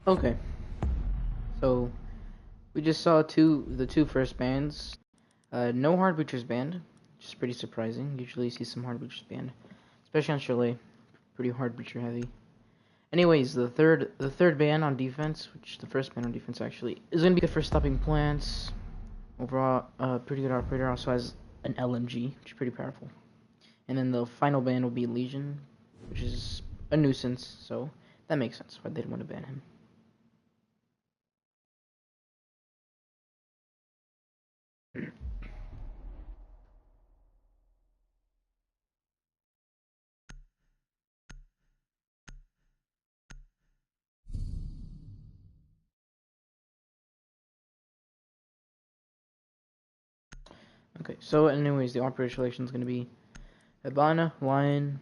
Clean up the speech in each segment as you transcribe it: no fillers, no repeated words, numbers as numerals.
Okay, so we just saw the two first bands. No hard breachers banned, which is pretty surprising. Usually you see some hard breachers banned, especially on Chalet. Pretty hard breacher heavy. Anyways, the third ban on defense, which the first ban on defense actually, is gonna be good for stopping plants. Overall, pretty good operator. Also has an LMG, which is pretty powerful. And then the final ban will be Legion, which is a nuisance. So that makes sense why they didn't want to ban him. Okay, so anyways, the operator selection is going to be Hibana, Lion,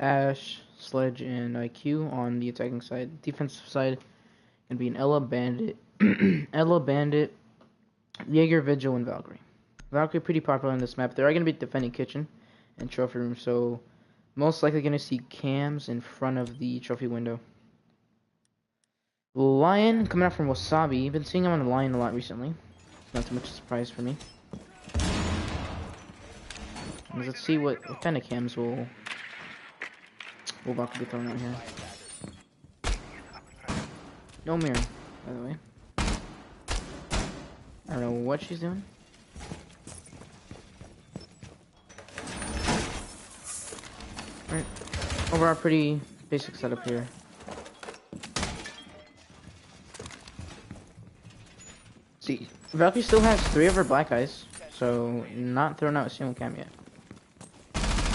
Ash, Sledge, and IQ on the attacking side. Defensive side going to be an Ella, Bandit, Ella, Bandit, Jaeger, Vigil, and Valkyrie. Valkyrie pretty popular on this map. They are going to be defending kitchen and trophy room, so most likely going to see cams in front of the trophy window. Lion coming out from Wasabi. Been seeing him on the Lion a lot recently. Not too much surprise for me. Let's see what kind of cams will Valkyrie be throwing out here. No mirror, by the way. I don't know what she's doing. Alright. Overall, pretty basic setup here. See, Valkyrie still has 3 of her black eyes, so not throwing out a single cam yet.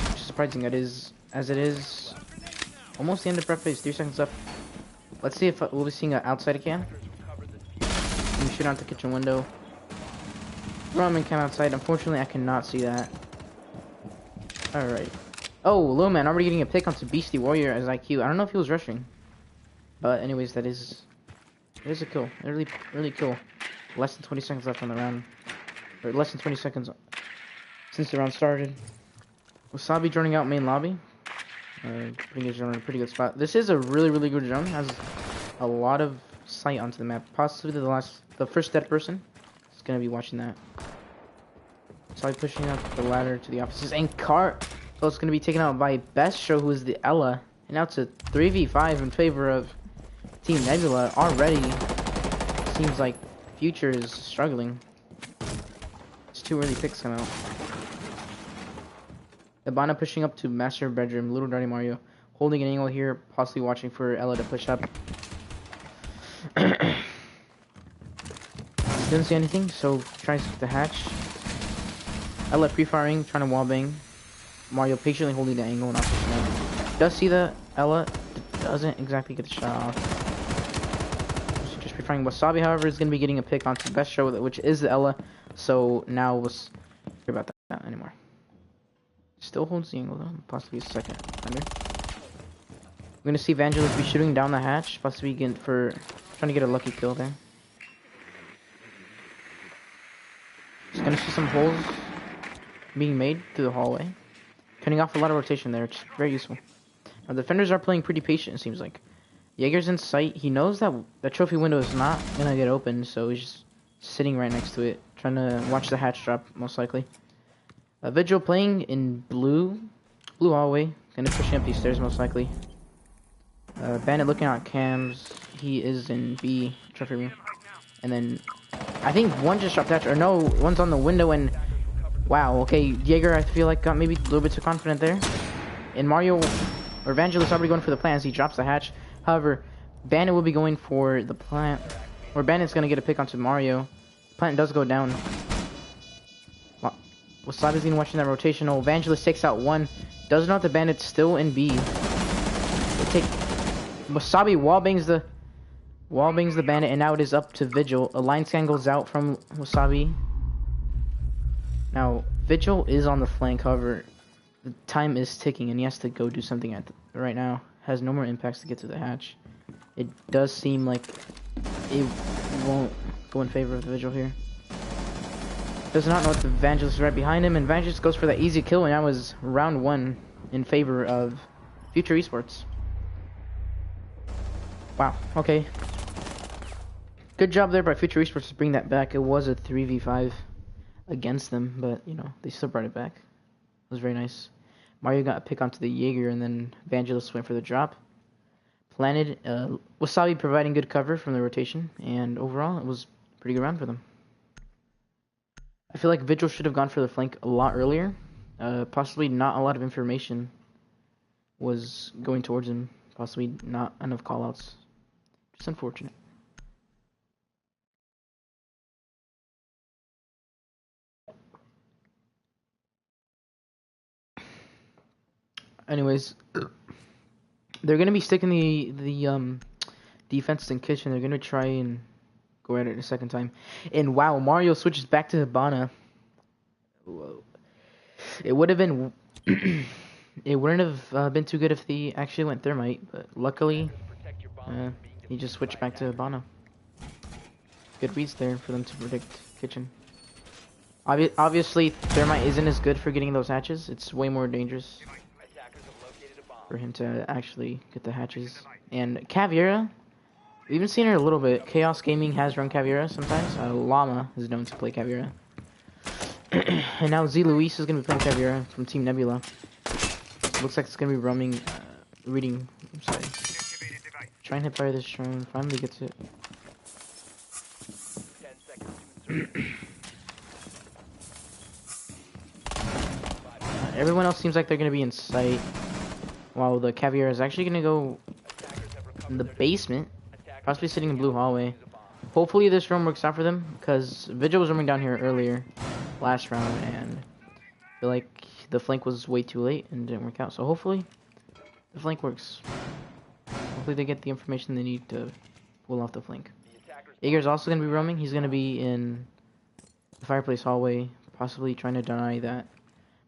Which is surprising, as it is almost the end of prep phase, 3 seconds left. Let's see if we'll be seeing an outside cam. We shoot out the kitchen window. Ramen cam outside. Unfortunately, I cannot see that. Alright. Oh, Lowman already getting a pick onto Beastie Warrior as IQ. I don't know if he was rushing. But anyways, it is a kill. Really cool. Less than 20 seconds left on the round. Or less than 20 seconds since the round started. Wasabi joining out main lobby. Putting his drone in a pretty good spot. This is a really good drone. Has a lot of sight onto the map. Possibly the first dead person is gonna be watching that. Wasabi pushing up the ladder to the offices. And Cart, so it's gonna be taken out by Best Show, who is the Ella. And now it's a 3v5 in favor of Team Nebula. Already seems like Future is struggling. It's 2 early picks come out. Hibana pushing up to master bedroom. Little Dirty Mario holding an angle here, possibly watching for Ella to push up. Didn't see anything, so tries to hatch. Ella pre-firing, trying to wallbang. Mario patiently holding the angle, not pushing up. Does see the Ella, doesn't exactly get the shot off. Just pre-firing. Wasabi, however, is going to be getting a pick onto the Best Show, which is the Ella. So now we'll worry about that anymore. Still holds the angle though, possibly a second under. We're gonna see Vangelis be shooting down the hatch, possibly trying to get a lucky kill there. Just gonna see some holes being made through the hallway. Cutting off a lot of rotation there, which is very useful. Now the defenders are playing pretty patient, it seems like. Jaeger's in sight. He knows that the trophy window is not gonna get open, so he's just sitting right next to it, trying to watch the hatch drop, most likely. Vigil playing in blue hallway, gonna push up these stairs most likely. Bandit looking at cams, he is in B trophy room. And then, I think one just dropped hatch, or no, one's on the window and, wow, okay, Jaeger I feel like got maybe a little bit too confident there. And Mario, or Vangelis already going for the plant as he drops the hatch. However, Bandit will be going for the plant, or Bandit's gonna get a pick onto Mario. Plant does go down. Wasabi's been watching that rotational. Evangelist takes out one. Doesn't know if the Bandit's still in B. Wasabi wallbangs the Bandit, and now it is up to Vigil. A line scan goes out from Wasabi. Now Vigil is on the flank, however, the time is ticking, and he has to go do something right now. Has no more impacts to get to the hatch. It does seem like it won't go in favor of Vigil here. Does not know what the Evangelist is right behind him, and Evangelist goes for that easy kill, and that was round 1 in favor of Future Esports. Wow, okay. Good job there by Future Esports to bring that back. It was a 3v5 against them, but you know, they still brought it back. It was very nice. Mario got a pick onto the Jaeger, and then Vangelis went for the drop. Planted, Wasabi providing good cover from the rotation, and overall it was a pretty good round for them. I feel like Vigil should have gone for the flank a lot earlier. Possibly not a lot of information was going towards him. Possibly not enough callouts. Just unfortunate. Anyways, they're gonna be sticking the defense in kitchen. They're gonna try and go at it a second time. And wow, Mario switches back to Hibana. Whoa. It would have been it wouldn't have been too good if he actually went Thermite, but luckily he just switched back to Hibana. Good reads there for them to predict kitchen. Obviously, Thermite isn't as good for getting those hatches. It's way more dangerous for him to actually get the hatches. And Caveira, we've even seen her a little bit. Chaos Gaming has run Caveira sometimes. Llama is known to play Caveira. And now Z Luis is going to be playing Caveira from Team Nebula. Looks like it's going to be roaming, reading, I'm sorry. Try and hit fire this drone, finally gets it. Everyone else seems like they're going to be in sight. While the Caveira is actually going to go in the basement, possibly sitting in blue hallway. Hopefully this roam works out for them, because Vigil was roaming down here earlier, last round, and I feel like the flank was way too late and didn't work out. So hopefully the flank works. Hopefully they get the information they need to pull off the flank. Jaeger's also going to be roaming. He's going to be in the fireplace hallway, possibly trying to deny that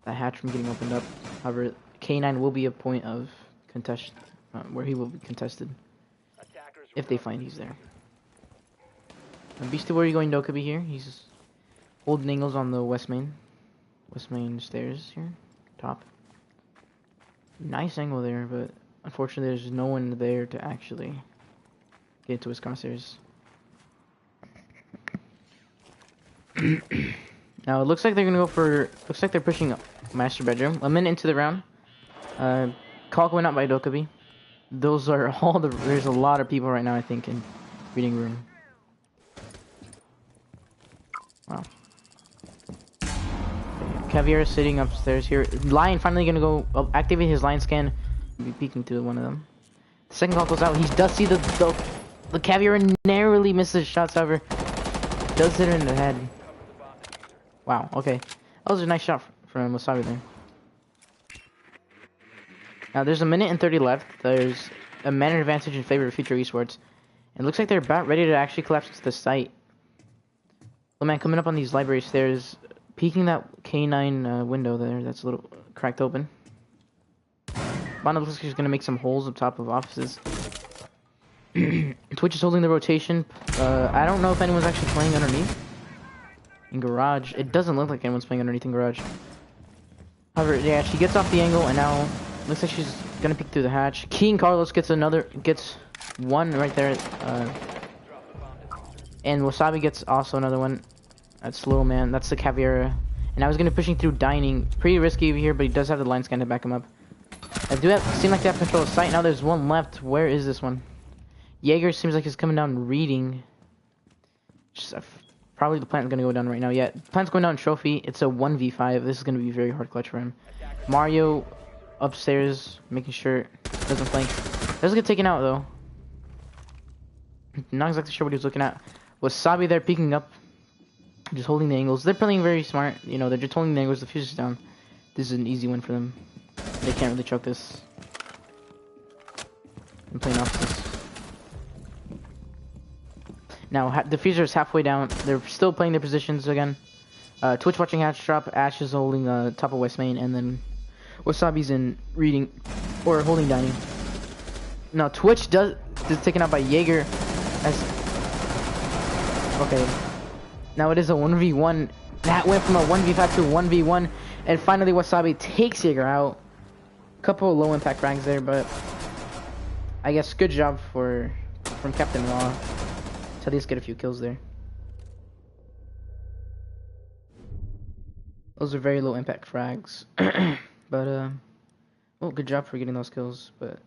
hatch from getting opened up. However, K9 will be a point of contest, where he will be contested if they find he's there. And Beastie, where are you going? Dokubi here. He's holding angles on the west main stairs here, top. Nice angle there, but unfortunately, there's no one there to actually get into his crosshairs. Now it looks like they're gonna go for. Looks like they're pushing up master bedroom. A minute into the round. Call going out by Dokubi. Those are all the. There's a lot of people right now, I think, in reading room. Wow. Caveira sitting upstairs here. Lion finally gonna go activate his lion scan. Be peeking to one of them. The second call goes out. He does see the Caveira narrowly misses shots. However, does hit her in the head. Wow. Okay, that was a nice shot from Wasabi there. Now there's a minute and 30 left. There's a man advantage in favor of Future Esports. It looks like they're about ready to actually collapse into the site. Oh man, coming up on these library stairs, peeking that K9 window there. That's a little cracked open. Bana looks like he's gonna make some holes up top of offices. Twitch is holding the rotation. I don't know if anyone's actually playing underneath. In garage, it doesn't look like anyone's playing underneath in garage. However, yeah, she gets off the angle and now looks like she's gonna peek through the hatch. King Carlos gets one right there, and Wasabi gets also another one. That's little man. That's the Caveira. And now he's gonna be pushing through dining. Pretty risky over here, but he does have the line scan to back him up. I do seem like they have control of sight. Now there's one left. Where is this one? Jaeger seems like he's coming down reading. Probably the plant's gonna go down right now. Yeah, plant's going down trophy. It's a 1v5. This is gonna be very hard clutch for him. Mario upstairs, making sure it doesn't flank. Doesn't get taken out though. Not exactly sure what he was looking at. Wasabi there peeking up, just holding the angles. They're playing very smart. You know, they're just holding the angles. The fuse is down. This is an easy win for them. They can't really choke this. I'm playing off this. Now, the diffuser is halfway down. They're still playing their positions again. Twitch watching hatch drop. Ash is holding top of west main. And then Wasabi's in reading or holding dining. Now, Twitch is taken out by Jaeger. Okay. Now it is a 1v1. That went from a 1v5 to a 1v1. And finally, Wasabi takes Jaeger out. Couple of low impact frags there, but I guess good job from Captain Raw To at least get a few kills there. Those are very low impact frags. But well, good job for getting those kills. But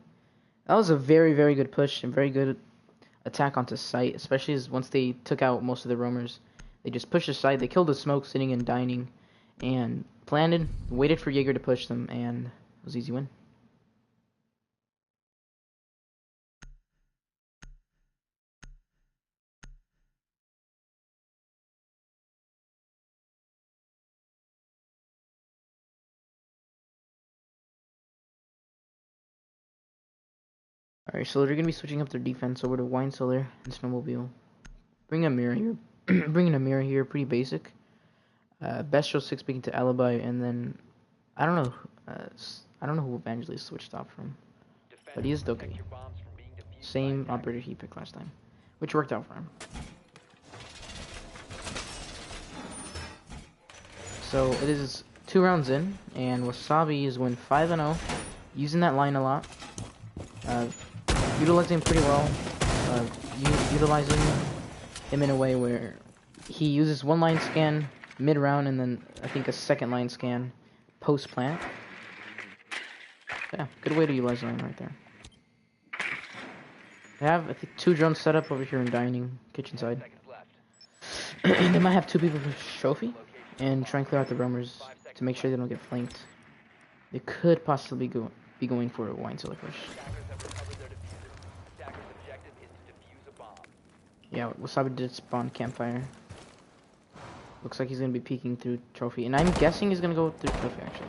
that was a very, very good push and very good attack onto site, especially as once they took out most of the roamers. They just pushed the site, they killed the smoke sitting and dining, and planted, waited for Jaeger to push them, and it was an easy win. Alright, so they're going to be switching up their defense over to Wine Cellar and Snowmobile. Bring a mirror here. Bringing a mirror here, pretty basic. Bestial 6 speaking to Alibi, and then I don't know who Evangelist switched off from, but he is Doki. Same operator he picked last time, which worked out for him. So it is 2 rounds in, and Wasabi is win 5-0, using that line a lot, utilizing him pretty well, utilizing him in a way where he uses 1 line scan mid-round, and then I think a 2nd line scan post-plant. Yeah, good way to utilize the line right there. They have, I think, 2 drones set up over here in dining, kitchen side. They might have 2 people for trophy, and try and clear out the roamers to make sure they don't get flanked. They could possibly be going for a Wine Cellar push. Yeah, Wasabi did spawn campfire. Looks like he's gonna be peeking through trophy, and I'm guessing he's gonna go through trophy actually.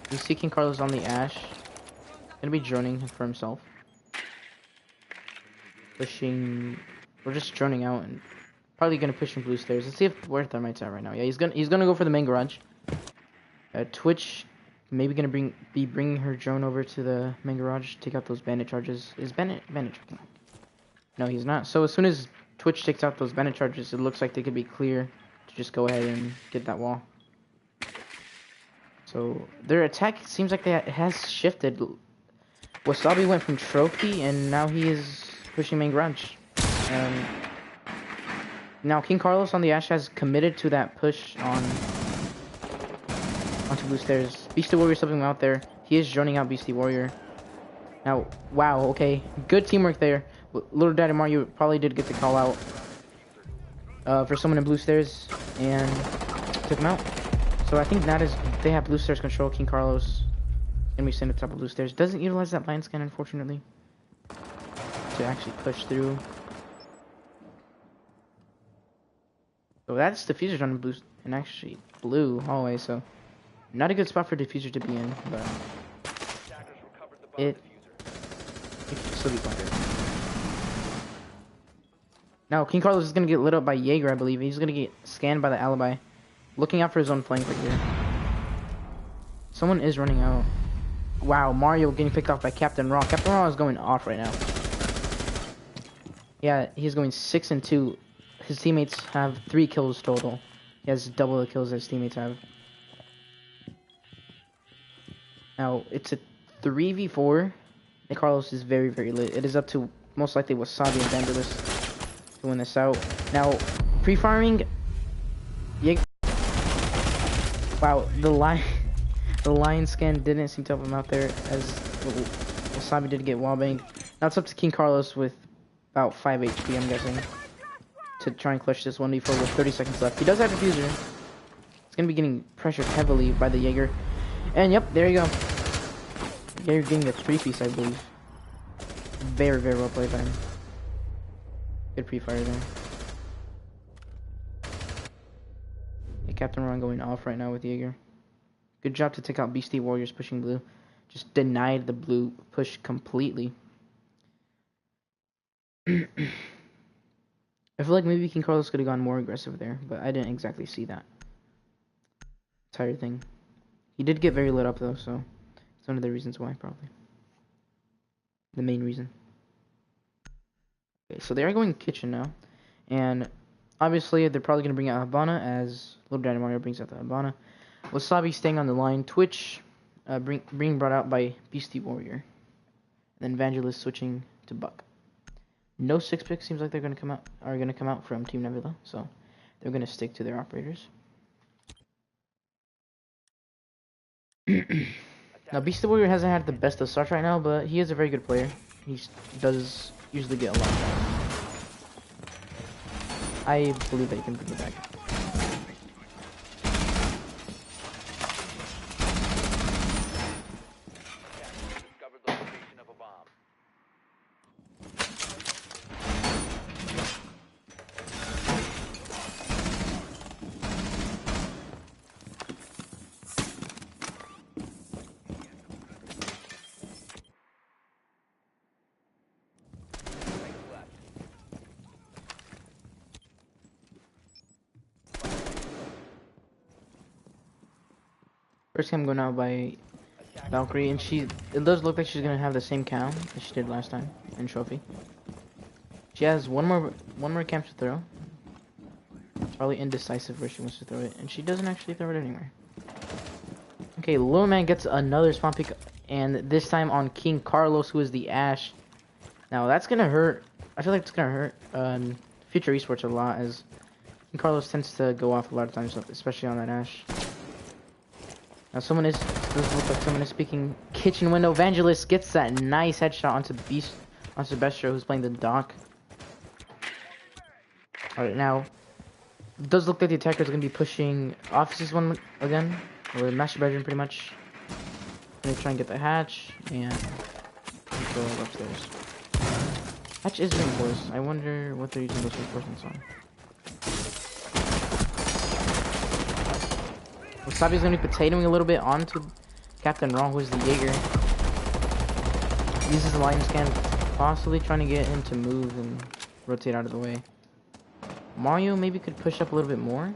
He's seeking Carlos on the Ash. Gonna be droning for himself. Pushing, we're just droning out and probably gonna push from blue stairs. Let's see where Thermite's at right now. Yeah, he's gonna go for the main garage. Twitch maybe gonna be bringing her drone over to the main garage, take out those bandit charges. Is bandit tracking? No, he's not. So as soon as Twitch takes out those bandit charges, it looks like they could be clear to just go ahead and get that wall. So their attack seems like it has shifted. Wasabi went from trophy, and now he is pushing main garage. Now King Carlos on the Ash has committed to that push onto blue stairs. Beastie Warrior something out there. He is droning out Beastie Warrior. Now, wow, okay, good teamwork there. Little Daddy Mario probably did get the call out for someone in blue stairs and took him out. So I think that is, they have blue stairs control. King Carlos gonna be sitting at the top of blue stairs. Doesn't utilize that line scan, unfortunately, to actually push through. So that's diffuser on blue, and actually blue hallway. So not a good spot for diffuser to be in, but it can still be planted. Now King Carlos is gonna get lit up by Jaeger, I believe. He's gonna get scanned by the Alibi, looking out for his own flank right here. Someone is running out. Wow, Mario getting picked off by Captain Raw. Captain Raw is going off right now. Yeah, he's going 6 and 2. His teammates have 3 kills total. He has double the kills that his teammates have. Now, it's a 3v4. And Carlos is very, very lit. It is up to most likely Wasabi and Evangelist to win this out. Now, pre-farming. Wow, the line scan didn't seem to help him out there, as Wasabi did get wallbanged. Now it's up to King Carlos with about 5 HP, I'm guessing, to try and clutch this 1v4 with 30 seconds left. He does have a diffuser. He's gonna be getting pressured heavily by the Jaeger. And yep, there you go. Jaeger getting a 3-piece, I believe. Very, very well played by him. Good pre-fire there. Yeah, Captain Ron going off right now with Jaeger. Good job to take out Beastie Warriors pushing blue. Just denied the blue push completely. I feel like maybe King Carlos could have gone more aggressive there, but I didn't exactly see that entire thing. He did get very lit up though, so it's one of the reasons why, probably. The main reason. Okay, so they are going kitchen now, and obviously they're probably going to bring out Habana as Little Daddy Mario brings out the Habana. Wasabi staying on the line. Twitch being brought out by Beastie Warrior. And then Evangelist switching to Buck. No 6 picks seems like they're gonna come out from Team Nebula, so they're gonna stick to their operators. Now Beast the Warrior hasn't had the best of starts right now, but he is a very good player. He does usually get a lot of that. I believe that he can bring it back. First game going out by Valkyrie, and it does look like she's gonna have the same count as she did last time in Trophy. She has one more camp to throw. Probably indecisive where she wants to throw it, and she doesn't actually throw it anywhere. Okay, Little Man gets another spawn pick, and this time on King Carlos, who is the Ash. Now that's gonna hurt. I feel like it's gonna hurt Future Esports a lot, as King Carlos tends to go off a lot of times, especially on that Ash. Now does look like someone is speaking kitchen window. Evangelist gets that nice headshot onto Bestro, who's playing the dock. Alright, now it does look like the attackers are gonna be pushing offices one again, or master bedroom pretty much. Gonna try and get the hatch and go upstairs. Hatch is reinforced. I wonder what they're using those reinforcements on. Wasabi's gonna be potatoing a little bit onto Captain Raw, who's the Jaeger. Uses the line scan, possibly trying to get him to move and rotate out of the way. Mario maybe could push up a little bit more.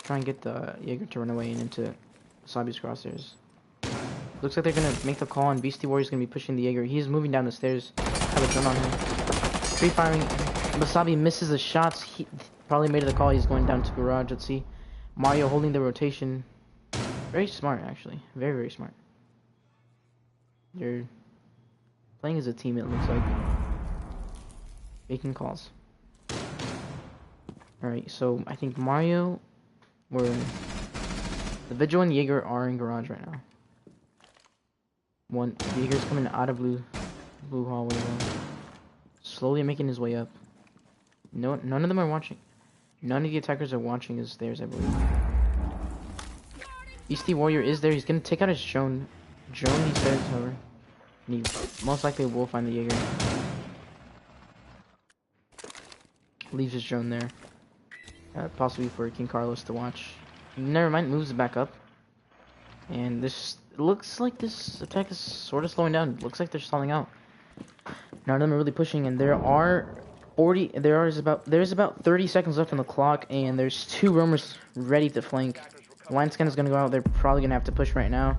Try and get the Jaeger to run away and into Wasabi's crosshairs. Looks like they're gonna make the call, and Beastie Warrior's gonna be pushing the Jaeger. He's moving down the stairs. Have a gun on him. Free firing. Wasabi misses the shots. He probably made the call. He's going down to garage. Let's see. Mario holding the rotation. Very smart, actually. Very, very smart. They're playing as a team, it looks like. Making calls. Alright, so I think Mario, the Vigil and Jaeger are in garage right now. Jaeger's coming out of blue hallway though. Slowly making his way up. No, none of them are watching. None of the attackers are watching his stairs, I believe. Beastie Warrior is there. He's gonna take out his drone. He says, however. And he most likely will find the Jaeger. Leaves his drone there. Possibly for King Carlos to watch. Never mind, moves it back up. And this looks like this attack is sort of slowing down. Looks like they're stalling out. None of them are really pushing, and there's about 30 seconds left on the clock, and there's 2 roamers ready to flank. Line scan is gonna go out. They're probably gonna have to push right now.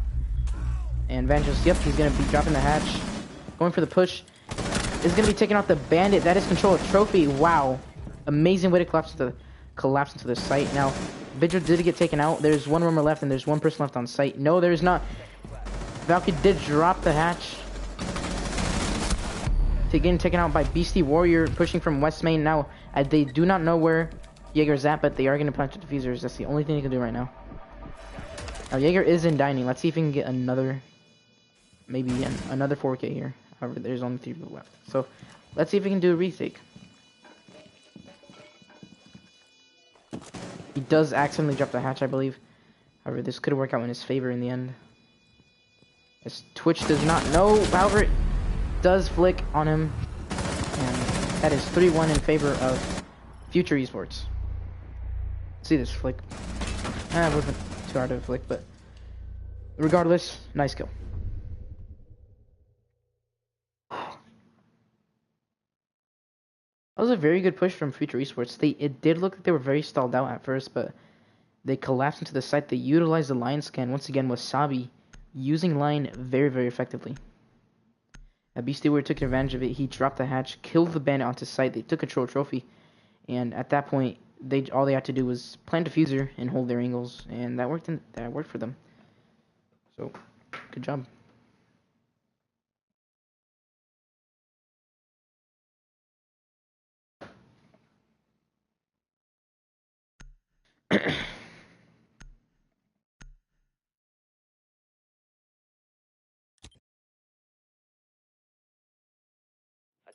And Evangelist, yep, he's gonna be dropping the hatch, going for the push. Is gonna be taking out the bandit. That is control of trophy. Wow, amazing way to collapse into the site. Now, Vigil did get taken out. There's 1 roamer left, and there's 1 person left on site. No, there is not. Valkyrie did drop the hatch. Getting taken out by Beastie Warrior, pushing from West Main. Now, they do not know where Jaeger's at, but they are going to plant the diffusers. That's the only thing they can do right now. Now, Jaeger is in dining. Let's see if we can get another 4K here. However, there's only 3 people left. So, let's see if we can do a retake. He does accidentally drop the hatch, I believe. However, this could work out in his favor in the end. As Twitch does not know, however, does flick on him, and that is 3-1 in favor of Future Esports. See this flick. It wasn't too hard of a flick, but regardless, nice kill. That was a very good push from Future Esports. It did look like they were very stalled out at first, but they collapsed into the site. They utilized the line scan. Once again, Wasabi using line very, very effectively. Beastie Warrior took advantage of it. He dropped the hatch, killed the bandit onto site. They took control trophy, and at that point, all they had to do was plant diffuser and hold their angles, and that worked. That worked for them. So, good job.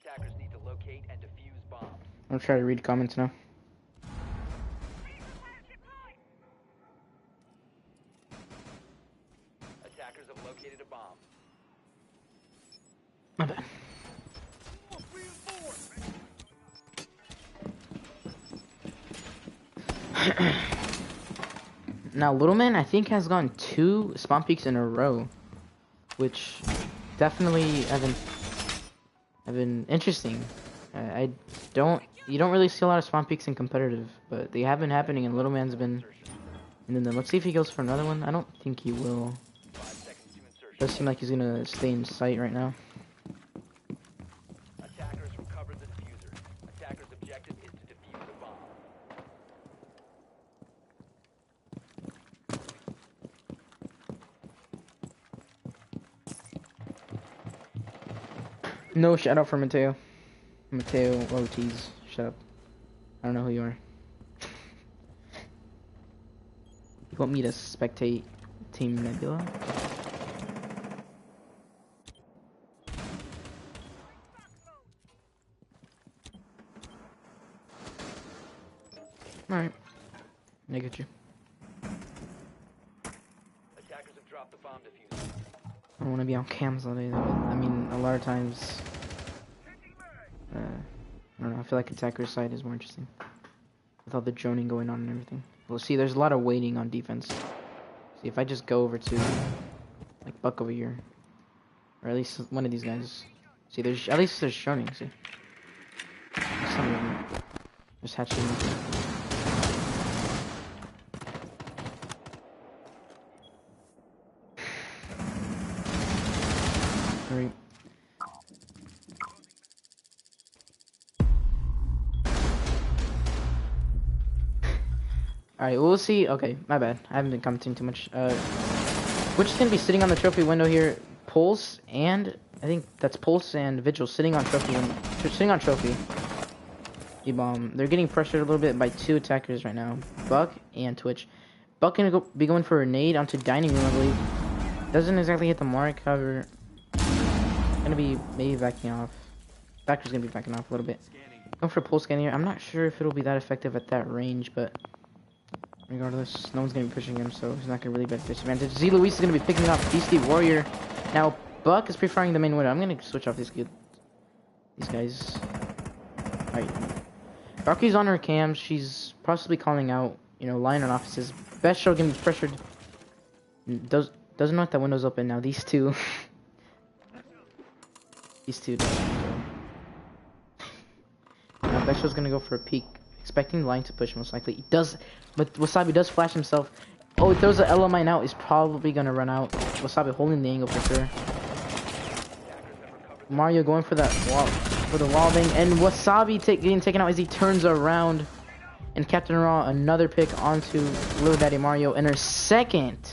Attackers need to locate and defuse bombs. I'm trying to read comments now. Attackers have located a bomb. My bad. Now, Little Man, I think, has gotten 2 spawn peaks in a row, which definitely have been interesting. You don't really see a lot of spawn peaks in competitive, but they have been happening, and Little Man's been. And then let's see if he goes for another one. I don't think he will. 5 seconds to insertion. Does seem like he's gonna stay in sight right now. Attackers recovered the diffuser. Attackers' objective is to defuse a bomb. No shout out for Mateo. Mateo Ortiz. Shut up. I don't know who you are. You want me to spectate Team Nebula? Alright. I get you. Attackers have dropped the bomb diffuser. I don't want to be on cams all day though. I mean, a lot of times, I don't know, I feel like attacker's side is more interesting. With all the droning going on and everything. Well, see, there's a lot of waiting on defense. See, if I just go over to, like, Buck over here. Or at least one of these guys. See, at least there's droning, see. Some of them. Just hatching. Alright. Alright, we'll see. Okay, my bad. I haven't been commenting too much. We're just gonna be sitting on the trophy window here. Pulse and I think that's Pulse and Vigil sitting on trophy. Sitting on trophy. E-bomb. They're getting pressured a little bit by 2 attackers right now, Buck and Twitch. Buck gonna be going for a nade onto dining room, I believe. Doesn't exactly hit the mark, however. Gonna be maybe backing off. Factor's gonna be backing off a little bit. Going for a pulse scan here. I'm not sure if it'll be that effective at that range, but regardless, no one's gonna be pushing him, so he's not gonna really be at disadvantage. Z Luis is gonna be picking off Beastie Warrior. Now Buck is preferring the main window. I'm gonna switch off these guys. Alright. Barky's on her cam. She's possibly calling out, line on offices. Best show getting pressured. Doesn't know if that window's open now. These two. These two don't. Now Best show's gonna go for a peek. Expecting the line to push most likely. He does, but Wasabi does flash himself. Oh, he throws the Elo mine out. He's probably gonna run out. Wasabi holding the angle for sure. Mario going for that wall, for the wall thing, and Wasabi getting taken out as he turns around. And Captain Raw another pick onto Little Daddy Mario and her second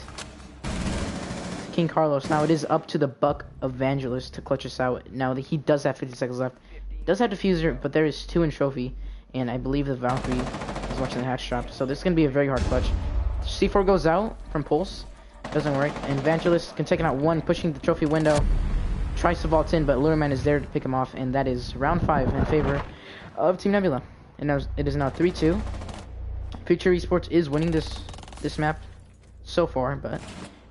King Carlos. Now it is up to the Buck Evangelist to clutch us out. Now that he does have 50 seconds left. Does have diffuser, but there is 2 in trophy. And I believe the Valkyrie is watching the hatch drop. So this is going to be a very hard clutch. C4 goes out from Pulse. Doesn't work. And Evangelist can take out 1, pushing the trophy window. Tries to vault in, but Lure Man is there to pick him off. And that is round 5 in favor of Team Nebula. And now it is now 3-2. Future Esports is winning this map so far, but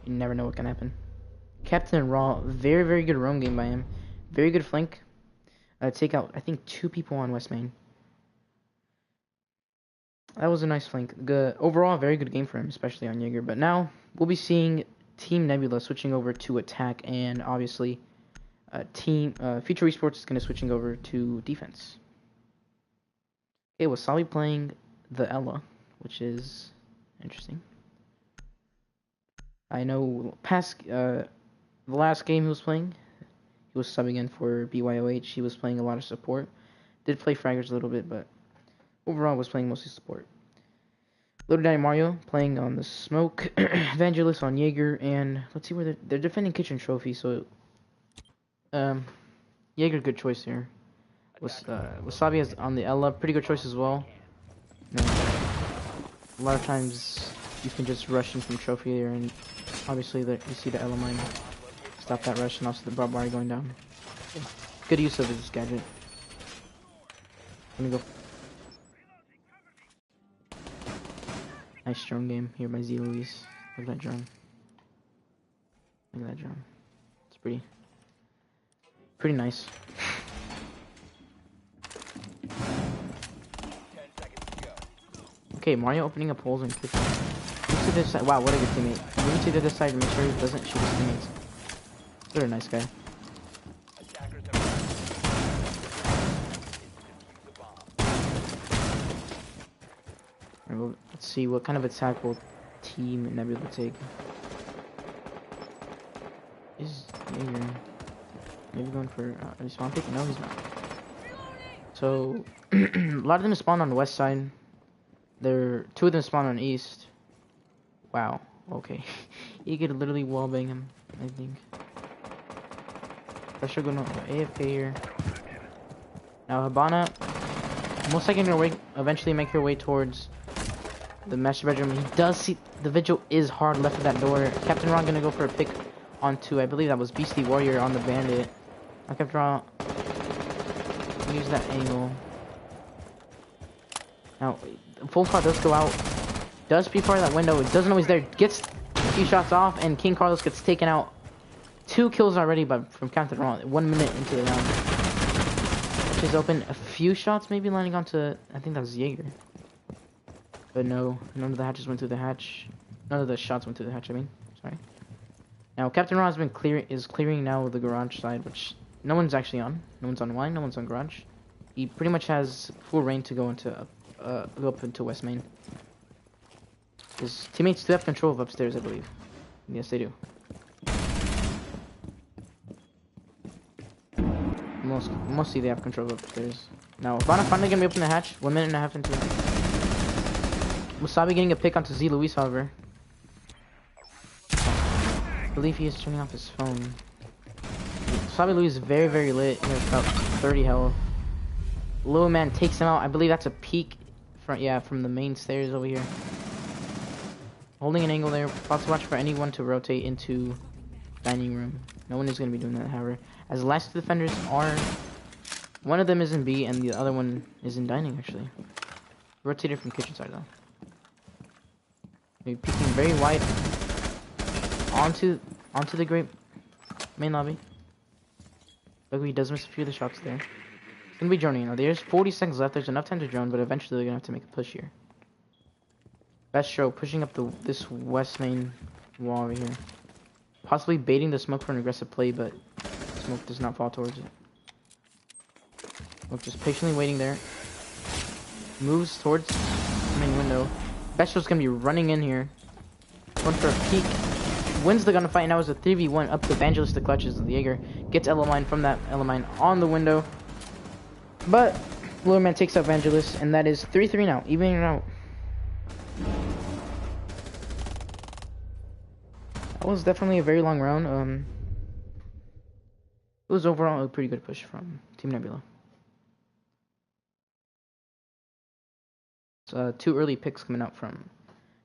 you never know what can happen. Captain Raw, very, very good roam game by him. Very good flank. Take out, I think, 2 people on West Main. That was a nice flank. Good overall, very good game for him, especially on Jaeger. But now we'll be seeing Team Nebula switching over to attack, and obviously, Future Esports is going to switching over to defense. Okay, Wasabi playing the Ella, which is interesting. I know the last game he was playing, he was subbing in for BYOH. He was playing a lot of support. Did play fraggers a little bit, but overall was playing mostly support. Little Daddy Mario playing on the smoke. Evangelist on Jaeger, and let's see where they're defending kitchen trophy. So, Jaeger, good choice here. Wasabi is on the Ella, pretty good choice as well. A lot of times you can just rush in from trophy here, and obviously you see the Ella mine. Stop that rush, and also the barbed wire going down. Good use of his gadget. Let me go. Nice drone game here by Z Luis. Look at that drone. Look at that drone. It's pretty nice. 10 seconds to go. Okay, Mario opening up holes in kitchen. Move to this side. Wow, what a good teammate. Move to the other side to make sure he doesn't shoot his teammates. What a nice guy. Attackers have defuse the bomb. Alright, well, let's see what kind of attack will Team Nebula take. Is Jaeger maybe going for a respawn pick? No, he's not. So a lot of them spawn on the west side. Two of them spawn on east. Wow. Okay. You could literally wallbang him, I think. Pressure going on AFK here. Now Habana most likely gonna eventually make her way towards the master bedroom. He does see the vigil is hard left of that door. Captain Ron gonna go for a pick onto, I believe that was Beastie Warrior on the bandit. Now Captain Ron use that angle. Now full car does go out. Does before that window. It doesn't always there. Gets a few shots off, and King Carlos gets taken out. 2 kills already from Captain Ron. 1 minute into the round. Which is open. A few shots maybe landing onto, I think that was Jaeger. But no, none of the hatches went through the hatch. None of the shots went through the hatch, I mean. Sorry. Now, Captain Ron has been clearing now the garage side, which no one's actually on. No one's on line, no one's on garage. He pretty much has full reign to go up into West Main. His teammates do have control of upstairs, I believe. Yes, they do. Mostly they have control of upstairs. Now, Ivana finally gonna be open the hatch. 1 minute and a half into it. Wasabi getting a pick onto Z Luis, however. I believe he is turning off his phone. Wasabi Luis is very, very lit. He has about 30 health. Little man takes him out. I believe that's a peek from the main stairs over here. Holding an angle there. About to watch for anyone to rotate into dining room. No one is going to be doing that, however. As the last 2 defenders are... One of them is in B and the other one is in dining, actually. Rotated from kitchen side, though. Maybe peeking very wide onto the great main lobby. Look, he does miss a few of the shots there. It's going to be droning now. There's 40 seconds left. There's enough time to drone, but eventually they're going to have to make a push here. Best show, pushing up this west main wall over here. Possibly baiting the smoke for an aggressive play, but smoke does not fall towards it. Smoke just patiently waiting there. Moves towards the main window. Best show's gonna be running in here. Going for a peek. Wins the gunfight, and now it's a 3v1 up to Evangelist the clutches of the Jaeger. Gets Elamine from that Elamine on the window. But Lower Man takes out Evangelist, and that is 3-3 now, evening out. That was definitely a very long round. It was overall a pretty good push from Team Nebula. So, 2 early picks coming out from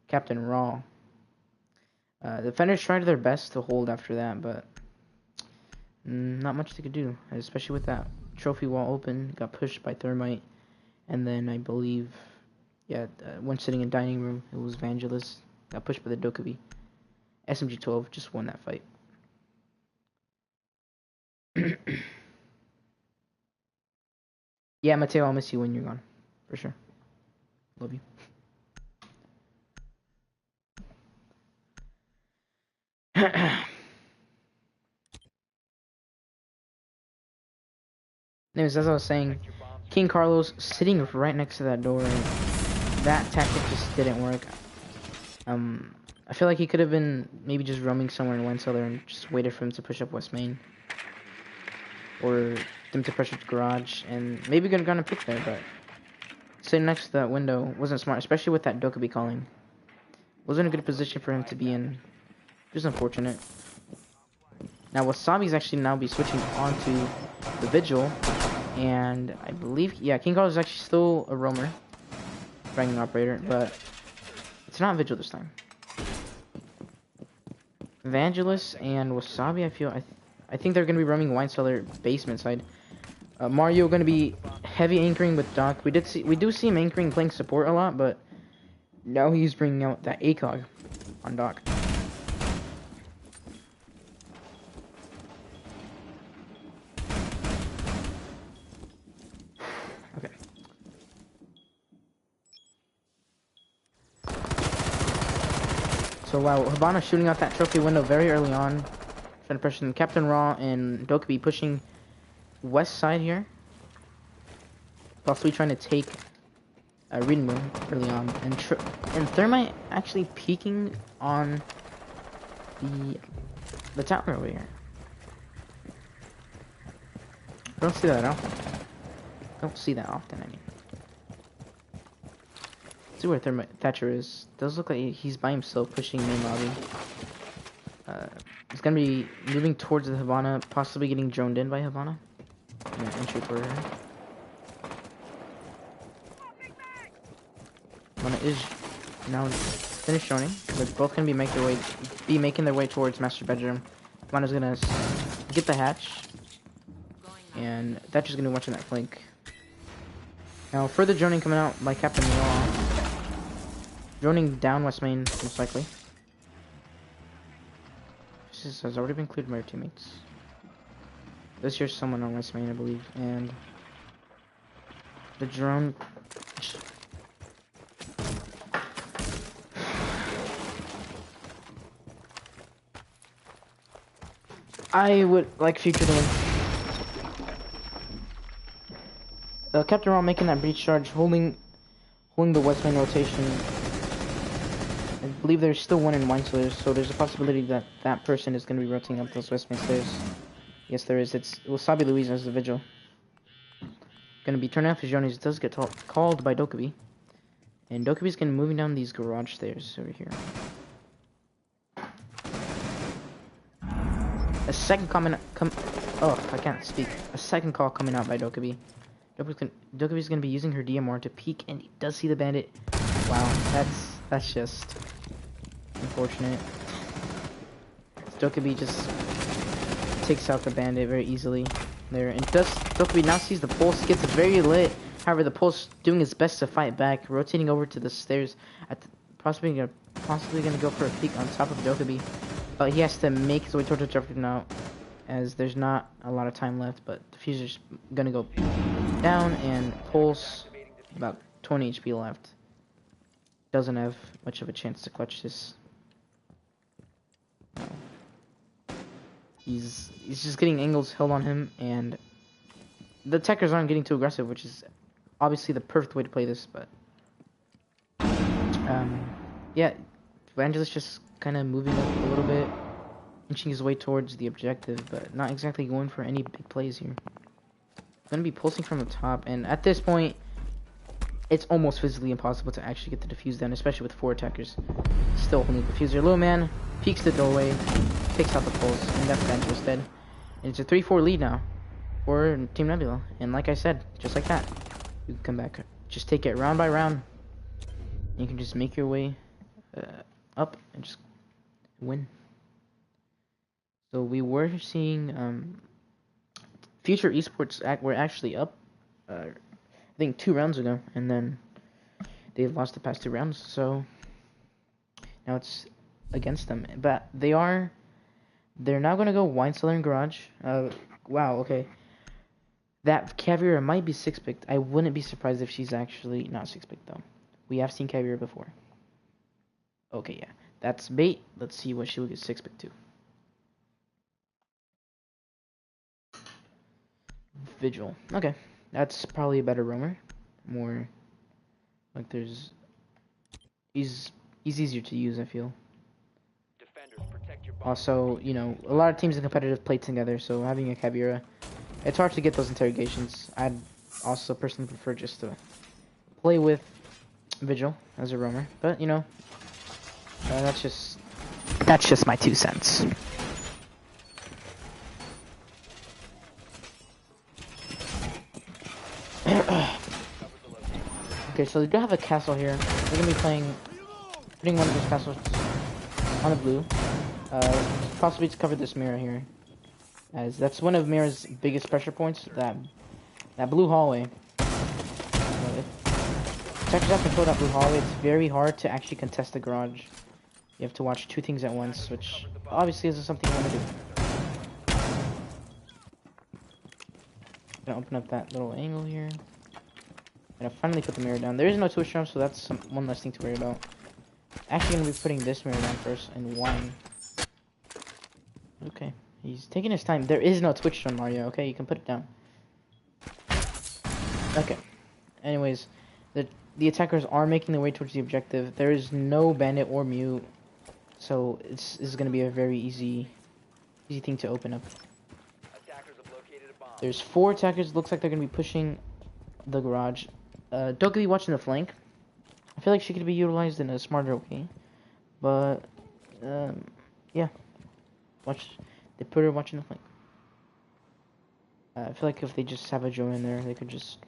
Captain Raw. The defenders tried their best to hold after that, but not much they could do, especially with that trophy wall open. Got pushed by Thermite, and then I believe, when sitting in dining room, it was Vangelis. Got pushed by the Dokubi. SMG-12 just won that fight. Yeah, Mateo, I'll miss you when you're gone. For sure. Love you. Anyways, as I was saying, King Carlos sitting right next to that door. That tactic just didn't work. I feel like he could have been maybe just roaming somewhere in Wine Cellar and just waited for him to push up West Main. Or them to pressure the garage, and maybe gonna pick there, but sitting next to that window wasn't smart, especially with that Dokubi calling. Wasn't a good position for him to be in. Just unfortunate. Now Wasabi's actually now be switching onto the Vigil, and I believe, King Carlos is actually still a roamer, ranking operator, but it's not Vigil this time. Evangelist and Wasabi, I think they're gonna be roaming Wine Cellar basement side. Mario gonna be heavy anchoring with Doc. We do see him anchoring, playing support a lot, but now he's bringing out that ACOG on Doc. Okay. So wow, Hibana shooting out that trophy window very early on. Trying to pressure Captain Raw and Dokubi pushing west side here. Possibly trying to take Reading Room early on. And Thermite actually peeking on the tower over here. I don't see that often. Don't see that often, I mean. Let's see where Thatcher is. Does look like he's by himself pushing main lobby. He's gonna be moving towards the Havana, possibly getting droned in by Havana. Yeah, entry for her. Havana is now finished droning. They're both gonna be making their way towards master bedroom. Havana's gonna get the hatch, and Thatcher's gonna be watching that flank. Now further droning coming out by Captain Raw. Droning down west main, most likely. This has already been cleared by our teammates. This here's someone on west main, I believe, and the drone. I would like Future to win. Captain Raw making that breach charge, holding the west main rotation. I believe there's still one in wine cellars, so there's a possibility that that person is going to be rotating up those west main stairs. Yes, there is. It's Wasabi Louise as the vigil. Going to be turning off his Johnny's. Does get called by Dokubi, and Dokubi's going to be moving down these garage stairs over here. A second I can't speak. A second call coming out by Dokubi. Dokubi's going to be using her DMR to peek, and he does see the bandit. Wow, that's just unfortunate. Dokubi just takes out the bandit very easily there, and Dokubi now sees the pulse, gets very lit. However, the pulse doing his best to fight back, rotating over to the stairs, possibly gonna go for a peek on top of Dokubi. But he has to make his way towards the Jeffrey now, as there's not a lot of time left. But the fuser's gonna go down, and pulse about 20 HP left. Doesn't have much of a chance to clutch this. No. He's just getting angles held on him, and the techers aren't getting too aggressive, which is obviously the perfect way to play this. But yeah, Evangelist just kind of moving up a little bit, inching his way towards the objective, but not exactly going for any big plays here. Gonna be pulsing from the top, and at this point, it's almost physically impossible to actually get the defuse down, especially with 4 attackers. Still holding the diffuser. Little man peeks the doorway, takes out the pulse, and that's Evangelist dead. And it's a 3-4 lead now for Team Nebula. And like I said, just like that, you can come back. Just take it round by round, and you can just make your way up and just win. So we were seeing Future Esports were actually up I think 2 rounds ago, and then they've lost the past 2 rounds, so now it's against them. But they're now gonna go wine cellar and garage. Wow, okay. That Caviar might be 6-picked. I wouldn't be surprised if she's actually not 6-picked though. We have seen Caviar before. Okay, yeah. That's bait. Let's see what she will get 6-picked to. Vigil. Okay. That's probably a better roamer. More like he's easier to use, I feel. Also, you know, a lot of teams in competitive play together, so having a Caviera, it's hard to get those interrogations. I'd also personally prefer just to play with Vigil as a roamer, but you know, that's just my 2 cents. Okay, so they do have a castle here. They're gonna be putting one of those castles on the blue. Possibly to cover this mirror here, as that's one of Mirror's biggest pressure points. That blue hallway. Attackers have control that blue hallway. It's very hard to actually contest the garage. You have to watch two things at once, which obviously isn't something you want to do. Gonna open up that little angle here. Gonna finally put the mirror down. There is no twitch jump, so that's one less thing to worry about. Actually gonna be putting this mirror down first and one. Okay, he's taking his time. There is no twitch jump, Mario. Okay, you can put it down. Okay. Anyways, the attackers are making their way towards the objective. There is no bandit or mute, so this is gonna be a very easy thing to open up. There's 4 attackers. Looks like they're gonna be pushing the garage. Doki watching the flank. I feel like she could be utilized in a smarter way, but yeah. They put her watching the flank. I feel like if they just have a Joe in there, they could just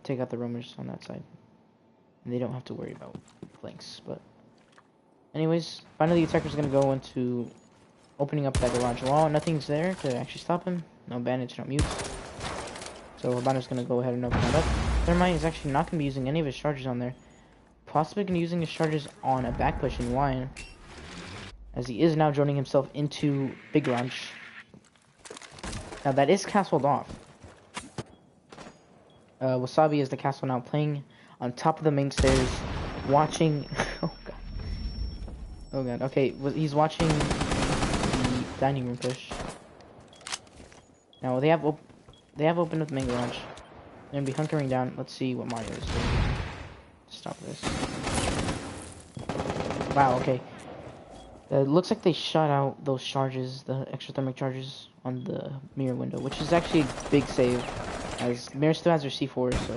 take out the roamers on that side, and they don't have to worry about flanks. But anyways, finally the attacker's gonna go into opening up that garage wall. Nothing's there to actually stop him. No bandits, no mutes. So Habano's gonna go ahead and open that up. Thermite is actually not gonna be using any of his charges on there. Possibly gonna be using his charges on a back push in wine, as he is now joining himself into Big Garage. Now that is castled off. Wasabi is the castle now, playing on top of the main stairs, watching. Oh god. Oh god. Okay, he's watching the dining room push. Now they have opened up the main garage. They're gonna be hunkering down. Let's see what Mario is doing. Stop this. Wow. Okay. It looks like they shot out those charges, the extra thermic charges, on the mirror window, which is actually a big save, as mirror still has their C4, so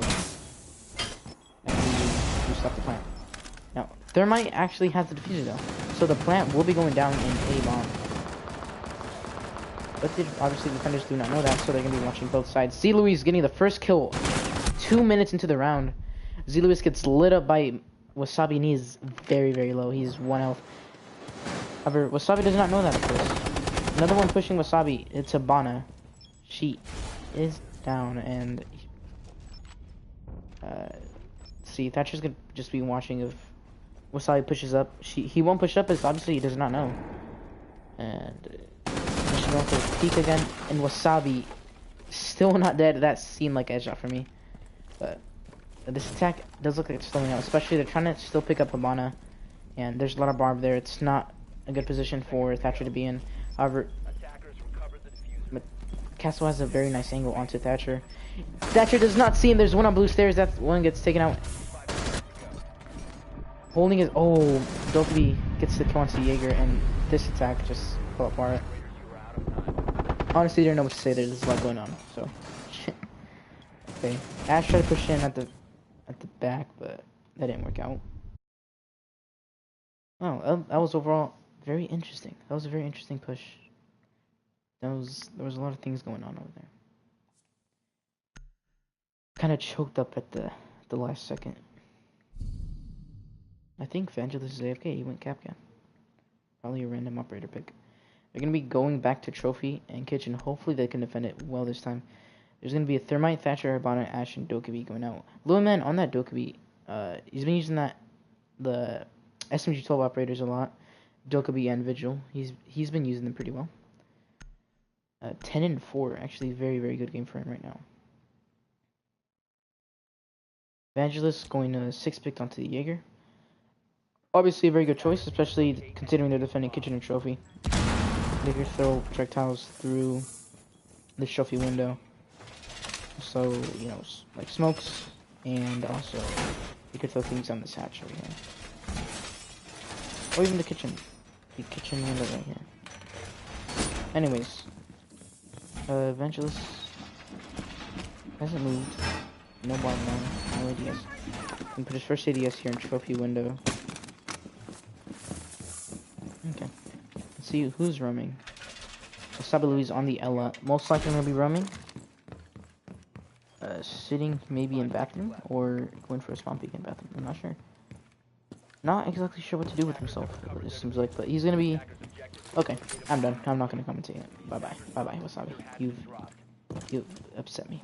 you stop the plant. Now, Thermite actually has the diffuser though, so the plant will be going down in a bomb. But obviously the defenders do not know that, so they're going to be watching both sides. Z Louis getting the first kill 2 minutes into the round. Z Louis gets lit up by Wasabi, and he is very, very low. He's 1 health. However, Wasabi does not know that, of course. Another one pushing Wasabi. It's Habana. She is down, and see, Thatcher's gonna just be watching if Wasabi pushes up. He won't push up, as obviously he does not know. And she's going for a peek again, and Wasabi still not dead. That seemed like a headshot for me, but this attack does look like it's slowing out. Especially they're trying to still pick up Habana, and there's a lot of barb there. It's not a good position for Thatcher to be in. However, Castle has a very nice angle onto Thatcher. Thatcher does not see him. There's one on blue stairs. That one gets taken out. Holding his... Oh, Dokkaebi gets the kill onto Jaeger, and this attack just fell apart. Honestly, I don't know what to say there. There's a lot going on, so... Okay, Ash tried to push in at the back, but that didn't work out. Oh, that was overall very interesting. That was a very interesting push. There was a lot of things going on over there. Kind of choked up at the last second. I think Vangelis is AFK. He went Capcan. Probably a random operator pick. They're gonna be going back to Trophy and Kitchen. Hopefully they can defend it well this time. There's gonna be a Thermite, Thatcher, Habana, Ash, and Dokkaebi going out. Luaman on that Dokkaebi. He's been using the SMG-12 operators a lot. Dokkaebi and Vigil. He's been using them pretty well. 10 and 4, actually very, very good game for him right now. Evangelist going to 6-picked onto the Jaeger. Obviously a very good choice, especially considering they're defending Kitchen and Trophy. They could throw projectiles through the Trophy window. So, you know, like smokes, and also you could throw things on this hatch over here. Or even the kitchen window right here. Anyways, Evangelist hasn't moved. No bomb now. No ADS. And put his first ADS here in Trophy window. Okay. Let's see who's roaming. Wasabi Louis on the Ella. Most likely gonna be roaming. Sitting maybe in bathroom or going for a spawn peek in bathroom. I'm not sure. Not exactly sure what to do with himself. It seems like, but he's gonna be. Okay, I'm done. I'm not gonna commentate it. Bye bye. Bye bye, Wasabi. You've upset me.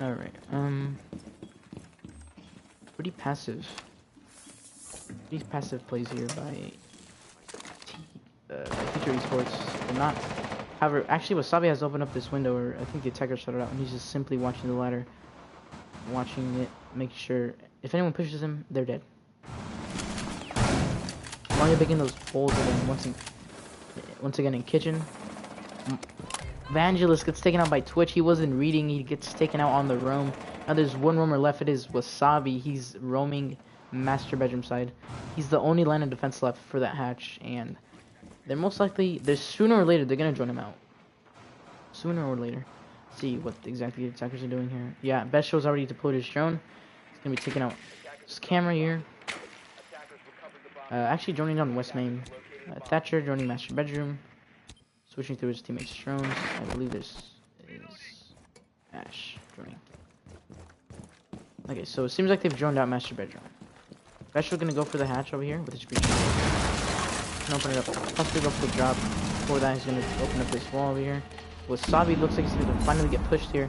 Alright, pretty passive. Pretty passive plays here by Future Esports. They're not. However, actually, Wasabi has opened up this window, or I think the attacker shut it out, and he's just simply watching the ladder, watching it, making sure if anyone pushes him, they're dead. Mario making those holes again. Once again in kitchen. Vangelis gets taken out by Twitch. He wasn't reading. He gets taken out on the roam. Now there's one roamer left. It is Wasabi. He's roaming master bedroom side. He's the only line of defense left for that hatch, and they're most likely, sooner or later, they're gonna join him out. Sooner or later. See what exactly the attackers are doing here. Yeah, Best Show's already deployed his drone. He's gonna be taking out this camera here. Actually joining on West Main. Thatcher joining master bedroom. Switching through his teammates' drones. I believe this is Ash joining. Okay, so it seems like they've joined out master bedroom. Best gonna go for the hatch over here with his breach. Gonna open it up. Possibly go for the drop. Before that, he's gonna open up this wall over here. Wasabi looks like he's gonna finally get pushed here.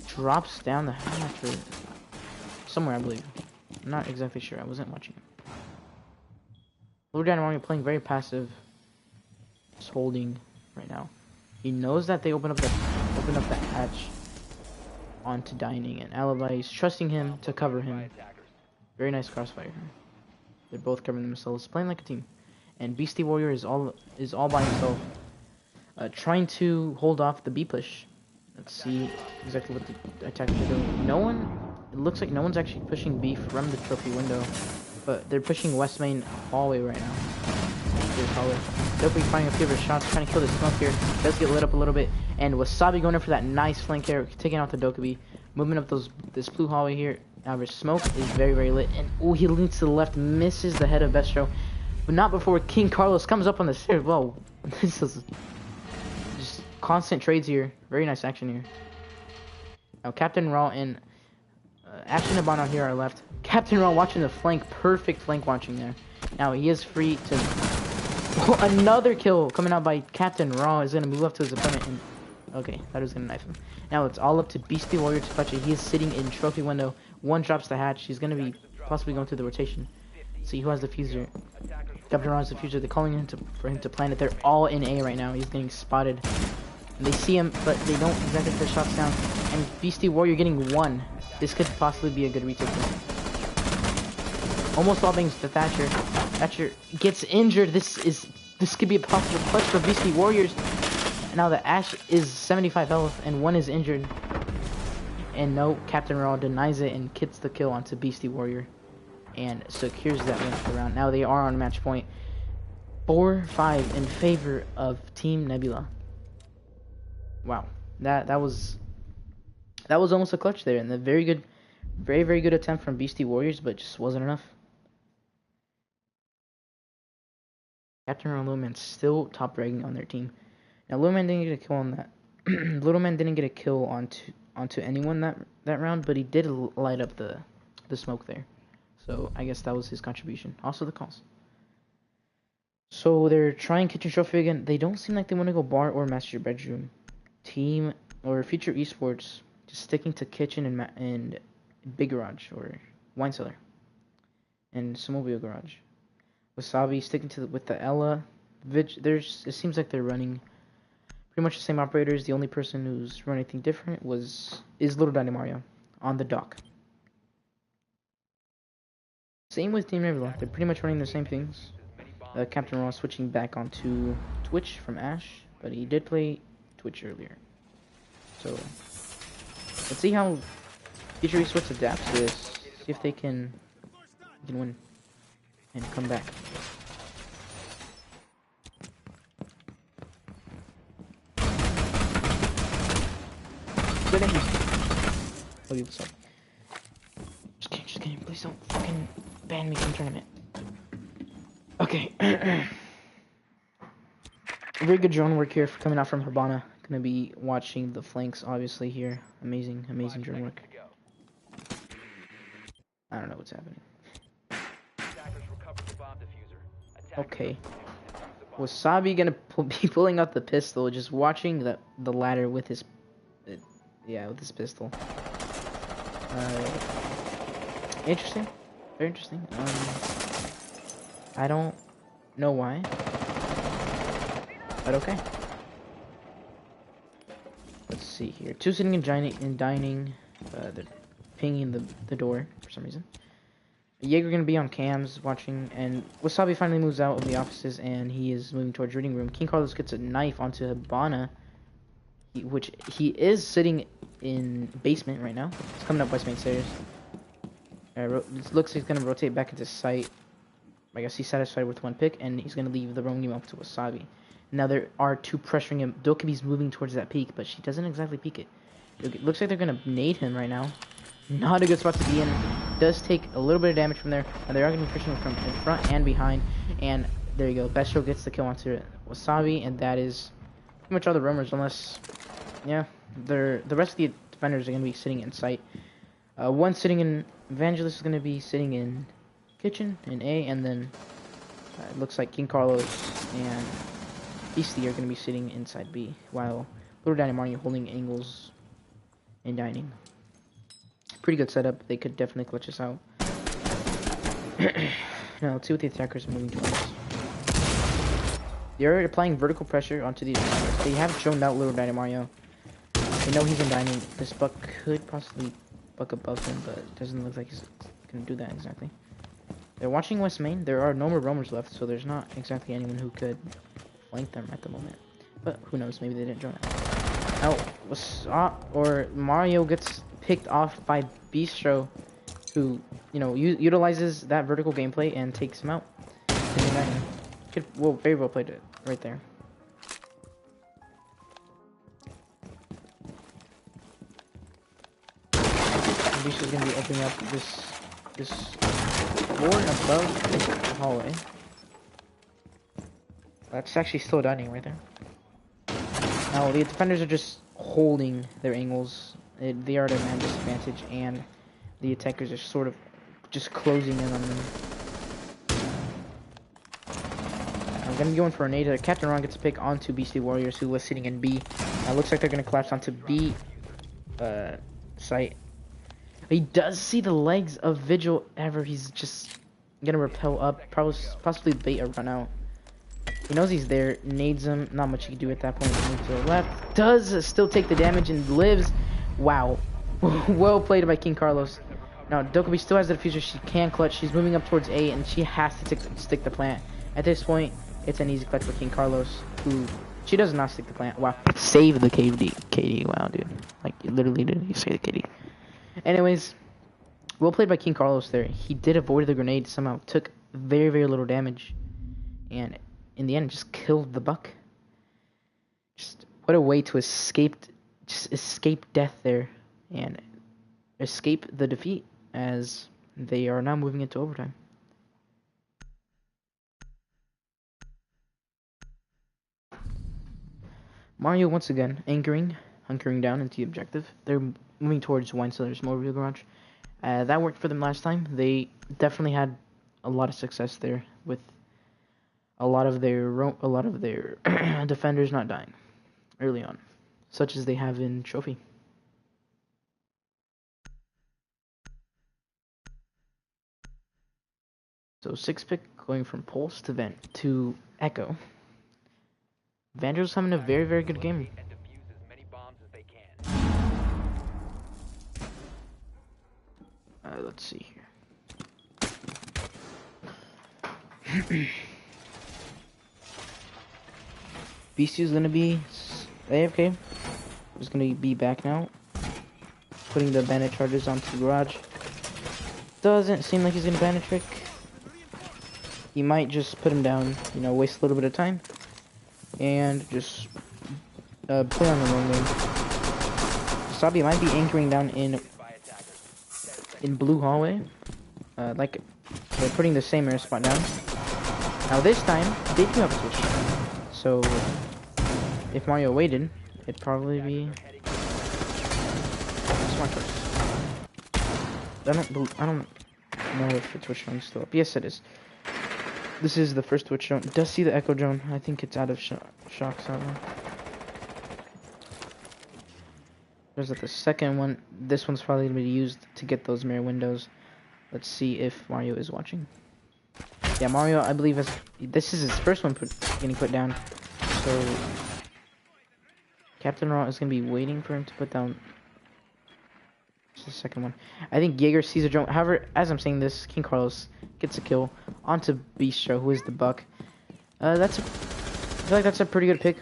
Drops down the hatch or somewhere, I believe. I'm not exactly sure. I wasn't watching. Lord Dynamite playing very passive. Just holding right now. He knows that they open up that hatch onto Dining, and Alibi is trusting him to cover him. Very nice crossfire. They're both covering themselves, playing like a team. And Beastie Warrior is all by himself, trying to hold off the B push. Let's see exactly what the attackers are doing. It looks like no one's actually pushing B from the trophy window, but they're pushing West Main hallway right now. Dopey firing a few of her shots, trying to kill the smoke here. Does get lit up a little bit, and Wasabi going in for that nice flank there, taking out the Dokkaebi, moving up this blue hallway here. Now smoke is very, very lit, and oh, he leans to the left, misses the head of Bestro, but not before King Carlos comes up on the stairs. Whoa, this is just constant trades here. Very nice action here. Now Captain Raw and Ashton and Bono here are left. Captain Raw watching the flank, perfect flank watching there. Now he is free to. Oh, another kill coming out by Captain Raw is gonna move up to his opponent and. Okay, that was gonna knife him. Now it's all up to Beastie Warrior to clutch it. He is sitting in trophy window. One drops the hatch. He's gonna be possibly going through the rotation. See who has the fuser. Captain Raw has the fuser. They're calling him for him to plant it. They're all in A right now. He's getting spotted. And they see him, but they don't exactly put shots down. And Beastie Warrior getting one. This could possibly be a good retake. Almost all bangs to Thatcher. Thatcher gets injured. This could be a possible clutch for Beastie Warriors. Now the Ash is 75 health and one is injured. And no, Captain Raw denies it and gets the kill onto Beastie Warrior. And secures that win for the round. Now they are on match point. 4-5 in favor of Team Nebula. Wow. That was almost a clutch there. And a very good, very, very good attempt from Beastie Warriors, but just wasn't enough. Captain Raw and Little Man still top ranking on their team. Now Little Man didn't get a kill on that. Little Man didn't get a kill onto anyone that round, but he did light up the smoke there. So I guess that was his contribution. Also the calls. So they're trying Kitchen Trophy again. They don't seem like they want to go bar or master bedroom. Team or Future Esports just sticking to kitchen and big garage or wine cellar and snowmobile garage. Wasabi sticking with the Ella. It seems like they're running pretty much the same operators. The only person who's running anything different is Little Daddy Mario on the dock. Same with Team Nebula. They're pretty much running the same things. Captain Raw switching back onto Twitch from Ash, but he did play Twitch earlier. So let's see how Future Esports adapts to this. See if they can win and come back. Good aim. Oh, you suck. Just kidding. Please don't fucking ban me from tournament. Okay. Very good drone work here coming out from Habana. Gonna be watching the flanks, obviously here. Amazing drone work. I don't know what's happening. Okay. Wasabi gonna be pulling out the pistol, just watching the ladder with his, with his pistol. Interesting. Very interesting. I don't know why, but okay. Let's see here. Two sitting and dining. They're pinging the door for some reason. Jaeger gonna be on cams watching, and Wasabi finally moves out of the offices, and he is moving towards reading room. King Carlos gets a knife onto Habana, which he is sitting in basement right now. He's coming up West Main stairs. It looks like he's gonna rotate back into sight. I guess he's satisfied with one pick, and he's gonna leave the roam game up to Wasabi. Now there are two pressuring him. Dokubi's moving towards that peak, but she doesn't exactly peek it. It looks like they're gonna nade him right now. Not a good spot to be in. Does take a little bit of damage from there, and they are gonna be pushing him from in front and behind. And there you go. Best Show gets the kill onto Wasabi, and that is pretty much all the roamers, unless, yeah, the rest of the defenders are gonna be sitting in sight. One sitting in Evangelist is gonna be sitting in kitchen in A, and then it looks like King Carlos and Beastie are going to be sitting inside B, while Little Daddy Mario holding angles in dining. Pretty good setup. They could definitely clutch us out. Now let's see what the attackers are moving towards. They're applying vertical pressure onto the attackers. They have shown out Little Daddy Mario. They know he's in dining. This buck could possibly buck above him, but it doesn't look like he's going to do that exactly. They're watching West Main. There are no more roamers left, so there's not exactly anyone who could flank them at the moment. But who knows? Maybe they didn't join it. Now, or Mario gets picked off by Bistro, who, you know, utilizes that vertical gameplay and takes him out. Well, very well played it right there. Bistro's gonna be opening up this floor above the hallway. That's actually still dining right there. Now the defenders are just holding their angles. They are at a man disadvantage, and the attackers are sort of just closing in on them. I'm gonna be going for a nade. Captain Ron gets a pick onto Beastie Warriors, who was sitting in B. Looks like they're gonna collapse onto B site. He does see the legs of Vigil. Ever, he's just gonna rappel up, possibly bait a run out. He knows he's there, nades him. Not much he can do at that point. Moves to the left. Does still take the damage and lives. Wow, well played by King Carlos. Now Dokubi still has the diffuser. She can clutch. She's moving up towards A, and she has to stick the plant. At this point, it's an easy clutch for King Carlos, who she does not stick the plant. Wow, save the KD. Wow, dude, like you literally did. You save the KD. Anyways, well played by King Carlos there. He did avoid the grenade, somehow took very, very little damage, and in the end just killed the buck. Just what a way to escape death there, and escape the defeat, as they are now moving into overtime. Mario once again hunkering down into the objective. They're moving towards Wine Cellar's Mobile Garage. That worked for them last time. They definitely had a lot of success there with a lot of their defenders not dying early on, such as they have in Trophy. So 6 pick going from Pulse to Echo. Vandra's having a very, very good game. Let's see here. Beastie's gonna be AFK. He's gonna be back now. Putting the bandit charges onto the garage. Doesn't seem like he's gonna ban a trick. He might just put him down, you know, waste a little bit of time. And just play on the wrong game. Sabi might be anchoring down in blue hallway. Like they're putting the same air spot down. Now this time they do have a switch. So if Mario waited, it'd probably be smart choice. I don't know if the Twitch drone is still up. Yes, it is. This is the first Twitch drone. It does see the Echo drone. I think it's out of shock, so There's like the second one. This one's probably gonna be used to get those mirror windows. Let's see if Mario is watching. Yeah, Mario, I believe this is his first one getting put down. So Captain Raw is gonna be waiting for him to put down the second one. I think Jaeger sees a drone. However, as I'm saying this, King Carlos gets a kill onto Bistro, who is the buck. I feel like that's a pretty good pick.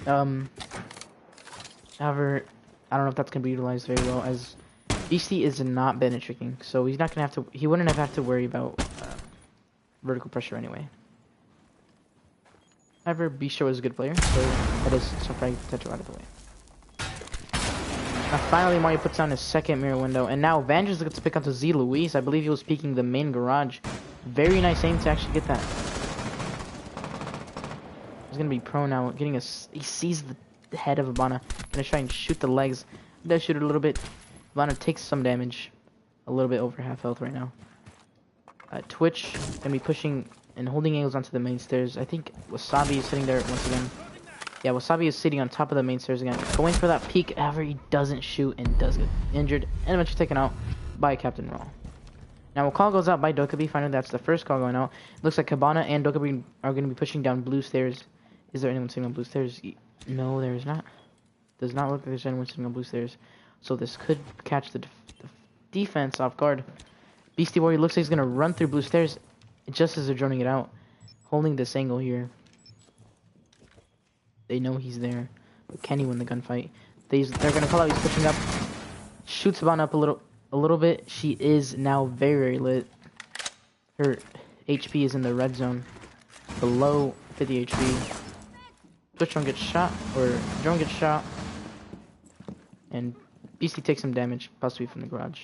However, I don't know if that's gonna be utilized very well, as Beastie is not penetrating, so he's not gonna have to. He wouldn't have had to worry about vertical pressure anyway. However, Bistro is a good player, so that is some frag potential out of the way. Now finally Mario puts down his second mirror window, and now Vanders gets to pick onto Z Luis. I believe he was peeking the main garage. Very nice aim to actually get that. He's gonna be prone now, getting he sees the head of Ivana, gonna try and shoot the legs. Does shoot it a little bit. Ivana takes some damage, a little bit over half health right now. Twitch gonna be pushing and holding angles onto the main stairs. I think Wasabi is sitting there once again. Yeah, Wasabi is sitting on top of the main stairs again, going for that peek. However, he doesn't shoot and does get injured and eventually taken out by Captain Raw. Now a call goes out by Dokkaebi. Finally, that's the first call going out. It looks like Cabana and Dokkaebi are going to be pushing down blue stairs. Is there anyone sitting on blue stairs? No, there is not. Does not look like there's anyone sitting on blue stairs. So this could catch the defense off guard. Beastie Warrior looks like he's going to run through blue stairs just as they're droning it out. Holding this angle here. They know he's there. But can he win the gunfight? They're going to call out he's pushing up. Shoots Cabana up a little bit. She is now very lit. Her HP is in the red zone. Below 50 HP. Twitch drone gets shot. Or drone gets shot. And Beastie takes some damage. Possibly from the garage.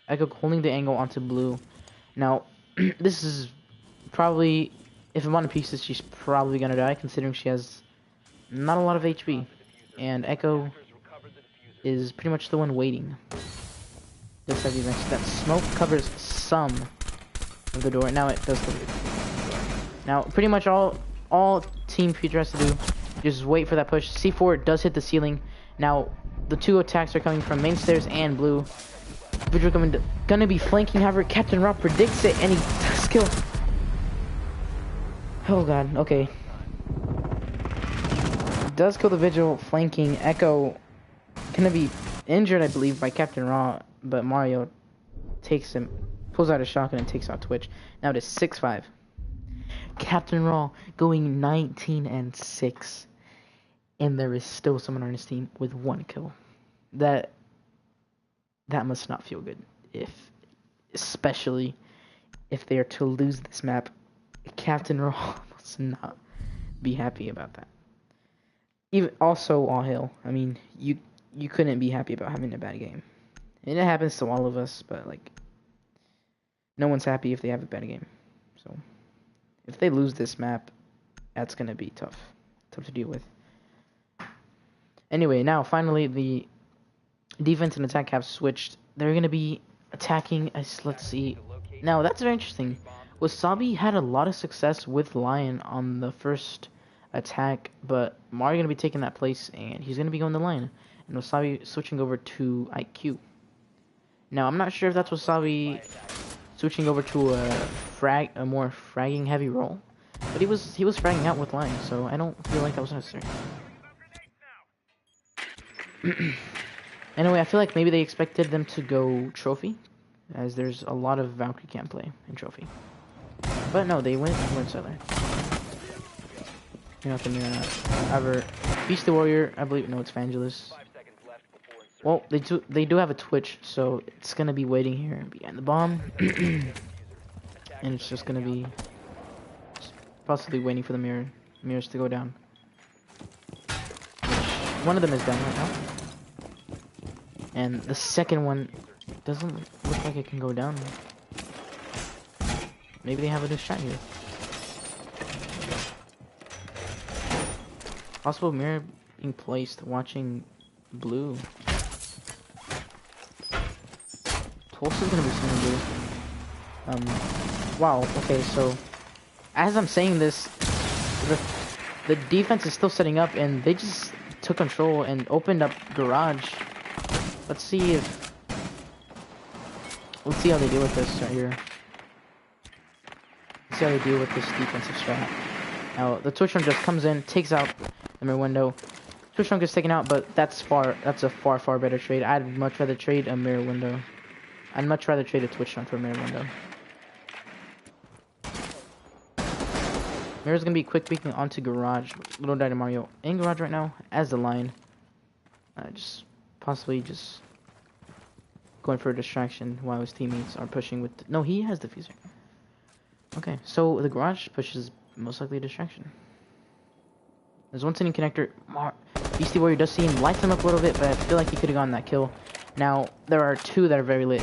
Echo holding the angle onto blue. Now, this is probably... If Ivana peeks this, she's probably gonna die, considering she has not a lot of HP. And Echo is pretty much the one waiting. Just as you mentioned, that smoke covers some of the door. Now it does cover it. Now, pretty much all Team Future has to do, just wait for that push. C4 does hit the ceiling. Now, the two attacks are coming from main stairs and blue. Vigil gonna be flanking, however, Captain Rob predicts it, and he does kill. Oh god, okay. Does kill the Vigil flanking. Echo gonna be injured, I believe, by Captain Raw, but Mario takes him, pulls out a shotgun and takes out Twitch. Now it is 6-5. Captain Raw going 19-6, and there is still someone on his team with 1 kill. That must not feel good, especially if they are to lose this map. Captain Raw must not be happy about that. Even also, all hail. I mean, you couldn't be happy about having a bad game, and it happens to all of us. But like, no one's happy if they have a bad game. So, if they lose this map, that's gonna be tough to deal with. Anyway, now finally the defense and attack have switched. They're gonna be attacking us. Let's see. Now that's very interesting. Wasabi had a lot of success with Lion on the first attack, but Mario gonna be taking that place, and he's gonna be going to Lion, and Wasabi switching over to IQ. Now I'm not sure if that's Wasabi switching over to a more fragging heavy role, but he was fragging out with Lion, so I don't feel like that was necessary. Anyway, I feel like maybe they expected them to go Trophy, as there's a lot of Valkyrie can't play in Trophy. But no, they went Cellar. You're not gonna ever Beast the Warrior. I believe no, it's Vangelis. Well, they do have a Twitch, so it's gonna be waiting here behind the bomb, and it's just gonna be possibly waiting for the mirrors to go down. Which one of them is down right now, and the second one doesn't look like it can go down. Maybe they have a new shot here. Possible mirror being placed, watching blue. Tulsa's gonna be seeing blue. Wow, okay, so as I'm saying this, the defense is still setting up, and they just took control and opened up garage. Let's see how they deal with this right here. Let's see how they deal with this defensive strat. Now the Twitch run just comes in, takes out the mirror window. Twitch run gets taken out, but that's a far better trade. I'd much rather trade a mirror window. I'd much rather trade a Twitch run for a mirror window. Mirror's gonna be quick peeking onto garage. Little Daddy Mario in garage right now as the line. Just possibly just going for a distraction while his teammates are pushing with. No, he has the diffuser. Okay, so the garage pushes most likely a distraction. There's one sitting connector. Beastie Warrior does see him, lights him up a little bit, but I feel like he could have gotten that kill. Now there are two that are very lit.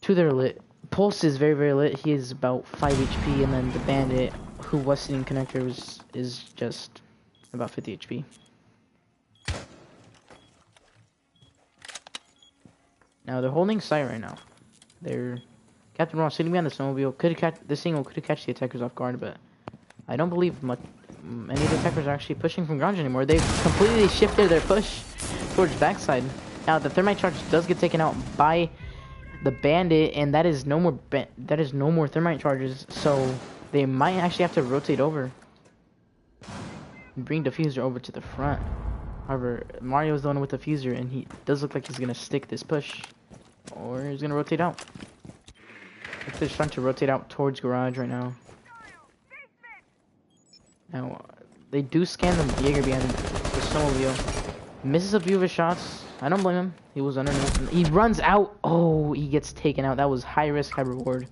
Two that are lit. Pulse is very lit. He is about 5 HP, and then the bandit, who was sitting connector, is just about 50 HP. Now they're holding sight right now. They're Captain Ross sitting behind the snowmobile. This single could catch the attackers off guard, but I don't believe any of the attackers are actually pushing from ground anymore. They've completely shifted their push towards backside. Now the thermite charge does get taken out by the bandit, and that is no more thermite charges. So they might actually have to rotate over and bring diffuser over to the front. However, Mario's the one with the diffuser, and he does look like he's gonna stick this push, or he's gonna rotate out. They're trying to rotate out towards garage right now. Now, they do scan the Jaeger behind the snowmobile. Misses a few of his shots. I don't blame him. He was underneath. He runs out. Oh, he gets taken out. That was high risk, high reward.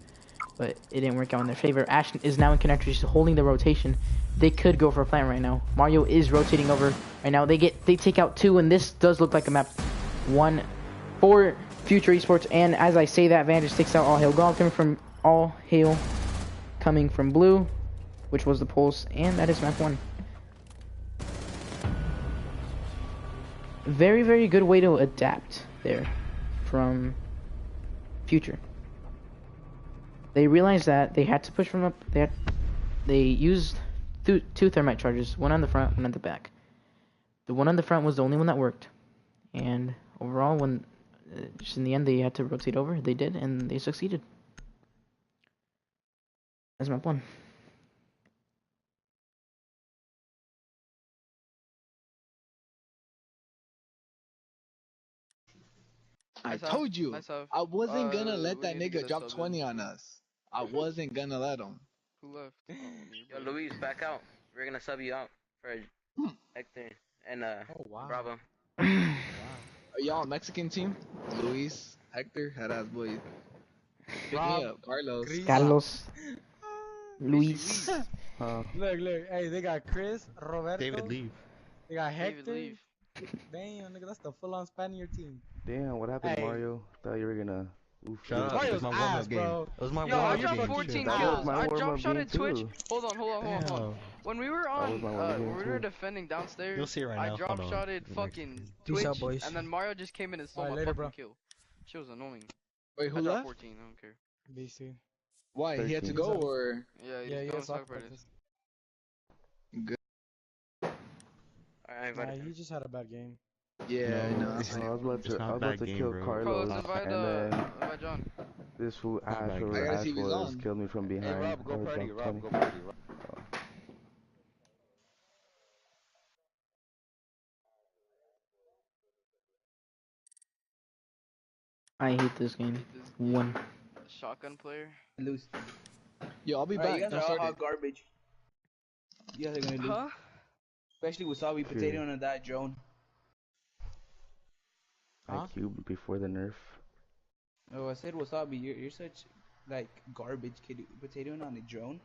But it didn't work out in their favor. Ashton is now in connector. She's holding the rotation. They could go for a plant right now. Mario is rotating over right now. They take out two, and this does look like a map one for future esports. And as I say that, Vantage takes out All Hail coming from blue, which was the pulse, and that is map one. Very good way to adapt there from future. They realized that they had to push from up. They used two thermite charges, one on the front, one on the back. The one on the front was the only one that worked, and overall, when just in the end they had to rotate over, they did, and they succeeded. That's map one. I told you, I wasn't gonna let that nigga drop 20 on us. I wasn't gonna let him. Who left? Yo, Luis, back out. We're gonna sub you out for Hector and Bravo. Are y'all a Mexican team? Luis, Hector, head-ass boys. Pick me up, Carlos, Luis. Look, hey, they got Chris, Roberto, David, leave. they got Hector. David, leave. Damn, nigga, that's the full-on Spaniard team. Damn, what happened, Hey. Mario? Thought you were gonna. Oof, Shut up. Mario's It was my ass, warm-up game. bro. It was my Yo, I warm-up dropped game. 14 That kills. was my I warm-up drop shot game at Twitch. too. Hold on. Damn. When we were That on, was my warm-up game when we were too. defending downstairs, You'll see it right I now. drop Hold on. shotted Next fucking game. Peace Twitch, out, boys. and then Mario just came in and stole Alright, my later, fucking bro. kill. She was annoying. Wait, I who dropped left? 14. I don't care. BC. Why? He had to 13. go or? Yeah, Yeah, he's yeah, going soccer soccer practice. practice. Good. Alright, Nah, he just had a bad game. Yeah, No, no. it's I was about It's to, not I was bad about to game, kill bro. Carlos, Carlos, invite, and then invite John. this fool Not bad Ash, game. or I gotta Ash see if he's was, on. killed me from behind. Hey, Rob, go or party. dropped Rob, 20. go party. Rob. I hate this game. One. Shotgun player. Lose. Yo, I'll be Alright, back. you guys Don't are all start hot it. garbage. You guys are gonna lose. Huh? Especially wasabi, potato, and that drone. Huh? IQ before the nerf. Oh, I said wasabi. You're such like garbage, kid. Potato on a drone.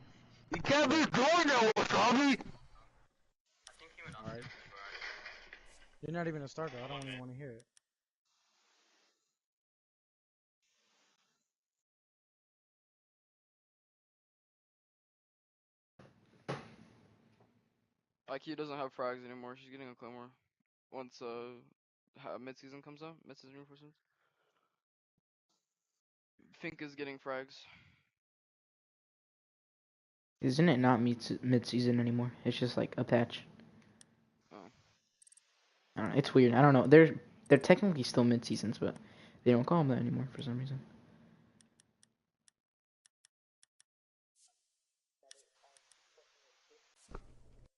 You can't be going now, wasabi. Alright. You're not even a starter. I don't even want to hear it. IQ doesn't have frags anymore. She's getting a claymore. Once mid-season comes out, mid-season reinforcements. Fink is getting frags. Isn't it not mid-season anymore? It's just like a patch. Oh. I don't know, it's weird. I don't know. They're technically still mid-seasons, but they don't call them that anymore for some reason.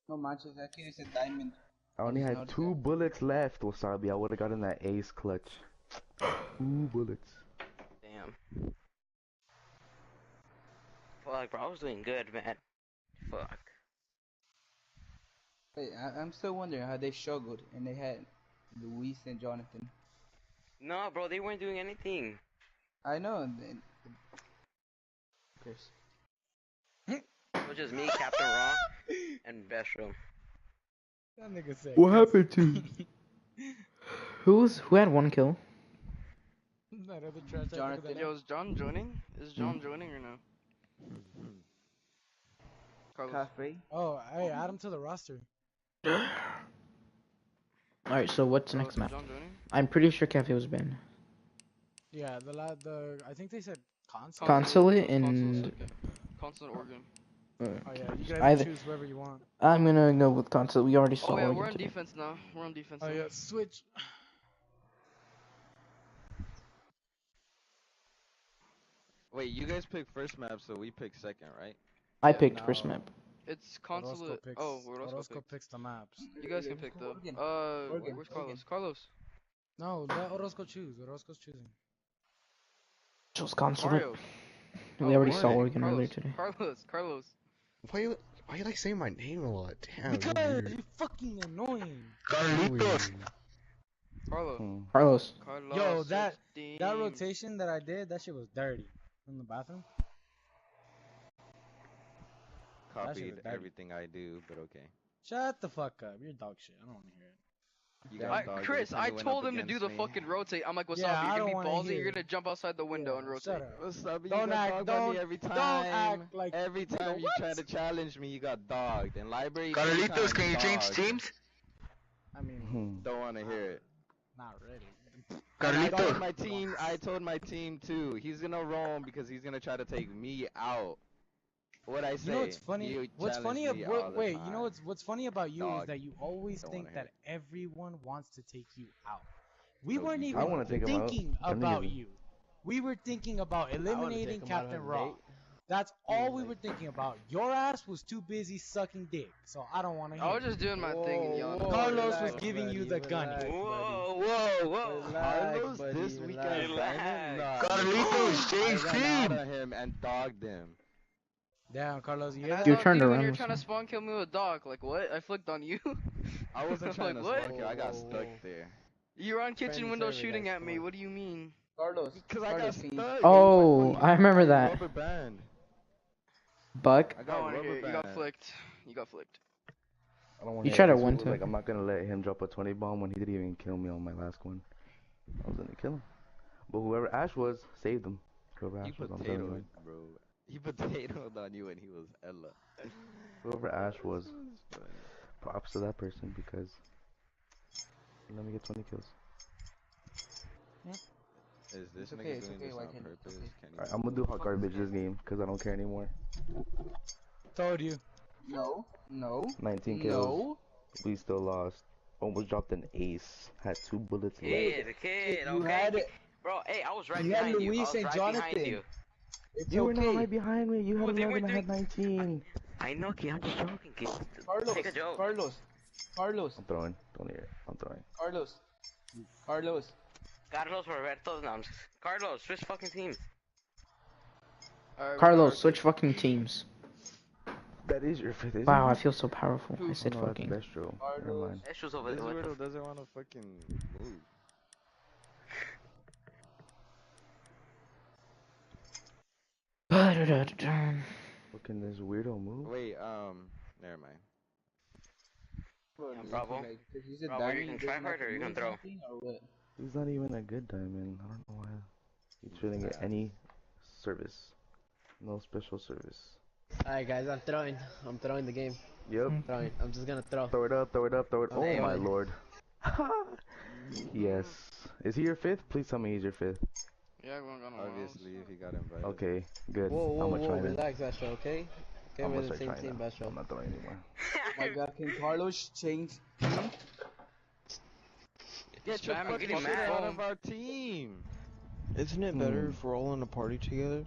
No manches, that kid is a diamond. I only just had noticed 2 that. bullets left, Wasabi. I would have gotten that ace clutch. 2 bullets. Damn. Fuck, bro, I was doing good, man. Fuck. Wait, I'm still wondering how they struggled and they had Luis and Jonathan. No, bro, they weren't doing anything. I know. Chris. It was just me, Captain Raw, and Bestro. That nigga said. What Chris. happened to? Who had 1 kill? That other trash ass Jonathan. nigga that- Yo, is John joining? Is John joining or no? Carlos. Cafe. Oh, hey, add him to the roster. Alright, so what's the Carlos, next is map? John joining? I'm pretty sure Cafe was banned. Yeah, the I think they said console. Consulate Consulate, and Consulate Oregon. Oh yeah, you guys Either- can choose whoever you want. I'm gonna go with Consulate. We already saw Oh yeah, Oregon we're on today. defense now. We're on defense Oh now. yeah, switch. Wait, you guys pick first map, so we pick second, right? I Yeah, picked first no. map. It's Orozco Consulate. picks. Oh, Orozco Orozco picked. picks the maps. You guys can pick though. Oregon. Where's Carlos? Oregon. Carlos. No, let Orozco choose. Orozco's choosing. Chose Consulate. Mario. We already Oregon. saw Oregon Carlos. earlier today. Carlos. Why you like saying my name a lot? Damn. Because weird. you're fucking annoying. Carlitos. Carlos. Carlos. Carlos. Yo, that 16. rotation that I did, that shit was dirty. In the bathroom. That shit Copied was dirty. everything I do, but okay. Shut the fuck up. You're dog shit. I don't want to hear it. You guys dog every Chris, time I you went told up him to do against the me. fucking rotate. I'm like, what's Yeah, up? I You're don't gonna be wanna ballsy. hear You're it. gonna jump outside the window and rotate. Shut up. What's up? You Don't got act- dogged on don't- me every time. don't act like- every nigga, time you what? try to challenge me, you got dogged. In library, Carlitos, can you change dogged. teams? I mean, Don't want to hear it. not really. And I told Carlitos. my team. I told my team too. He's gonna roam because he's gonna try to take me out. What I say? You know what's funny? You What's funny? challenge me all the Wait, you time. know what's funny about you is Dog. that you always Don't think wanna hear that everyone wants to take you out. We No, weren't you even I wanna take him out. thinking Them about niggas- you. We were thinking about eliminating take him out Captain of Raw. hate. That's all we were thinking about. Your ass was too busy sucking dick, so I don't want to hear. I was just doing my thing and yelling. Carlos Relax, was giving you buddy, the gunny. relax, Whoa. Carlos buddy, this weekend relax. Diamond? Nah, Carlitos, change I ran team. out of him and dogged him. Damn, Carlos, you And hear I that? You're dogged turned you around, and you're listen. trying to spawn kill me with dog. Like what? I flicked on you. I wasn't I'm trying like, to what? smoke you. I got Whoa, stuck whoa. there. You're on kitchen Friendly window server, shooting guys, at come me. on. What do you mean? Carlos. Cause I got Carlos, can you- stuck. Oh, I remember that. Rubber band. Buck. I I got don't want to hear rubber it. You band. got flicked. You got flicked. I don't want You tried to this one fool, tap. like, I'm not gonna let him drop a 20 bomb when he didn't even kill me on my last one. I was gonna kill him. But whoever Ash was, saved him. Whoever He Ash was, I'm telling potatoed, you. bro. He potatoed on you when he was Ella. Whoever Ash was, props to that person because he let me get 20 kills. Is this It's okay, nigga it's doing okay, this why on can't- purpose? it's okay. Can he Alright, I'm gonna do hot garbage this game because I don't care anymore. Told you. No. 19 kills. No. We still lost. Almost dropped an ace. Had 2 bullets left. Kid, You okay. had it. Bro, hey, I was right You had behind you. I Luis was and right Jonathan. behind you. It's You were okay. not right behind me. You had Well, they 11, were I had doing- 19. I know, kid. I'm just joking, kid. Carlos. Take a joke. Carlos. I'm throwing. Don't hear it. I'm throwing. Carlos. Carlos Roberto's names. Carlos, switch fucking teams. Alright, Carlos, switch fucking teams. That is your fifth, isn't Wow, I it? feel so powerful. I said No, that's fucking. Destro. Never mind. Issues over This there. weirdo doesn't want to fucking move. Fucking this weirdo move. Wait, never mind. Bravo. He's a Bravo, you diamond, can try doesn't hard have or to you can move throw. anything, or what? He's not even a good diamond. I don't know why. He shouldn't get any service. No special service. Alright guys, I'm throwing the game. Yep. I'm just gonna throw. Throw it up, throw it up, throw it. Okay. Oh my lord. Yes. Is he your fifth? Please tell me he's your fifth. Yeah, everyone got on Obviously, if he got invited. Okay, good. Whoa, I'm gonna try then. relax, Astro, okay? Okay, I'm we're gonna the start same trying team, now. Astro. I'm not throwing anymore. My God, can Carlos change team? Get your Spamming fucking getting shit mad. out of our team. Isn't it better if we're all in a party together?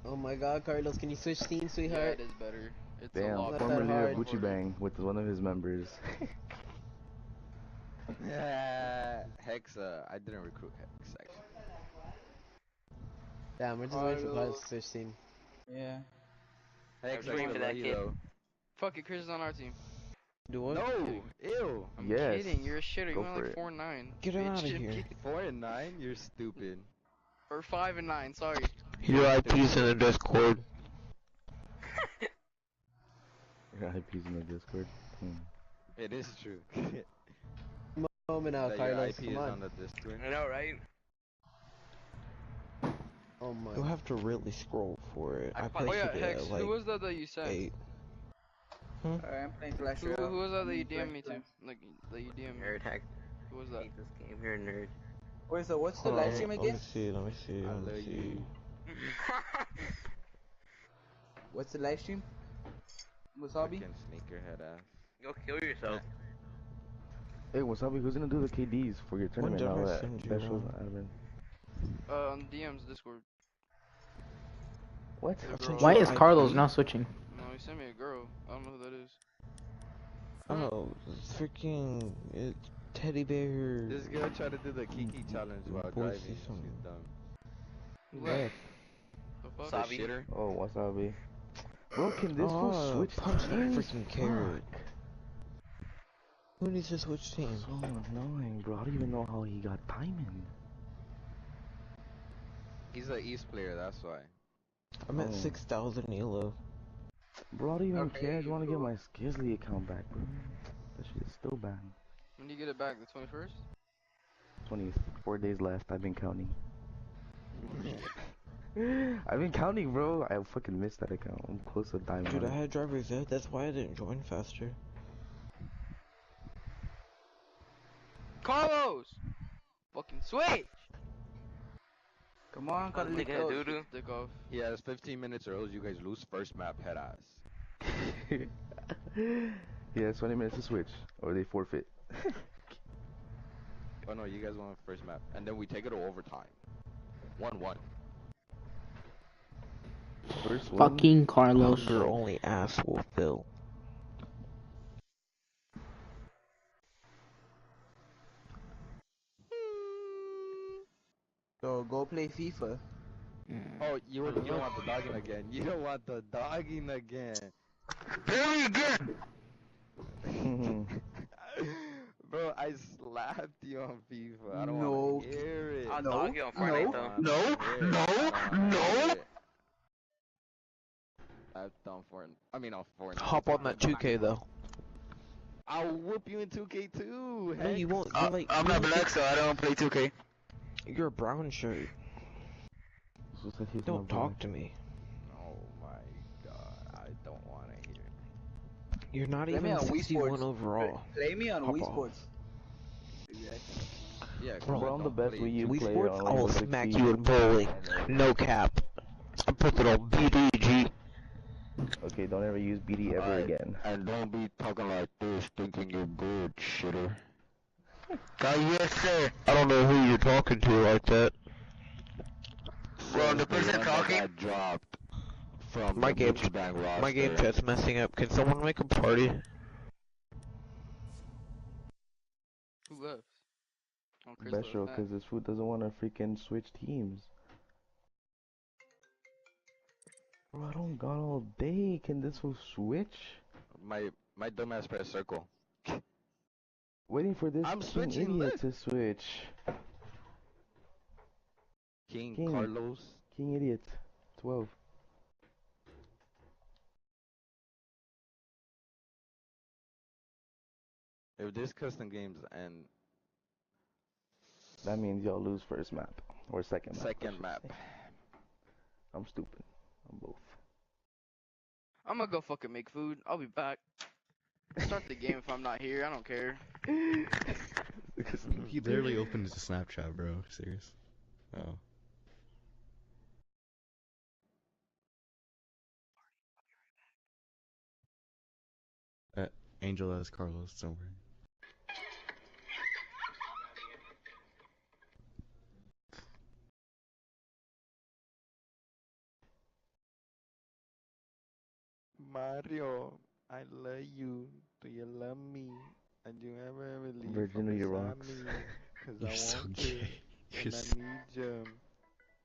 Oh my god, Carlos, can you switch teams, Yeah, sweetheart? it is better. It's a Damn, lot Not former that leader hard. of Gucci Bang with one of his members. Yeah, Hexa. I didn't recruit Hex actually. Damn, we're just waiting for Carlos to switch team. Yeah. Hex, just I waiting still for that love you kid. though. Fuck it, Chris is on our team. Do what? No, ew. I'm Yes. kidding. You're a shitter. Go You went for like it. 4-9. Get him Bitch. out of here. 4 and 9. You're stupid. Or 5-9. Sorry. Your IP's in the Discord. Your IP's in the Discord. It is true. Moment now, That your Carlos. IP Come is on. on the Discord. I know, right? Oh my. You'll have to really scroll for it. I Oh, posted yeah, it Hex. at like Who was that you sent? 8. Alright, I'm playing Clash Who Royale. was that I'm you playing DM'd me to? Clash. Like, that you DM'd me. Nerd hack. Who was that? Hate this game. You're a nerd. Wait, so what's the Hold live on, stream let again? me see, let me see, I let me love see. you. What's the live stream? Wasabi? Fucking sneakerhead ass. Go kill yourself. Hey, Wasabi, who's gonna do the KDs for your When tournament did now I that send you special one? admin? On DM's Discord. What? I sent Why you is an Carlos IP. now switching? No, he sent me a girl. I don't know who that is. Oh, freaking teddy bear. This girl tried to do the Kiki challenge while Boy, driving. see some- She's dumb. Who Left. left? The fuck? Wasabi. Shitter. Oh, Wasabi. Bro, can this fool Oh, switch punch that teams? freaking carrot. Fuck. Who needs to switch teams? So annoying, bro. I don't even know how he got timing. He's an East player, that's why. I'm at Oh. 6,000 ELO. Bro, I don't even Okay, care. I just want to get cool. my Skizzly account back, bro. That shit is still banned. When do you get it back? The 21st? 24 days left. I've been counting. I've been counting, bro. I fucking missed that account. I'm close to diamond. Dude, I had driver's ed, that's why I didn't join faster. Carlos! Fucking switch! Come on, What Carlitos. nigga doo-doo? Dick off. He has 15 minutes or else you guys lose first map head ass. Yeah, 20 minutes to switch, or they forfeit. Oh no, you guys won first map. And then we take it to overtime. 1-1. First one. Fucking Carlos. Hunger only ass will fill. So go play FIFA. Oh, you don't want the dogging again. You don't want the dogging again. Very good! Bro, I slapped you on FIFA. I don't No. want to hear it. I'll No, dog you on Fortnite though. Slapped on Fortnite. I mean on Fortnite. Hop on that 2K though. I'll whoop you in 2K too. No, you won't. You're like, I'm not black, so I don't play 2K. you're a brown shirt. Don't talk to me. Oh my god, I don't want to hear it. You're not Play me even on Wii 61 Sports. overall. Play me on Hop Wii off. Sports. Yeah, Bro, Bro, I'm the don't best play Wii U Wii player Sports, on I will Rainbow Six smack Siege. you in bowling. No cap. I put it on BDG. Okay, don't ever use BD ever again. And don't be talking like this, thinking you're good, shitter. Yes, sir. I don't know who you're talking to like that. Well, the person talking. Got dropped from My the game, Gucci Bang roster. my game chat's messing up. Can someone make a party? Who left? Oh, Chris Best left. show, Matt. because this food doesn't want to freaking switch teams. Bro, I don't got all day. Can this fool switch? My dumbass pressed circle. Waiting for this I'm king switching, idiot look. to switch. King King. Carlos. King idiot. 12. If this custom games and That means y'all lose first map. Or second map. I second should map. say. I'm stupid. I'm both. I'm gonna go fucking make food. I'll be back. Start the game if I'm not here. I don't care. He literally opened his Snapchat, bro. Serious. Oh. Angel as Carlos, don't worry. Mario, I love you. Do you love me? And you ever leave from Virginia beside rocks. me? Cause I You're so want to, gay. You're and I so, need you.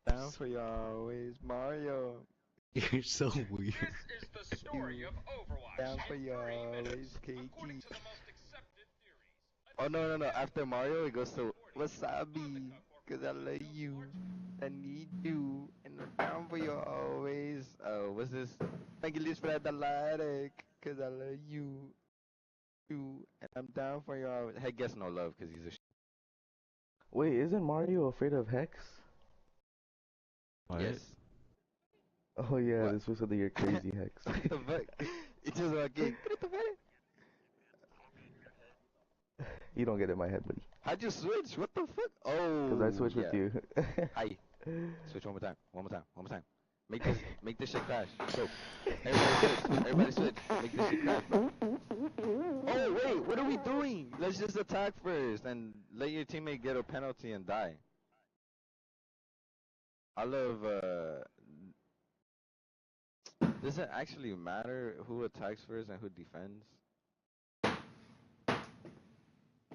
Down for you always, Mario. you're so weird. You. Down for you always, Keiki. Oh no no no! After Mario, it goes to Wasabi. Cause I love you. I need you, and I'm down for you always. What's this? English for the Atlantic. Cause I love you, and I'm down for you always. Heck gets no love, cause he's a. Wait, isn't Mario afraid of Hex? What? Yes. Oh yeah, What? this was something you're crazy Hex. What the fuck? It's just like, You don't get in my head, buddy. how'd you switch? What the fuck? Cause I Oh, switched yeah. with you. Hi. Switch one more time. One more time. One more time. Make this shit crash. Go. Everybody switch. Everybody switch. Make this shit crash, bro. Oh wait, what are we doing? Let's just attack first and let your teammate get a penalty and die. I love. Does it actually matter who attacks first and who defends?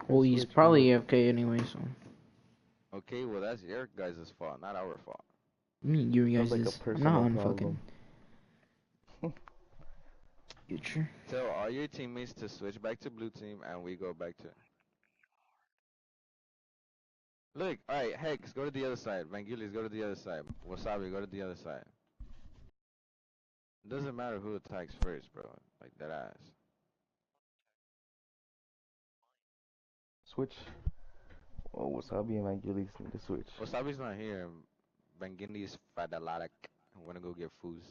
Well, he's Switch, probably bro. AFK anyway, so. Okay, well that's your guys' fault, not our fault. I mean, you guys Sounds like a is. I'm personal not on problem. fucking. Future. Tell all your teammates to switch back to blue team and we go back to. Look, alright, Hex, go to the other side. Vangulis, go to the other side. Wasabi, go to the other side. It doesn't matter who attacks first, bro. Like that ass. Switch. Oh, Wasabi and Vangelis need to switch. Wasabi's not here. Vangulis fadalatic. I'm gonna go get foos.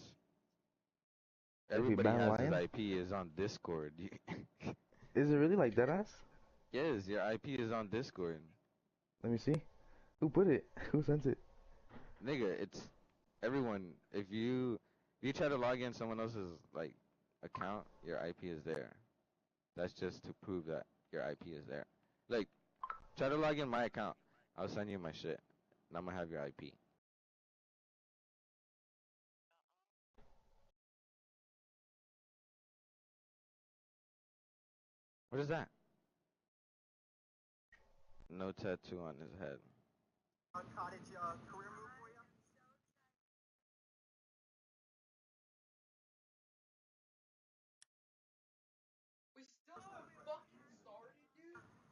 If we Everybody ban has his Lion? IP is on Discord. Is it really like that ass? Yes, your IP is on Discord. Let me see. Who put it? Who sent it? Nigga, it's everyone. If you try to log in someone else's like account, your IP is there. That's just to prove that your IP is there. Like, try to log in my account. I'll send you my shit. And I'm gonna have your IP. What is that? No tattoo on his head.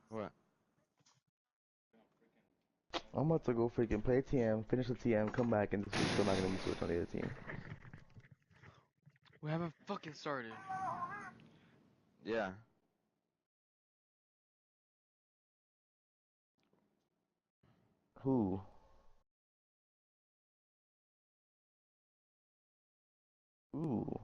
What? I'm about to go freaking play TM, finish the TM, come back, and this week's still not gonna be switched on the other team. We haven't fucking started. Yeah. Who? Ooh.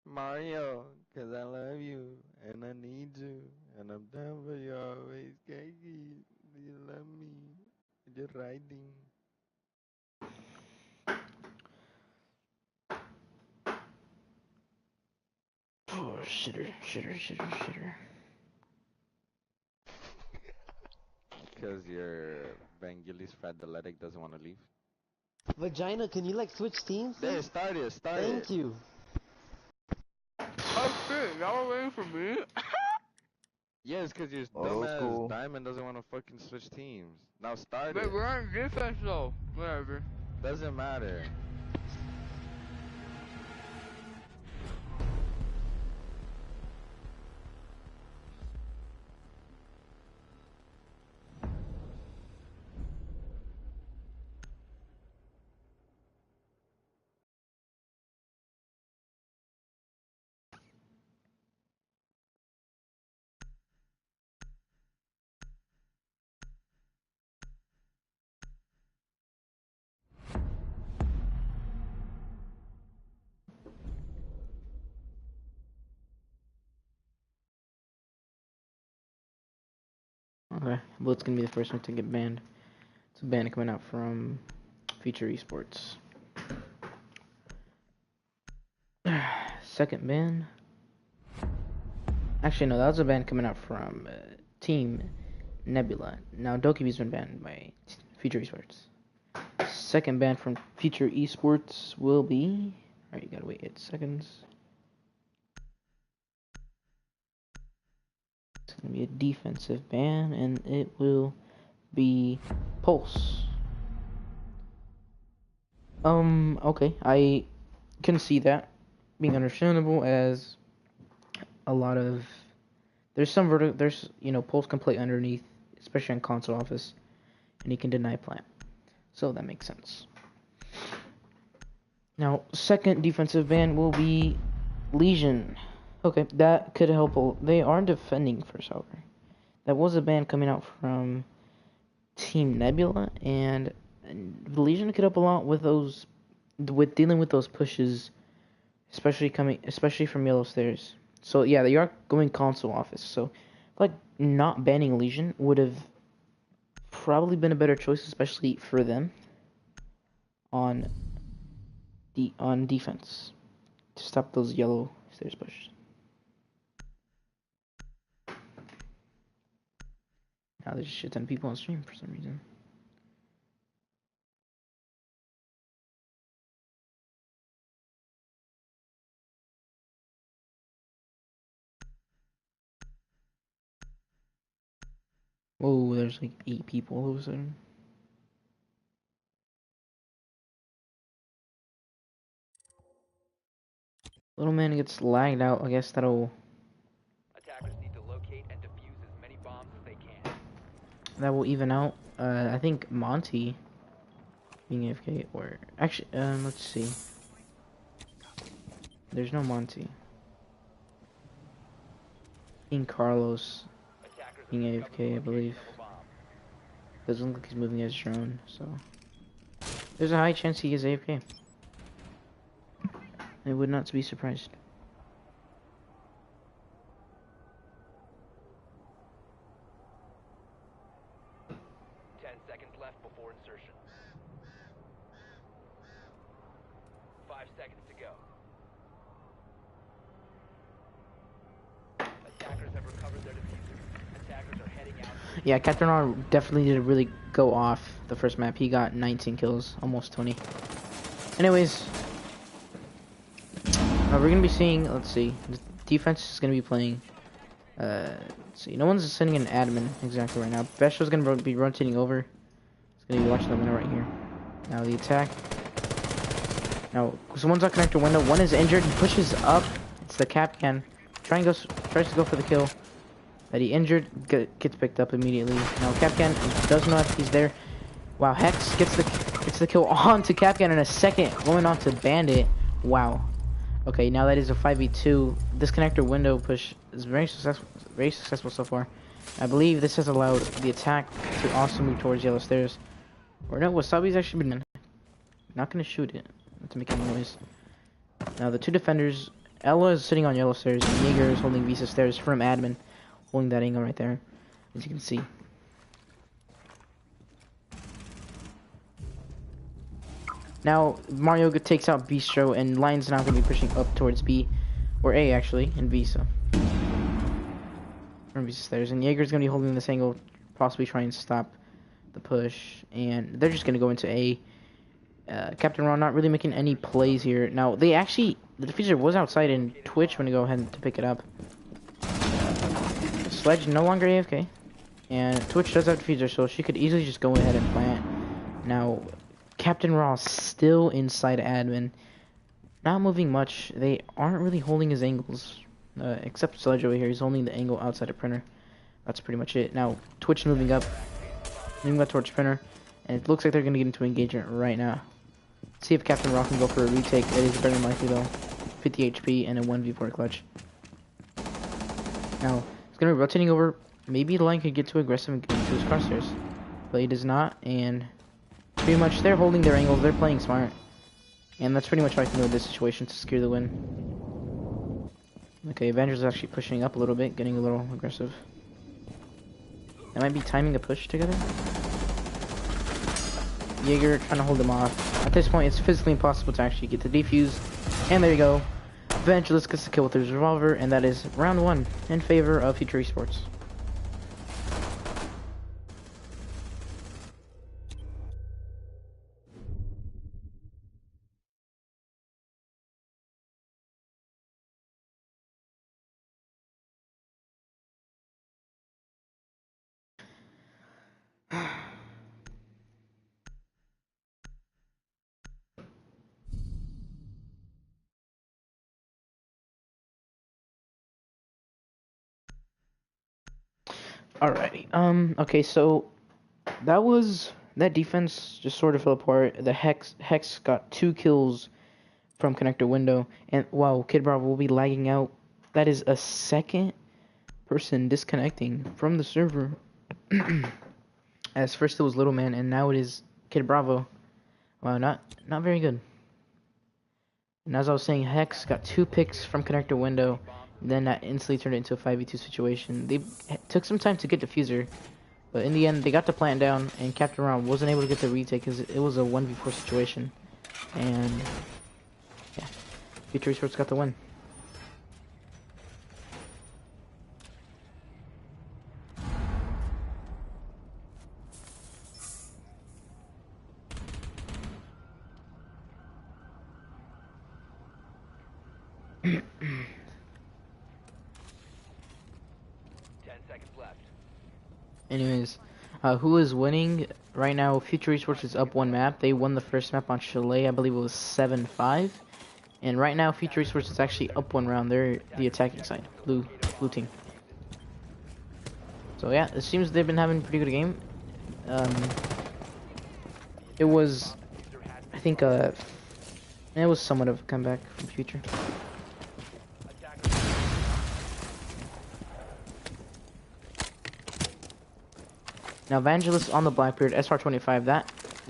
Mario, 'cause I love you and I need you and I'm down for you always, Kiki. Do you love me? You're riding. Oh, shitter. 'Cause your Vangelis Fadaletic doesn't want to leave. Vagina, can you like switch teams? There, start it. Thank you. Oh shit, y'all were waiting for me? Yes, 'cause your Old dumbass school. Diamond doesn't want to fucking switch teams. Now start Wait, it. we're on defense though. Whatever. Doesn't matter. Okay, Blitz gonna be the first one to get banned. It's a ban coming out from Future Esports. Second ban. Actually, no, that was a ban coming out from Team Nebula. Now, Dokibi's been banned by Future Esports. second ban from Future Esports will be. Alright, you gotta wait 8 seconds. It's gonna be a defensive ban, and it will be Pulse. Okay, I can see that being understandable, as a lot of there's Pulse can play underneath, especially on console office, and he can deny plant, so that makes sense. Now, second defensive ban will be Legion. Okay, that could help. They are defending first, however. That was a ban coming out from Team Nebula, and Legion could help a lot with dealing with those pushes, especially from Yellow Stairs. So yeah, they are going console office. So like not banning Legion would have probably been a better choice, especially for them on defense to stop those Yellow Stairs pushes. Now there's a shit ton of people on stream for some reason. Whoa, there's like 8 people all of a sudden. Little man gets lagged out. I guess that'll. Attackers need to locate and defuse as many bombs as they can. That will even out. I think Monty being AFK, or actually, let's see. There's no Monty. King Carlos being AFK, I believe. Doesn't look like he's moving his drone, so there's a high chance he is AFK. I would not be surprised. Left before insertion. 5 seconds to go. Attackers have recovered their diffuser. Attackers are heading out. Yeah, Captain R definitely did really go off the first map. He got 19 kills, almost 20. Anyways, we're gonna be seeing. Let's see. The defense is gonna be playing. Let's see. No one's sending an admin exactly right now. Besho's gonna be rotating over. Gonna be watching the window right here. Now the attack. Now someone's on connector window. One is injured. He pushes up. It's the Capcan. Tries to go for the kill. That he injured gets picked up immediately. Now Capcan doesn't know if he's there. Wow, Hex gets the kill onto Capcan in a second, going on to Bandit. Wow. Okay, now that is a 5v2. This connector window push is very successful so far. I believe this has allowed the attack to also move towards Yellow Stairs. Or no, Wasabi's actually been not gonna shoot it. Not to make any noise. Now the two defenders, Ella is sitting on Yellow Stairs, and Jaeger is holding Visa Stairs from admin, holding that angle right there, as you can see. Now Mario takes out Bistro, and Lion's now gonna be pushing up towards B, or A actually, in Visa. From Visa Stairs, and Jaeger's gonna be holding this angle, possibly trying to stop the push, and they're just gonna go into A. Captain Ron not really making any plays here. Now the diffuser was outside, and Twitch gonna go ahead to pick it up. Sledge no longer AFK, and Twitch does have diffuser, so she could easily just go ahead and plant. Now Captain Raw still inside admin, not moving much. They aren't really holding his angles, except Sledge over here. He's holding the angle outside of printer. That's pretty much it. Now Twitch moving up towards printer, and it looks like they're gonna get into engagement right now. Let's see if Captain Rock can go for a retake. It is very unlikely though. 50 HP and a 1v4 clutch. Now it's gonna be rotating over. Maybe the line could get too aggressive and get into his crosshairs, but he does not. And pretty much they're holding their angles. They're playing smart, and that's pretty much what I can do in this situation to secure the win. Okay, Avengers is actually pushing up a little bit, getting a little aggressive. That might be timing a push together. Jaeger trying to hold them off. At this point, it's physically impossible to actually get the defuse. And there you go. Evangelist gets the kill with his revolver, and that is round 1 in favor of Future Esports. Alrighty. Okay, so that defense just sort of fell apart. The Hex got 2 kills from connector window, and wow, Kid Bravo will be lagging out. That is a second person disconnecting from the server. As first it was Little Man, and now it is Kid Bravo. Wow, not very good. And as I was saying, Hex got 2 picks from connector window, and then that instantly turned it into a 5v2 situation. They took some time to get diffuser, but in the end, they got the plant down, and Captain Ron wasn't able to get the retake because it was a 1v4 situation. And yeah, Future Esports got the win. Anyways, who is winning right now? Future Esports is up 1 map. They won the first map on Chalet. I believe it was 7-5. And right now, Future Esports is actually up 1 round. They're the attacking side, blue team. So yeah, it seems they've been having a pretty good game. It was, I think, it was somewhat of a comeback from Future. Now, Evangelist on the Blackbeard, SR25,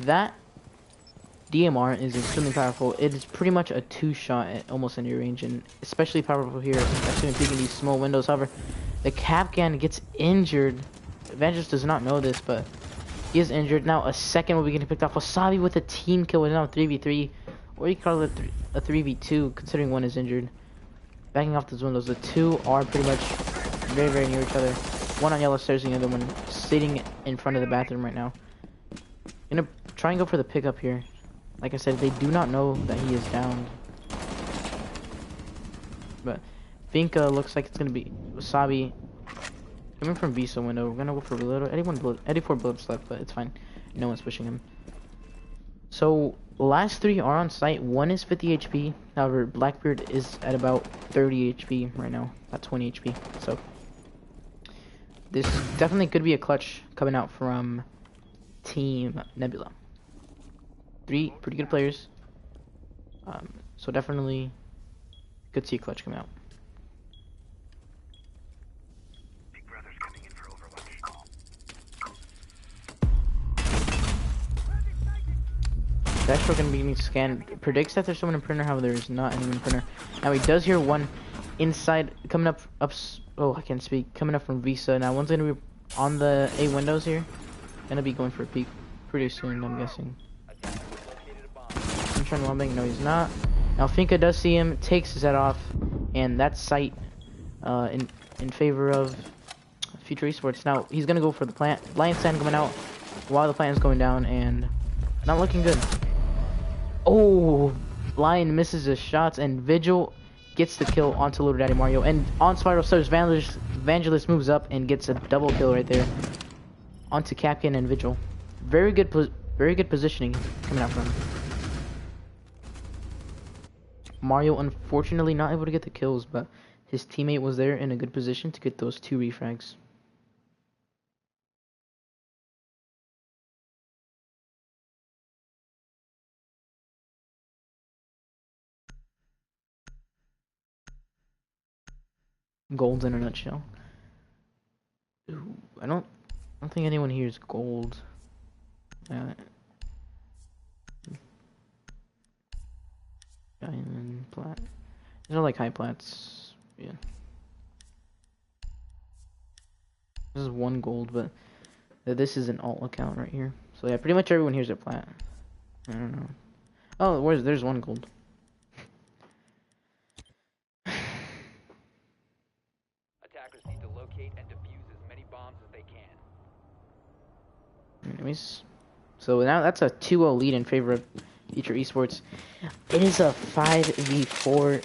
that DMR is extremely powerful. It is pretty much a 2-shot at almost any range, and especially powerful here, especially when peeking these small windows. However, the Capcan gets injured. Evangelist does not know this, but he is injured. Now, a second will be getting picked off. Wasabi with a team kill is now 3v3, or you could call it a 3v2, considering one is injured. Backing off those windows, the 2 are pretty much very, very near each other. One on yellow stairs, the other one sitting in front of the bathroom right now. Gonna try and go for the pickup here. Like I said, they do not know that he is down. But Vinka looks like it's gonna be Wasabi coming from Visa window. We're gonna go for a little 84 bullets left, but it's fine. No one's pushing him. So last 3 are on site. One is 50 HP. However, Blackbeard is at about 30 HP right now, about 20 HP. So this definitely could be a clutch coming out from Team Nebula. 3 pretty good players. So definitely could see a clutch coming out. Big Brother's coming in for Overwatch. Dashro gonna be getting scanned. Predicts that there's someone in printer, however there is not anyone in printer. Now he does hear one inside coming up. Oh, I can't speak. Coming up from Visa. Now one's gonna be on the A windows here. Gonna be going for a peek pretty soon, I'm guessing. I'm trying to lobbing. No, he's not. Now Finka does see him, takes his head off, and that's sight in favor of Future Esports. Now he's gonna go for the plant. Lion Sand coming out while the plant is going down, and not looking good. Oh, Lion misses his shots, and Vigil gets the kill onto Little Daddy Mario. And on Spiral Stars, Evangelist moves up and gets a double kill right there onto Capcan and Vigil. Very good positioning coming out from him. Mario unfortunately not able to get the kills, but his teammate was there in a good position to get those 2 refrags. Gold's in a nutshell. Ooh, I don't think anyone here is gold. Diamond, plat. These are like high plats. Yeah. This is 1 gold, but this is an alt account right here. So yeah, pretty much everyone here is a plat. I don't know. Oh, there's 1 gold. Attackers need to locate and defuse as many bombs as they can. Anyways, so now that's a 2-0 lead in favor of Future Esports. It is a 5v4.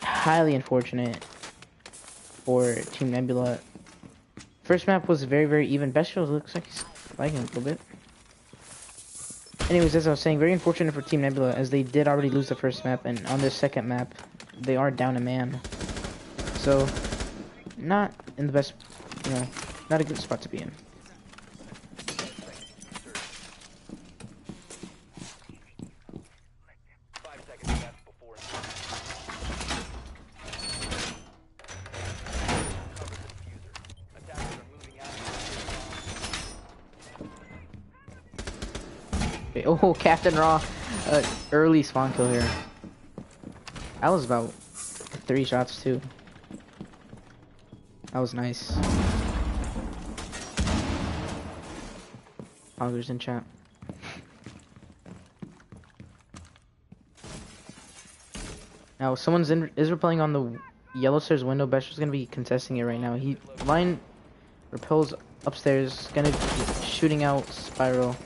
Highly unfortunate for Team Nebula. First map was very, very even. Bestial looks like he's lagging a little bit. Anyways, as I was saying, very unfortunate for Team Nebula as they did already lose the first map, and on this second map, they are down a man. So, not in the best not a good spot to be in. Okay, oh, Captain Raw, early spawn kill here. That was about 3 shots too. That was nice. Hoggers in chat. Now is playing on the yellow stairs window. Besher's gonna be contesting it right now. Line repels upstairs, gonna be shooting out spiral.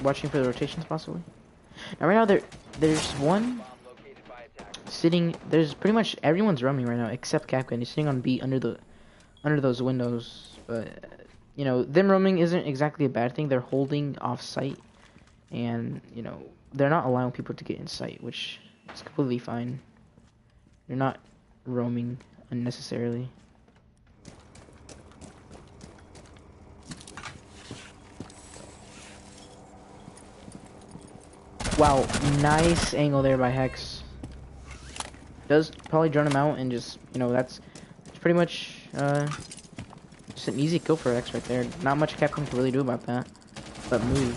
Watching for the rotations possibly. Now right now there's one sitting. There's pretty much everyone's roaming right now except Capcan. He's sitting on B under those windows. But you know, them roaming isn't exactly a bad thing. They're holding off sight, and you know they're not allowing people to get in sight, which is completely fine. They're not roaming unnecessarily. Wow, nice angle there by Hex. Does probably drone him out and just, you know, that's pretty much just an easy kill for Hex right there. Not much Capcom can really do about that, but move.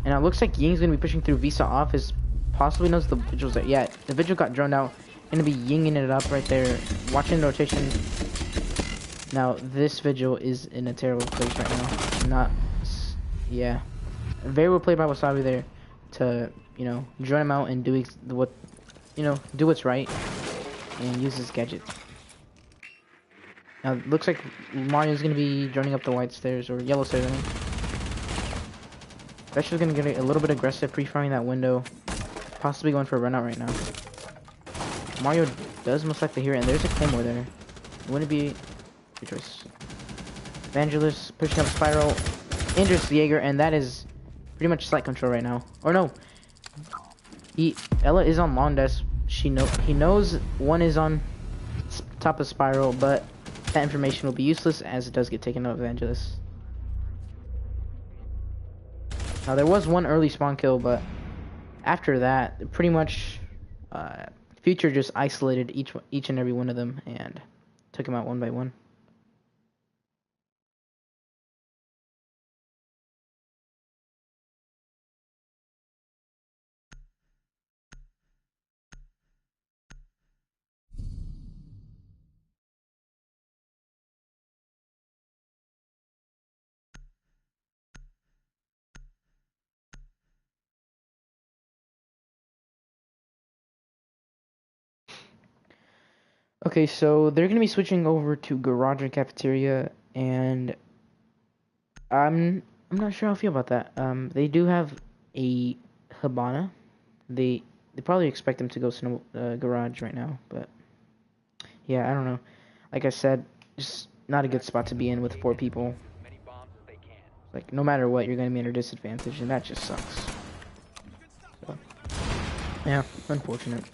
And it looks like Ying's gonna be pushing through. Visa off is possibly knows the Vigil's there. Yeah, the Vigil got droned out. Gonna be yinging it up right there. Watching the rotation. Now this Vigil is in a terrible place right now. Yeah, very well played by Wasabi there. To, you know, drone him out and do what's right and use his gadget. Now it looks like Mario's gonna be droning up the white stairs or yellow stairs. I mean, Vesha's gonna get a little bit aggressive, pre-firing that window, possibly going for a run out right now. Mario does most likely hear it, and there's a claymore there. It wouldn't be good choice. Evangelist pushing up spiral, injures the Jaeger, and that is pretty much slight control right now. Or no, Ella is on lawn desk. He knows one is on top of spiral, but that information will be useless as it does get taken out of Evangelist. Now there was one early spawn kill, but after that, pretty much Future just isolated each and every one of them and took him out one by one. Okay, so they're gonna be switching over to garage and cafeteria, and I'm not sure how I feel about that. They do have a Habana. They probably expect them to go garage right now, but yeah, I don't know. Like I said, just not a good spot to be in with 4 people. Like no matter what, you're gonna be at a disadvantage, and that just sucks. So, yeah, unfortunate.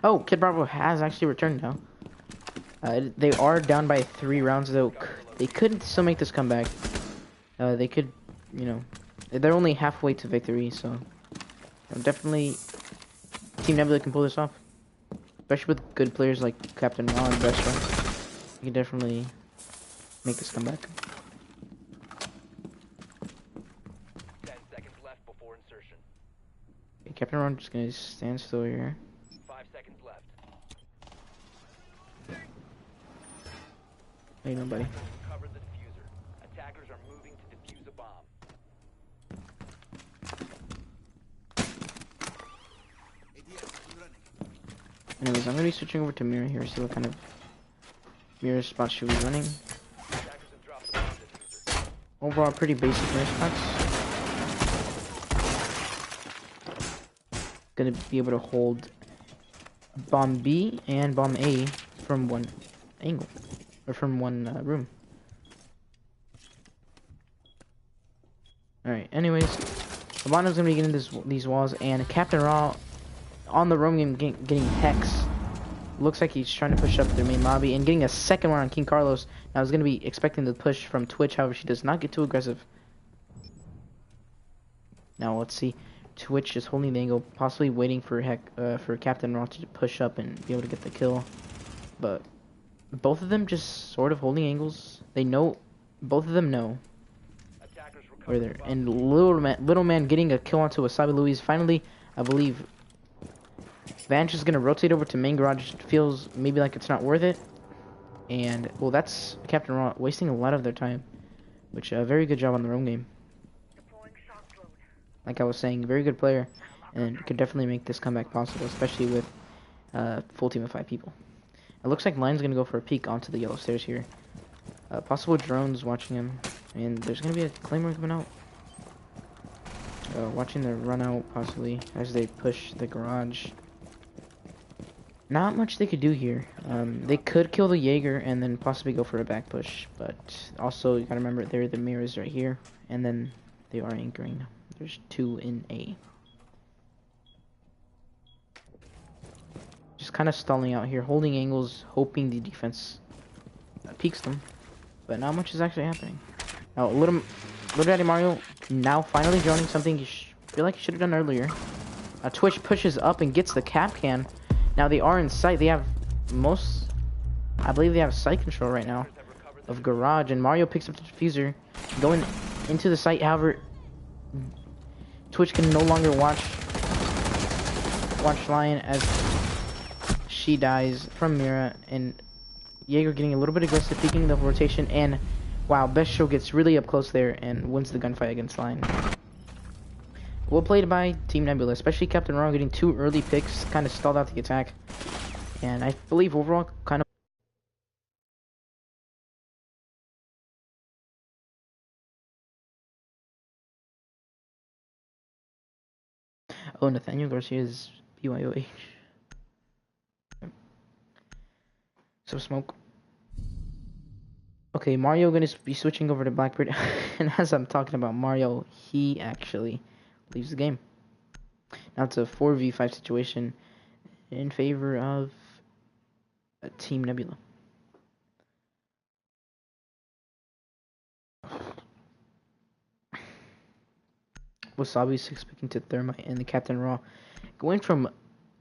Oh, Kid Bravo has actually returned now. They are down by 3 rounds though. They could still make this comeback. They could, you know, they're only halfway to victory, so definitely Team Nebula can pull this off. Especially with good players like Captain Raw and Vestra. You can definitely make this comeback. 10 seconds left before insertion. Okay, Captain Raw just gonna stand still here. 5 seconds left. Hey, nobody. Cover the diffuser. Attackers are moving to defuse a bomb. Anyways, I'm gonna be switching over to Mirror here, see what kind of mirror spots should be running. Overall, pretty basic mirror spots. Gonna be able to hold bomb B and bomb A from one angle, or from one room. Alright, anyways, Habana's gonna be getting these walls, and Captain Raw on the roam game getting Hex. looks like he's trying to push up their main lobby and getting a second one on King Carlos. Now I was going to be expecting the push from Twitch, however she does not get too aggressive. Now let's see. Twitch is holding the angle, possibly waiting for Captain Raw to push up and be able to get the kill. But both of them just sort of holding angles. They know, both of them know where they're. And little man getting a kill onto Wasabi Louise. Finally, I believe Vanch is gonna rotate over to main garage. Feels maybe like it's not worth it. And well, that's Captain Raw wasting a lot of their time, which very good job on their own game. Like I was saying, very good player, and could definitely make this comeback possible, especially with full team of 5 people. It looks like Lion's gonna go for a peek onto the yellow stairs here. Possible drones watching him, and there's gonna be a Claymore coming out. Watching the run out possibly as they push the garage. Not much they could do here. They could kill the Jaeger and then possibly go for a back push, but also you gotta remember the mirrors right here, and then they are anchoring. There's 2 in A. Just kind of stalling out here, holding angles, hoping the defense peeks them. But not much is actually happening. Now, Little Daddy Mario now finally joining something you feel like he should have done earlier. Twitch pushes up and gets the cap can. Now they are in sight. They have I believe they have site control right now of garage. And Mario picks up the diffuser, going into the site. However, Twitch can no longer watch Lion as she dies from Mira, and Jaeger getting a little bit aggressive, peeking the rotation, and wow, Best Show gets really up close there and wins the gunfight against Lion. Well played by Team Nebula, especially Captain Ron getting 2 early picks, kind of stalled out the attack, and I believe overall kind of. Oh, Nathaniel Garcia's BYOH. So smoke. Okay, Mario gonna be switching over to Blackbeard, and as I'm talking about Mario, he actually leaves the game. Now it's a 4v5 situation in favor of Team Nebula. Wasabi 6 picking to Thermite and the Captain Raw going from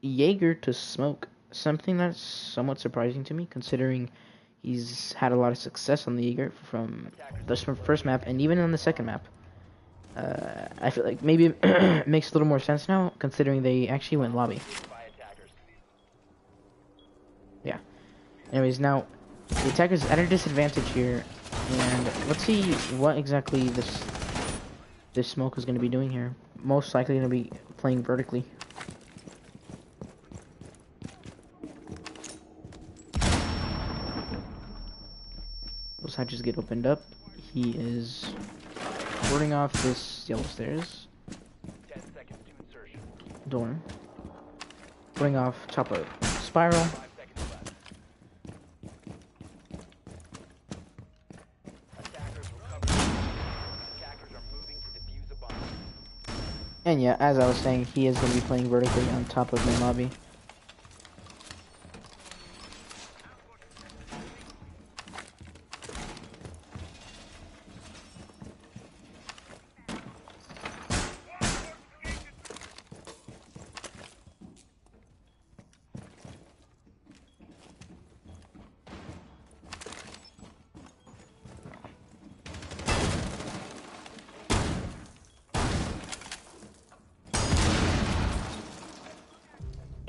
Jaeger to Smoke, something that's somewhat surprising to me considering he's had a lot of success on the Jaeger from the first map and even on the second map. I feel like maybe it makes a little more sense now considering they actually went lobby. Yeah. Anyways, now the attacker's at a disadvantage here, and let's see what exactly this Smoke is going to be doing here. Most likely going to be playing vertically. Those hatches get opened up. He is boarding off this yellow stairs. 10 seconds to insertion. Door. Boarding off top of spiral. 5 seconds left. Attackers will cover. Attackers are moving to defuse a bomb. And yeah, as I was saying, he is going to be playing vertically on top of main lobby.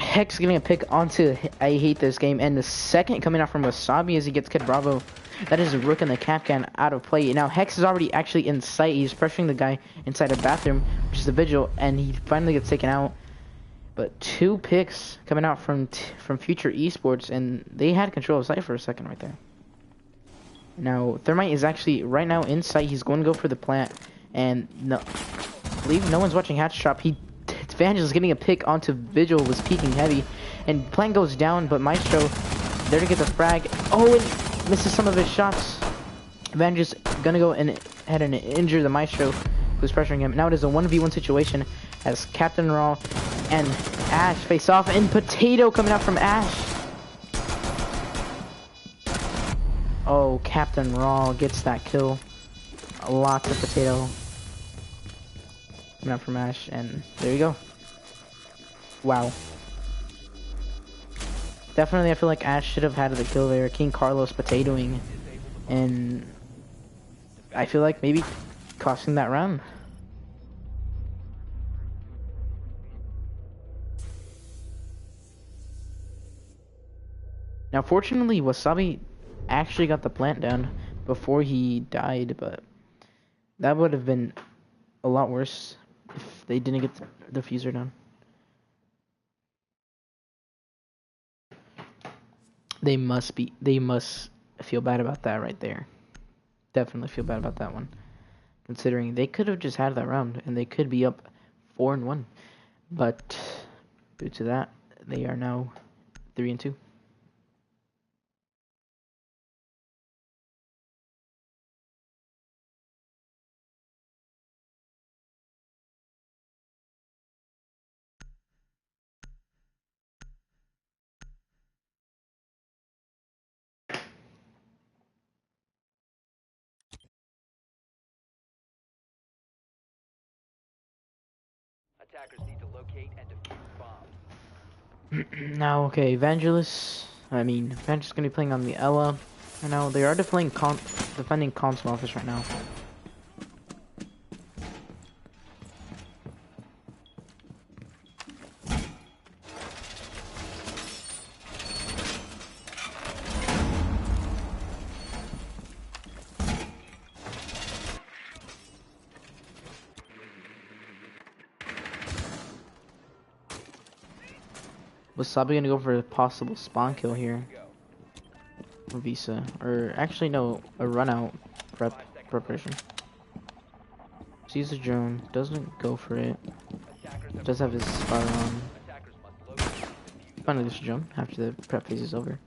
Hex getting a pick onto I hate this game, and the second coming out from Wasabi as he gets Kid Bravo. That is a Rook and the Capcan out of play. Now Hex is already actually in sight. He's pressuring the guy inside a bathroom, which is the Vigil, and he finally gets taken out. But 2 picks coming out from Future Esports, and they had control of sight for a second right there. Now Thermite is actually right now in sight. He's going to go for the plant, and no, I believe no one's watching Hatch Shop. Evangelist getting a pick onto Vigil was peeking heavy, and plant goes down, but Maestro there to get the frag. Oh, and misses some of his shots. Evangelist gonna go and ahead and injure the Maestro who's pressuring him. Now it is a 1v1 situation as Captain Raw and Ash face off, and Potato coming out from Ash. Oh, Captain Raw gets that kill. Lots of potato. Coming up from Ash, and there you go. Wow. Definitely, I feel like Ash should have had the kill there. King Carlos potatoing, and I feel like maybe costing that round. Now, fortunately, Wasabi actually got the plant down before he died, but that would have been a lot worse if they didn't get the diffuser down. They must feel bad about that right there. Definitely feel bad about that one. Considering they could have just had that round and they could be up 4-1. But due to that, they are now 3-2. Attackers need to locate and defuse bombs. Now, okay, Evangelist gonna be playing on the Ella. I know they are defending console office right now. Wasabi gonna go for a possible spawn kill here. Visa, or actually no, a run out preparation. Sees the drone, doesn't go for it. Does have his fire on. Finally gets the drone after the prep phase is over.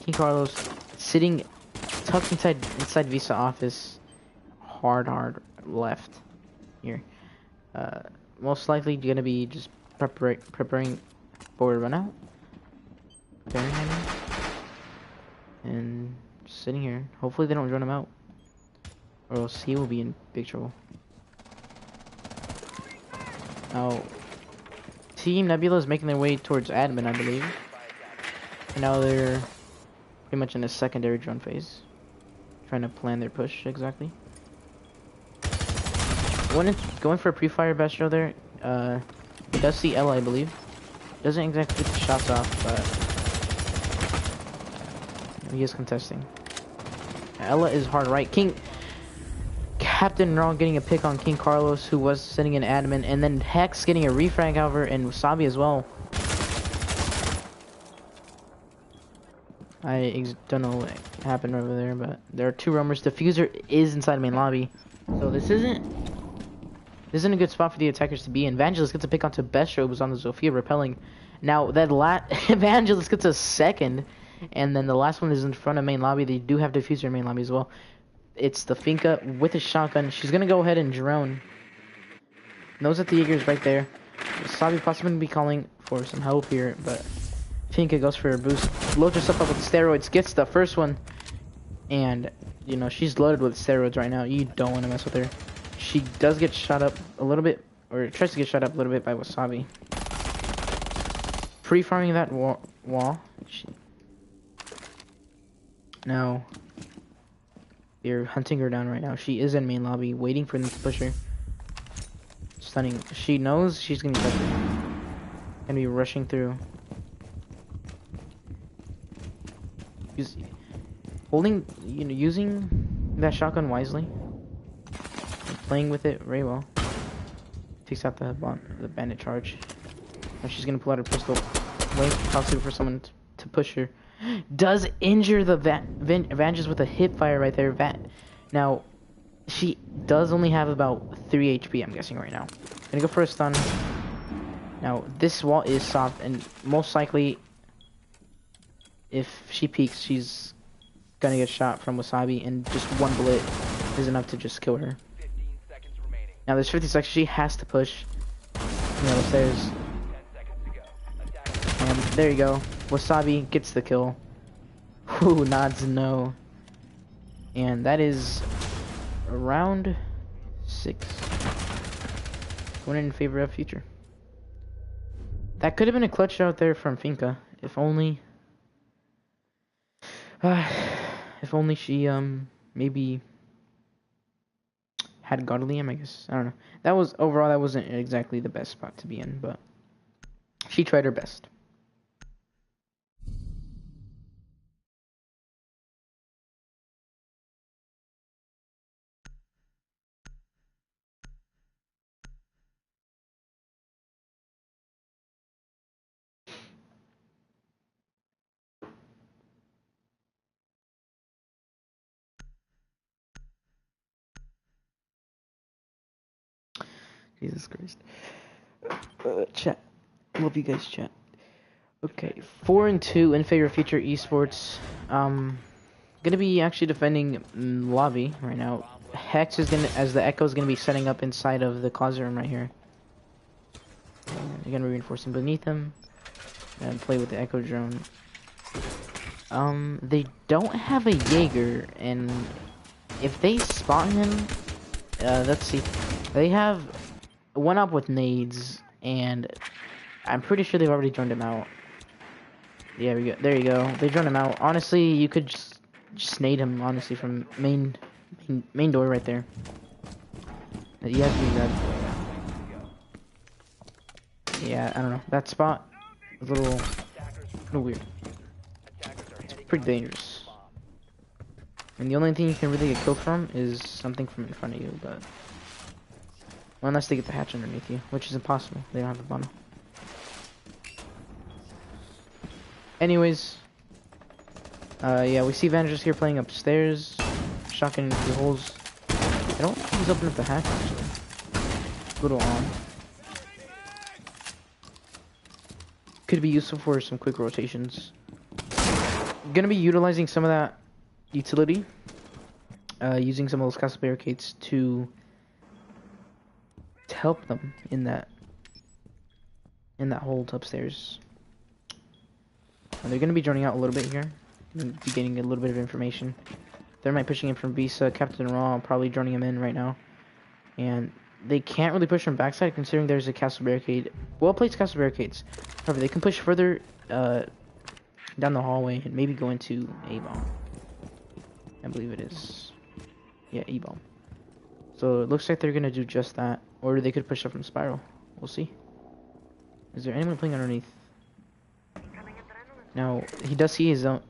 King Carlos sitting tucked inside Visa office. Hard left here. Most likely gonna be just preparing for a run out. And sitting here. Hopefully they don't run him out, or else he will be in big trouble. Now, Team Nebula is making their way towards admin, I believe. And now they're pretty much in a secondary drone phase, trying to plan their push exactly. Going for a pre-fire Bestro there. He does see Ella, I believe. Doesn't exactly get the shots off, but he is contesting. Ella is hard right. Captain Raw getting a pick on King Carlos, who was sitting in admin, and then Hex getting a refrag over, and Wasabi as well. I don't know what happened over there, but there are two roamers. Diffuser is inside main lobby, so this isn't a good spot for the attackers to be in. Evangelist gets a pick onto Bestro, who's on the Zofia repelling. Now that Evangelist gets a second, and then the last one is in front of main lobby. They do have diffuser in main lobby as well. It's the Finka with a shotgun. She's gonna go ahead and drone. Knows that the Jaeger's right there. Wasabi possibly gonna be calling for some help here, but Finka goes for a boost. Loads herself up with steroids. Gets the first one, and you know she's loaded with steroids right now. You don't want to mess with her. She does get shot up a little bit, or tries to get shot up a little bit by Wasabi. Pre-farming that wall. Now, they're hunting her down right now. She is in main lobby, waiting for them to push her. Stunning. She knows she's gonna be touching. Gonna be rushing through. Using that shotgun wisely. Playing with it very well. Takes out the bandit charge. Now she's gonna pull out her pistol, wait possibly for someone to push her. Does injure the Evangelist with a hip fire right there. Now she does only have about 3 HP, I'm guessing right now. Gonna go for a stun. Now this wall is soft, and most likely, if she peeks, she's gonna get shot from Wasabi, and just one bullet is enough to just kill her. Now there's 50 seconds. She has to push. Upstairs. And there you go. Wasabi gets the kill. Who nods no. And that is round 6. Going in favor of Future. That could have been a clutch out there from Finka. If only... if only she, maybe... had Godliam, I guess. I don't know. That was, overall, that wasn't exactly the best spot to be in, but... she tried her best. Jesus Christ. Chat. Love you guys, chat. Okay, 4-2 in favor of Future Esports. Gonna be actually defending lobby right now. Hex is gonna, as the Echo is gonna be setting up inside of the closet room right here. They're gonna be reinforcing beneath him and play with the Echo drone. They don't have a Jaeger, and if they spot him, let's see, they have one up with nades, and I'm pretty sure they've already droned him out. Yeah, we go. There you go. They droned him out. Honestly, you could just nade him, honestly, from main door right there. You have to do that. Yeah, I don't know. That spot is a little weird. It's pretty dangerous. And the only thing you can really get killed from is something from in front of you, but... well, unless they get the hatch underneath you, which is impossible. They don't have the bomb. Anyways, yeah, we see Vanders here playing upstairs, shotgun into the holes. I don't think he's opened up the hatch actually. A little on. Could be useful for some quick rotations. Gonna be utilizing some of that utility, using some of those castle barricades to help them in that hold upstairs. And they're gonna be joining out a little bit here. Be getting a little bit of information. Thermite pushing in from Visa, Captain Raw probably joining him in right now. And they can't really push from backside considering there's a castle barricade. Well placed castle barricades. However, they can push further down the hallway and maybe go into A-bomb. I believe it is. Yeah, E-bomb. So it looks like they're gonna do just that. Or they could push up from Spiral. We'll see. Is there anyone playing underneath? Now, he does see his own...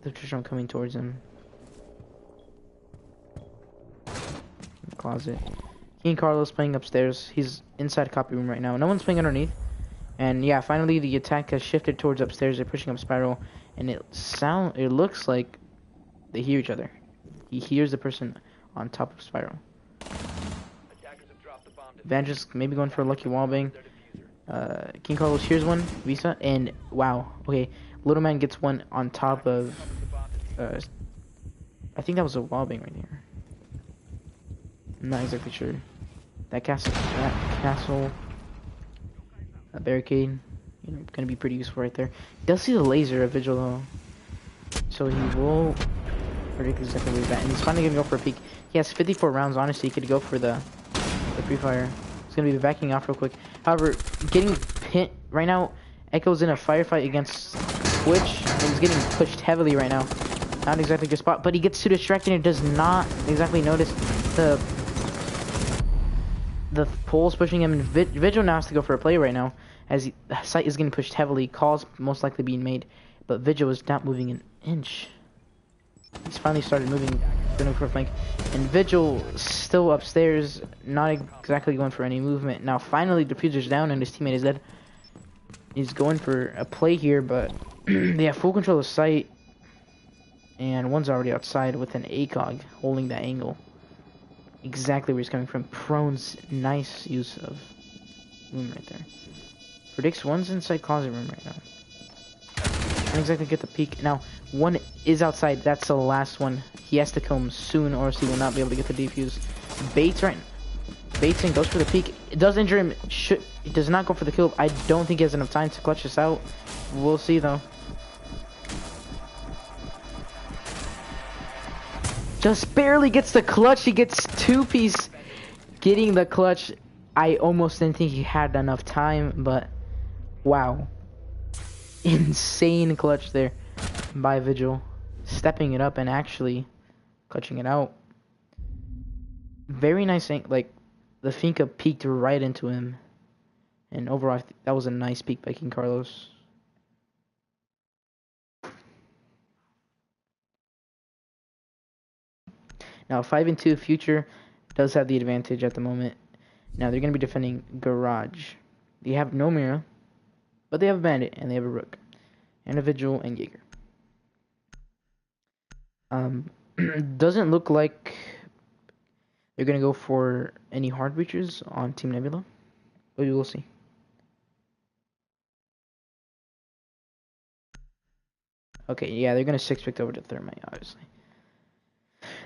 the drone coming towards him. In the closet. King Carlos playing upstairs. He's inside copy room right now. No one's playing underneath. And yeah, finally the attack has shifted towards upstairs. They're pushing up Spiral. And it looks like they hear each other. He hears the person on top of Spiral. Vangelis maybe going for a lucky wallbang. King Carlos hears one, Visa, and wow, okay, Little Man gets one on top of, I think that was a wallbang right there. I'm not exactly sure. That castle barricade, you know, gonna be pretty useful right there. He does see the laser of Vigil though, so he will predict exactly where he's at, and he's finally gonna go for a peek. He has 54 rounds. Honestly, he could go for the pre-fire. He's gonna be backing off real quick. However, getting pinned right now. Echo's in a firefight against Twitch, and he's getting pushed heavily right now. Not exactly a good spot, but he gets too distracted and does not exactly notice the poles pushing him. And Vigil now has to go for a play right now, as the site is getting pushed heavily. Calls most likely being made, but Vigil is not moving an inch. He's finally started moving for a flank, and Vigil still upstairs, not exactly going for any movement. Now finally Diffuser's down and his teammate is dead. He's going for a play here, but they have full control of site, and one's already outside with an ACOG holding that angle. Exactly where he's coming from. Prone's nice use of room right there. Predicts one's inside closet room right now. Can't exactly get the peek. Now, one is outside. That's the last one. He has to kill him soon, or else he will not be able to get the defuse. Bates in, goes for the peek. It does injure him. It does not go for the kill. I don't think he has enough time to clutch this out. We'll see, though. just barely gets the clutch. He gets 2-piece getting the clutch. I almost didn't think he had enough time, but wow. Insane clutch there by Vigil. Stepping it up and actually clutching it out. Very nice, like, the Finka peeked right into him. And overall, that was a nice peek by King Carlos. Now, 5-2 Future does have the advantage at the moment. Now, they're going to be defending Garage. They have no Mira, but they have a Bandit, and they have a Rook. And a Vigil and Jaeger. Doesn't look like they're going to go for any hard breaches on Team Nebula. But we will see. Okay, yeah, they're going to 6-pick over to Thermite, obviously.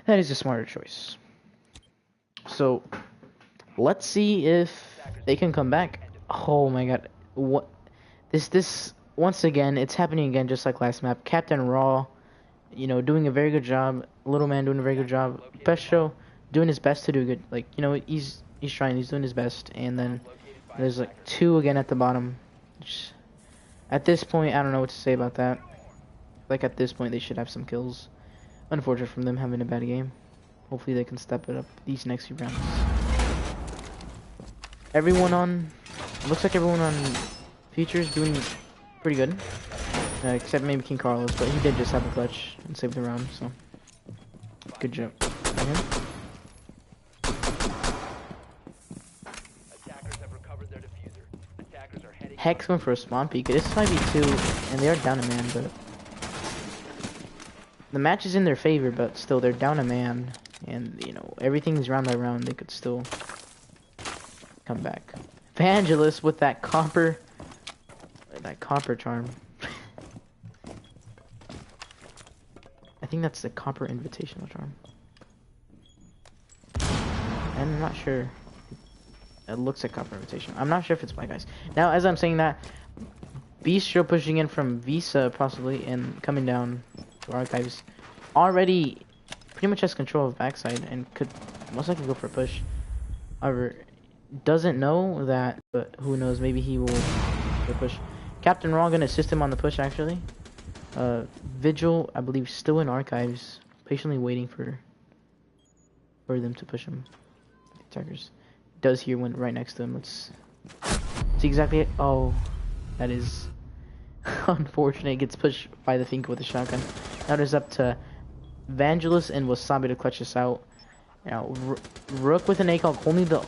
That is a smarter choice. So, let's see if they can come back. Oh my god. What? This once again, it's happening again just like last map. Captain Raw, you know, doing a very good job. Little Man doing a very good job. Pesho doing his best to do good. Like, you know, he's trying, he's doing his best. And then there's like 2 again at the bottom. Just, at this point, I don't know what to say about that. Like, at this point, they should have some kills. Unfortunate from them having a bad game. Hopefully they can step it up these next few rounds. Looks like everyone on Futures doing pretty good. Except maybe King Carlos, but he did just have a clutch and save the round, so. Good job by him. Attackers have recovered their diffuser. Attackers are heading. Hex went for a spawn peek. It is 5v2, and they are down a man, but the match is in their favor, but still, they're down a man, and, you know, everything's round by round. They could still come back. Vangelis with that copper charm. I think that's the copper invitational charm. I'm not sure. It looks like copper invitation. I'm not sure if it's black guys. Now, as I'm saying that, Bistro pushing in from Visa possibly and coming down to Archives already pretty much has control of backside and could most likely go for a push. However, doesn't know that, but who knows, maybe he will go push. Captain Raw gonna assist him on the push actually. Vigil, I believe, still in Archives, patiently waiting for them to push him. The attackers does hear one right next to him. Let's see exactly it. Oh, that is unfortunate. Gets pushed by the Finka with a shotgun. Now it is up to Vangelis and Wasabi to clutch this out. Now Rook with an ACOG, only the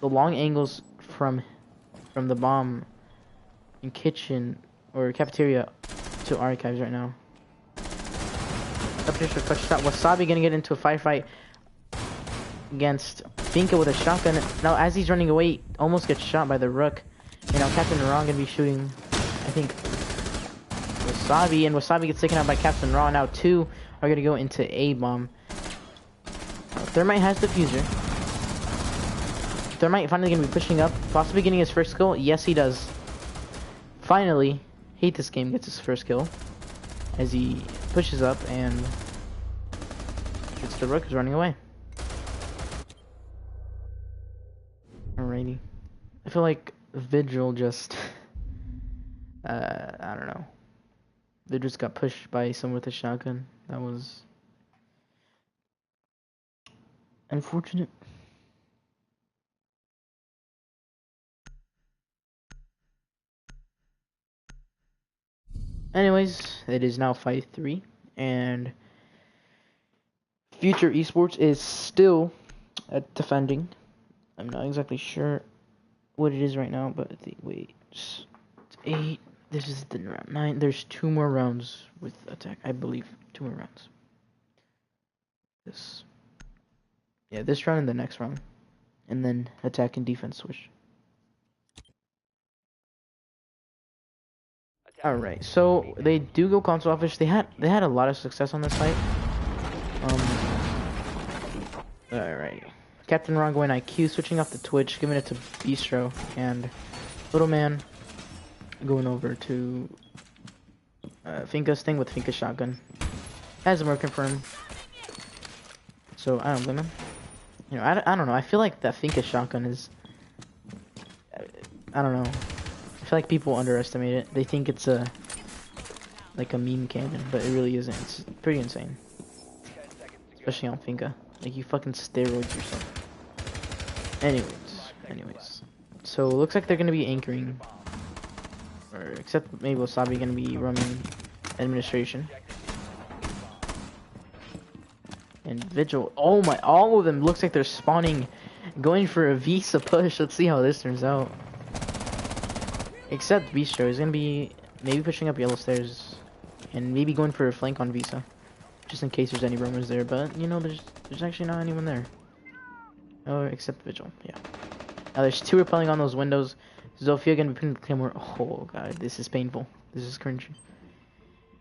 long angles from the bomb in kitchen or cafeteria to Archives right now. Up here for clutch shot. Wasabi gonna get into a firefight against Finka with a shotgun. Now as he's running away, almost gets shot by the Rook. And now Captain Raw gonna be shooting, I think, Wasabi, and Wasabi gets taken out by Captain Raw. Now 2 are gonna go into A bomb. Thermite has the fuser. Thermite finally gonna be pushing up, possibly getting his first kill. Yes, he does. Finally, Hate This Game gets his first kill as he pushes up and gets the Rook, who's running away. Alrighty. I feel like Vigil just I don't know. They just got pushed by someone with a shotgun. That was unfortunate. Anyways, it is now 5-3, and Future Esports is still defending. I'm not exactly sure what it is right now, but I think, wait, it's 8. This is the round 9. There's 2 more rounds with attack, I believe. 2 more rounds. This round and the next round, and then attack and defense switch. Alright, so they do go console office. They had a lot of success on this fight. Alright. Captain Ron going IQ, switching off the Twitch, giving it to Bistro, and Little Man going over to Finka's thing with Finka's shotgun. Hasn't worked for him. So I don't blame him. You know, I don't know. I feel like that Finka shotgun is. I don't know. I feel like people underestimate it. They think it's a like a meme cannon, but it really isn't. It's pretty insane, especially on Finka. Like you fucking steroids yourself. Anyways. So it looks like they're gonna be anchoring, or except maybe Wasabi gonna be running administration. And Vigil, oh my, all of them looks like they're spawning, going for a Visa push. Let's see how this turns out. Except Bistro is gonna be maybe pushing up yellow stairs, and maybe going for a flank on Visa, just in case there's any rumors there. But you know, there's actually not anyone there. Oh, except Vigil, yeah. Now there's two repelling on those windows. Zofia gonna be putting the Claymore. Oh god, this is painful. This is cringy.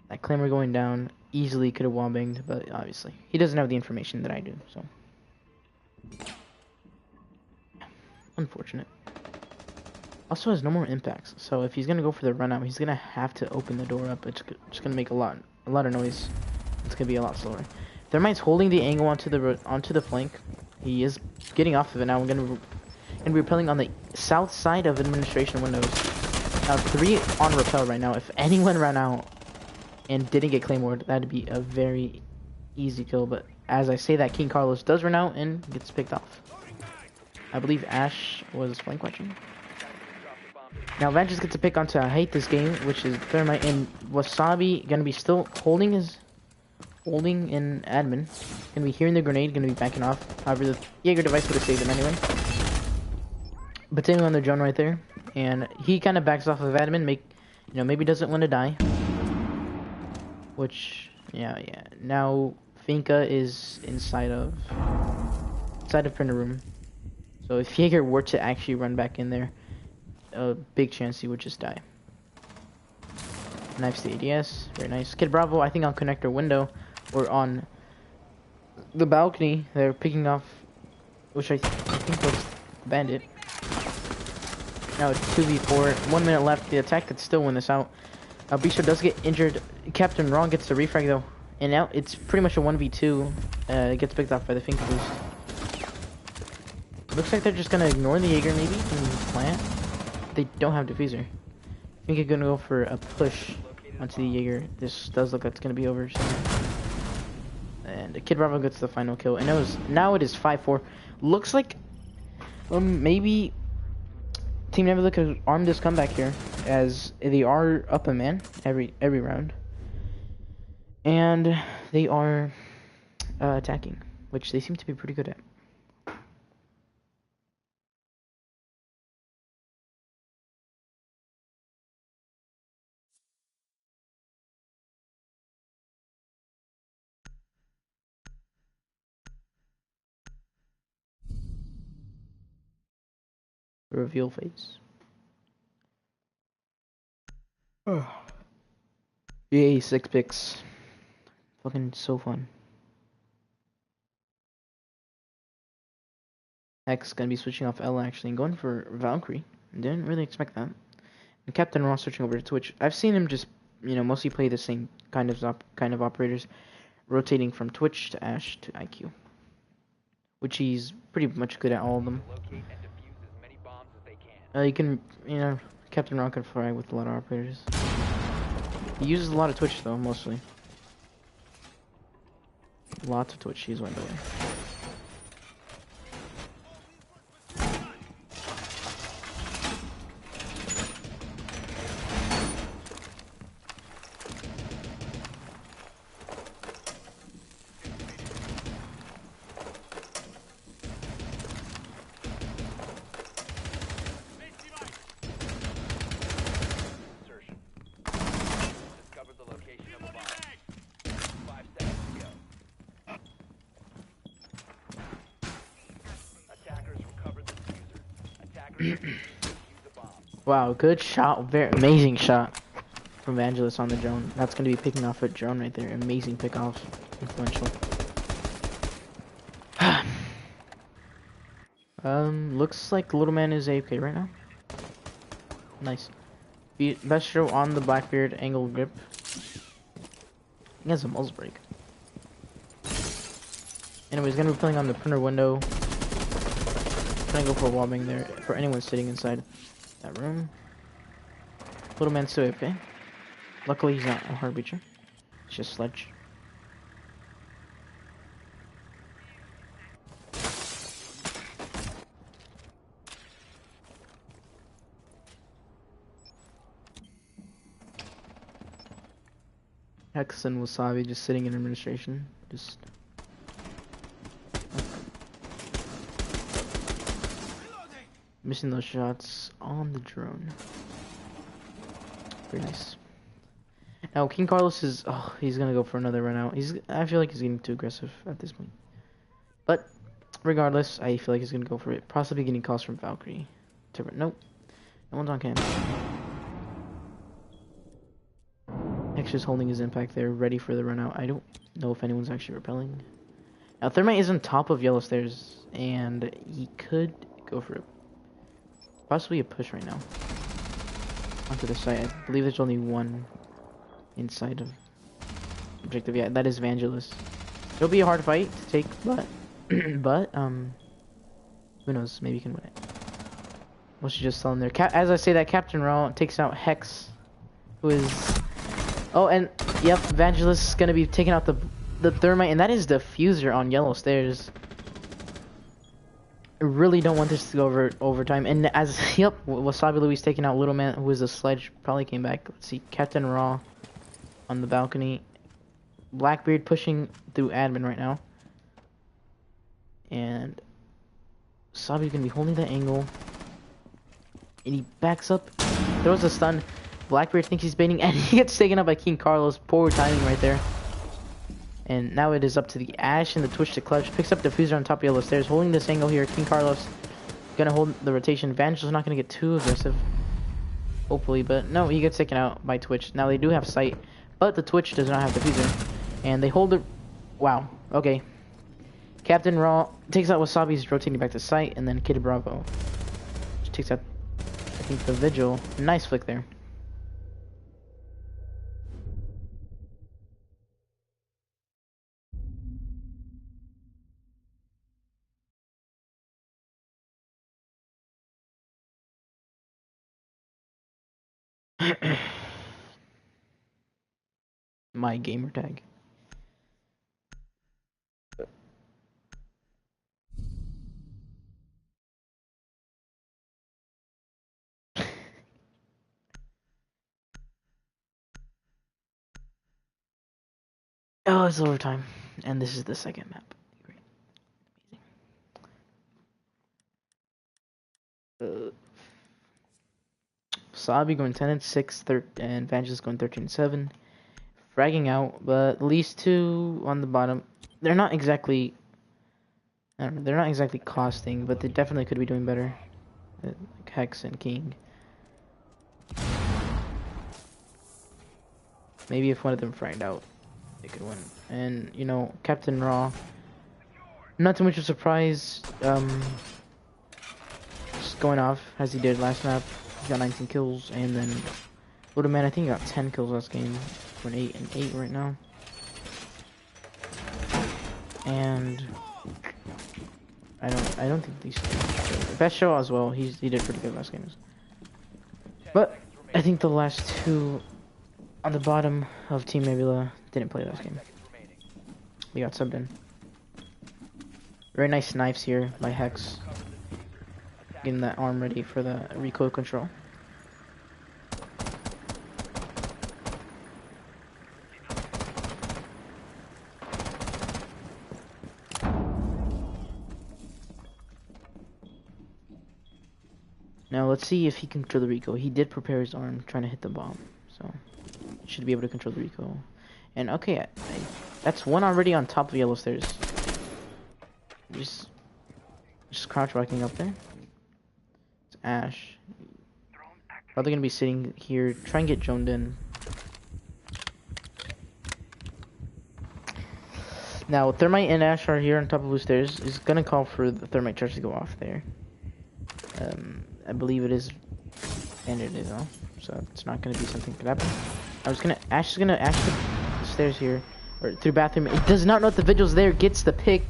That Claymore going down easily could have wall-banged, but obviously he doesn't have the information that I do, so unfortunate. Also has no more impacts, so if he's gonna go for the run out, he's gonna have to open the door up. It's just gonna make a lot of noise. It's gonna be a lot slower. Thermite's holding the angle onto the flank. He is getting off of it now. We're gonna be repelling on the south side of administration windows. 3 on repel right now. If anyone ran out and didn't get Claymored, that'd be a very easy kill. But as I say that, King Carlos does run out and gets picked off. I believe Ash was flank watching. Now Vangelis gets a pick onto I hate this game, which is Thermite, and Wasabi gonna be still holding in admin. Gonna be hearing the grenade, gonna be backing off. However, the Jaeger device would have saved him anyway. Potato on the drone right there, and he kind of backs off of admin, maybe doesn't want to die. Which, yeah. Now Finka is inside of printer room. So if Jaeger were to actually run back in there, a big chance he would just die. Knifes the ADS, very nice. Kid Bravo, I think on connector window or on the balcony, they're picking off, which I think was Bandit. Now it's 2v4, 1 minute left. The attack could still win this out. Bisho does get injured. Captain Ron gets the refrag though, and now it's pretty much a 1v2. It gets picked off by the Finka boost. Looks like they're just gonna ignore the Jaeger maybe and plant. They don't have diffuser. I think they're gonna go for a push onto the Jaeger. This does look like it's gonna be over soon. And Kid Bravo gets the final kill, and now it is 5-4. Looks like maybe Team Nebula could arm this comeback here, as they are up a man every round, and they are attacking, which they seem to be pretty good at. Reveal phase. Yay, 6 picks. Fucking so fun. X gonna be switching off Ella actually and going for Valkyrie. Didn't really expect that. And Captain Ross switching over to Twitch. I've seen him just, mostly play the same kind of operators, rotating from Twitch to Ashe to IQ, which he's pretty much good at all of them. You can, Captain Rock can fry with a lot of operators. He uses a lot of Twitch though, mostly. Lots of Twitch he's went away. Wow, good shot, very amazing shot from Vangelis on the drone. That's gonna be picking off a drone right there. Amazing pickoff, influential. Looks like Little Man is AFK right now. Nice. Bestro on the Blackbeard, angle grip. He has a muzzle break. And Anyways, gonna be playing on the printer window. Gonna go for a wall bang there for anyone sitting inside that room. Little man's still okay. Luckily, he's not a hard breacher. It's just Sledge. Hex and Wasabi just sitting in administration. Just. Missing those shots on the drone. Very nice. Now King Carlos is, oh, he's gonna go for another run out. I feel like he's getting too aggressive at this point. But regardless, I feel like he's gonna go for it. Possibly getting calls from Valkyrie. Nope, no one's on cam. Hex just holding his impact there, ready for the run out. I don't know if anyone's actually repelling. Now Thermite is on top of yellow stairs, and he could go for it. Possibly a push right now. Onto the site. I believe there's only one inside of objective. Yeah, that is Vangelis. It'll be a hard fight to take, but who knows? Maybe you can win it. What's she just selling there? As I say that, Captain Raw takes out Hex, who is. Oh, and yep, Vangelis is gonna be taking out the Thermite, and that is Diffuser on yellow stairs. I really don't want this to go over overtime. And as yep, Wasabi Louis taking out Little Man, who is a Sledge, probably came back. Let's see, Captain Raw on the balcony. Blackbeard pushing through admin right now. And Wasabi's gonna be holding that angle. And he backs up, throws a stun. Blackbeard thinks he's baiting, and he gets taken up by King Carlos. Poor timing right there. And now it is up to the Ash and the Twitch to clutch. Picks up Diffuser on top of yellow stairs. Holding this angle here. King Carlos gonna hold the rotation. Vangelis not gonna get too aggressive. Hopefully, but no, he gets taken out by Twitch. Now they do have sight, but the Twitch does not have Diffuser. And they hold it. Wow. Okay. Captain Raw takes out Wasabi's rotating back to sight, and then Kid Bravo just takes out, I think, the Vigil. Nice flick there. My gamer tag. Oh, it's overtime, and this is the second map. Great. Amazing. Sabi going 10-6, and Vangelis going 13-7. Fragging out, but at least two on the bottom. They're not exactly, I don't know, they're not exactly costing, but they definitely could be doing better. Like Hex and King. Maybe if one of them fragged out, they could win. And you know, Captain Raw, not too much of a surprise. Just going off as he did last map. He got 19 kills, and then Little Man, I think he got 10 kills last game. We're 8-8 right now. And I don't think these best show as well. He did pretty good last game. But I think the last two on the bottom of Team Nebula didn't play last game. They got subbed in. Very nice knives here by Hex. Getting that arm ready for the recoil control. Now let's see if he can control the recoil. He did prepare his arm trying to hit the bomb, so should be able to control the recoil. And okay, that's one already on top of yellow stairs. Just crouch walking up there. It's Ash. Probably gonna be sitting here, try and get joned in. Now Thermite and Ash are here on top of blue stairs. Is gonna call for the Thermite charge to go off there. I believe it is, and it is off, so it's not gonna be something that could happen. Ash is gonna the stairs here, or through bathroom. It does not know if the Vigil's there. Gets the pick.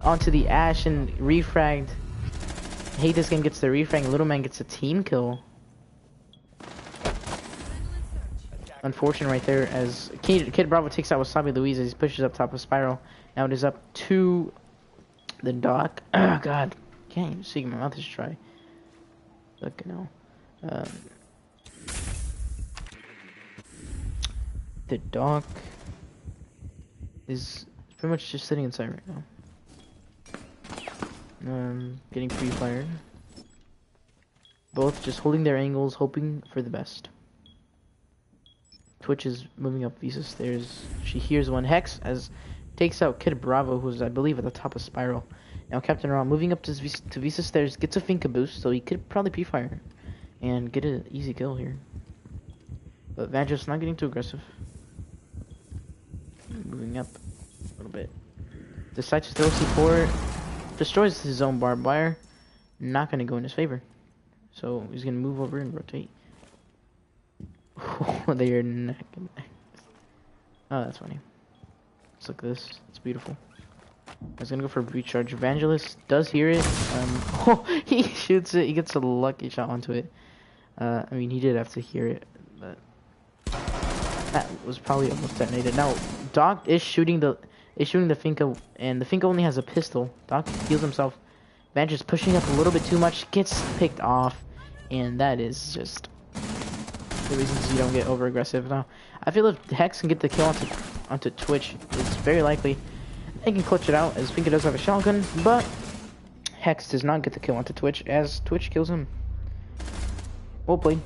onto the Ash and refragged. Hate this game gets the refrag. Little man gets a team kill. Unfortunate right there as Kid Bravo takes out Wasabi Luis as he pushes up top of Spiral. Now it is up to the dock. Oh god. Can't even see, my mouth is dry. Look now. The dock is pretty much just sitting inside right now. Getting pre-fired. Both just holding their angles, hoping for the best. Twitch is moving up Visa stairs. She hears one. Hex as takes out Kid Bravo, who's I believe at the top of Spiral. Now Captain Ron moving up to Visa stairs, gets a Finka boost, so he could probably pre-fire and get an easy kill here. But Vangelis not getting too aggressive. Moving up a little bit. Decides to throw C4. Destroys his own barbed wire. Not going to go in his favor. So he's going to move over and rotate. They are neck and neck. Oh, that's funny. Let's look at this. It's beautiful. I was going to go for a recharge. Evangelist does hear it. He shoots it. He gets a lucky shot onto it. I mean, he did have to hear it, but that was probably almost detonated. Now, Doc is shooting the Finka, and the Finka only has a pistol. Doc heals himself. Van just pushing up a little bit too much, gets picked off, and that is just the reasons you don't get over aggressive. Now, I feel if Hex can get the kill onto Twitch, it's very likely they can clutch it out, as Finka does have a shotgun, but Hex does not get the kill onto Twitch, as Twitch kills him. Well played.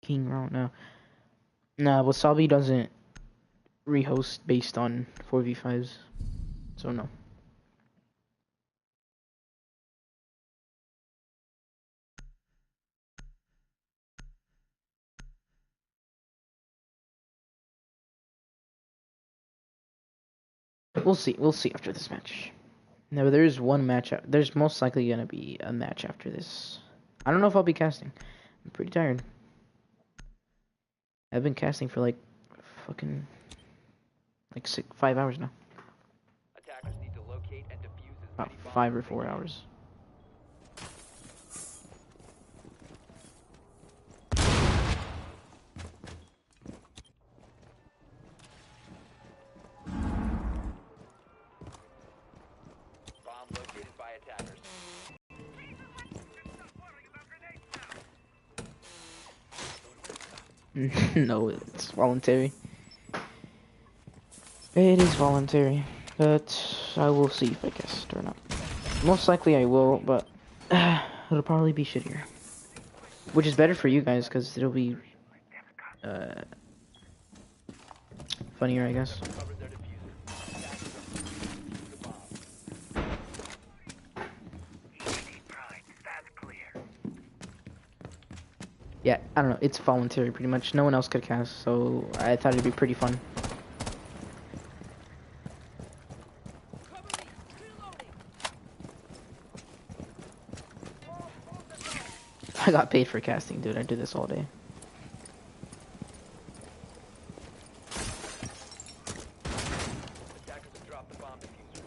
King round now. Nah, Wasabi doesn't rehost based on 4v5s, so no. We'll see after this match. No, there is one match. There's most likely gonna be a match after this. I don't know if I'll be casting. I'm pretty tired. I've been casting for like fucking like 5 hours now. Attackers need to locate and defuse as About many bombs 5 or as they 4 can. hours. Bomb located by attackers. No, it's voluntary. It is voluntary, but I will see if I cast or not. Most likely I will, but it'll probably be shittier. Which is better for you guys, because it'll be funnier, I guess. Cover their diffuser. Attackers are defuse the bomb. Yeah, I don't know. It's voluntary, pretty much. No one else could cast, so I thought it'd be pretty fun. I got paid for casting, dude. I do this all day. Attackers have dropped the bomb diffuser.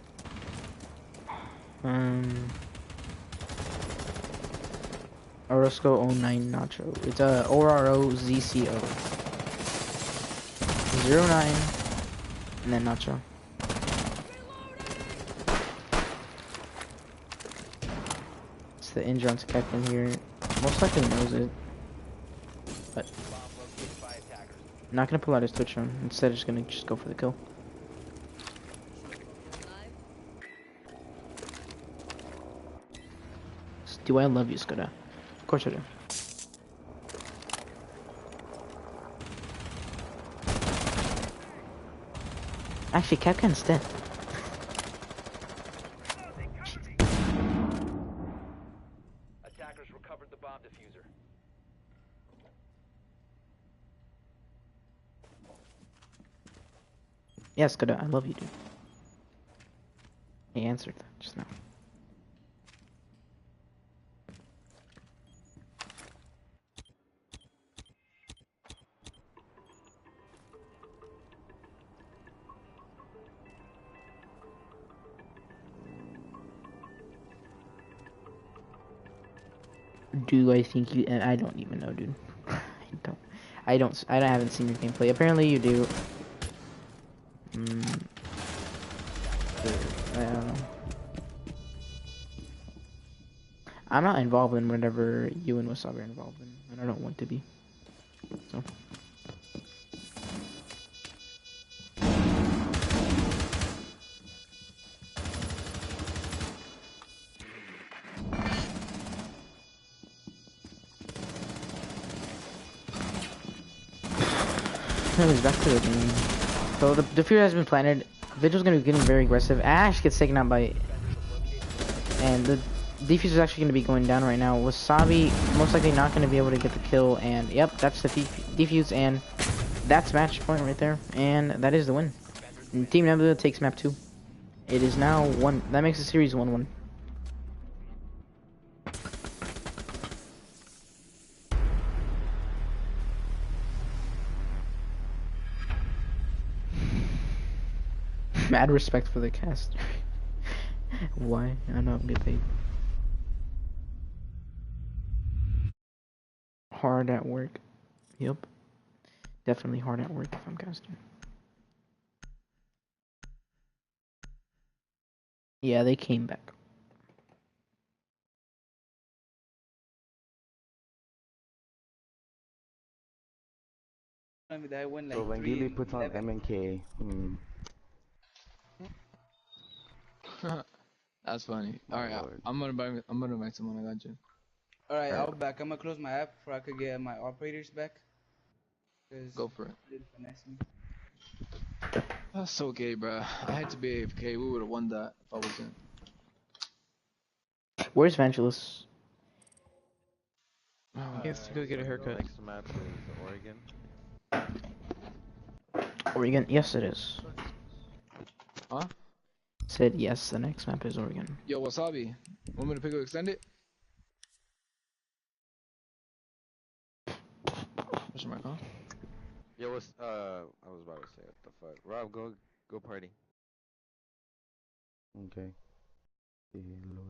Orozco 09 Nacho. It's a OROZCO. 09 and then Nacho. It's the injury to Captain here. Most likely knows it. But Bomb located by attackers. not gonna pull out his Twitch run. Instead just gonna go for the kill. Do I love you, Skoda? Of course I do. Actually, Capcan's dead. Attackers recovered the bomb diffuser. Yes, good. I love you, dude. He answered that just now. Do I think you? I don't even know, dude. I don't. I haven't seen your gameplay. Apparently, you do. I don't know. I'm not involved in whatever you and Wasabi are involved in, and I don't want to be. So. Anyways, back to the game. So the defuse has been planted. Vigil's gonna be getting very aggressive. Ash gets taken out by, and the defuse is actually gonna be going down right now. Wasabi most likely not gonna be able to get the kill, and yep, that's the defuse, and that's match point right there, and that is the win. And Team Nebula takes map 2. It is now 1. That makes the series 1-1. Mad respect for the cast. Why? I know I'm get paid. Hard at work. Yep. Definitely hard at work if I'm casting. Yeah, they came back. I mean, I won like So when 3 Gilly and puts on 11. MNK, That's funny. My Alright, lord. I'm gonna buy someone. I got you. Alright, I'll back. I'm gonna close my app before I could get my operators back. Go for it. They finesse me. That's so gay, bro. I had to be AFK. We would have won that if I wasn't. Where's Vangelis? He has to go get a haircut. Next map is Oregon. Oregon? Yes, it is. Huh? Said yes, the next map is Oregon. Yo, Wasabi. Want me to pick up extend it? What's your mic, huh? Yo, I was about to say, what the fuck? Rob, go party. Okay. Yeah, lol.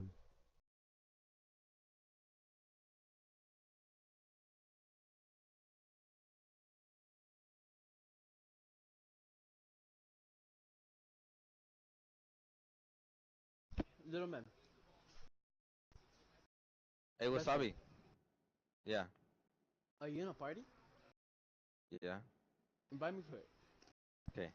Little man. Hey, Wasabi. Yeah. Are you in a party? Yeah. Invite me to it. Okay.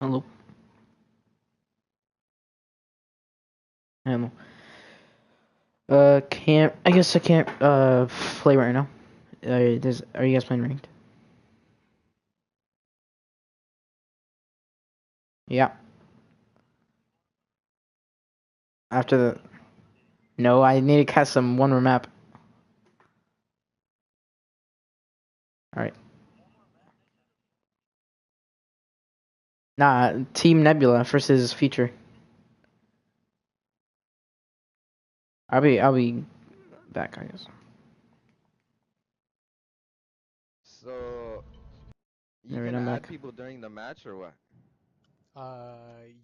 Hello. Ammo. Can't. I guess I can't play right now. Are you guys playing ranked? Yeah. After the. No, I need to cast some one more map. All right. Nah, Team Nebula versus Feature. I'll be back, I guess. So you Alright, can I'm add back. people during the match or what?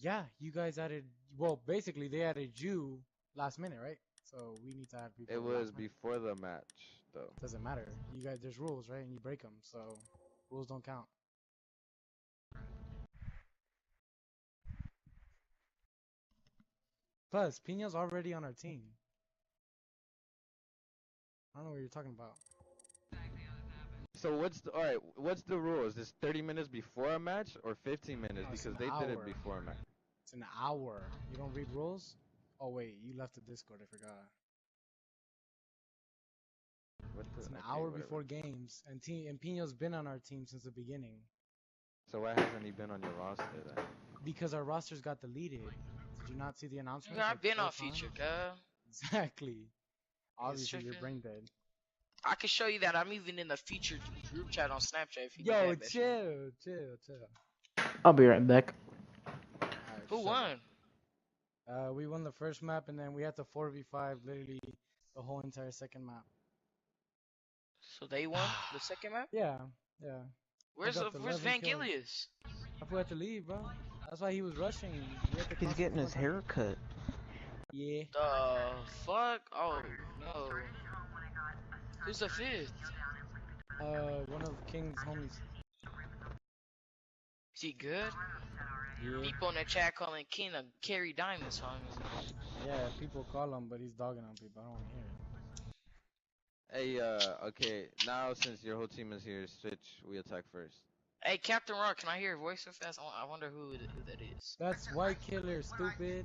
Yeah, you guys added. Well, basically they added you last minute, right? So we need to add people. It was last minute. before the match, though. Doesn't matter. You guys, there's rules, right? And you break them, so rules don't count. Plus, Pina's already on our team. I don't know what you're talking about. So what's the rule? Is this 30 minutes before a match or 15 minutes? No, it's Because an they did it hour. before a match. It's an hour. You don't read rules? Oh wait, you left the Discord. I forgot. It's an hour whatever. before games, and Pino's been on our team since the beginning. So why hasn't he been on your roster then? Because our rosters got deleted. Did you not see the announcement? Nigga, I've been on feature, girl. Exactly. Obviously, you're tripping. brain dead. I can show you that I'm even in the featured group chat on Snapchat if you Yo, need that. chill. I'll be right back. Who won? We won the first map, and then we had to 4v5 literally the whole entire second map. So they won the second map? Yeah. Where's 11 Vangelius? I had to leave, bro. That's why he was rushing. He's getting his hair cut. Yeah. The fuck? Oh no. Who's the fifth? One of King's homies. Is he good? Yeah. People in the chat calling King a Carry Diamonds, homie. Yeah, people call him, but he's dogging on people. I don't want to hear it. Hey, okay, now since your whole team is here, switch, we attack first. Hey, Captain Rock, can I hear your voice so fast? I wonder who that is. That's White Killer, stupid.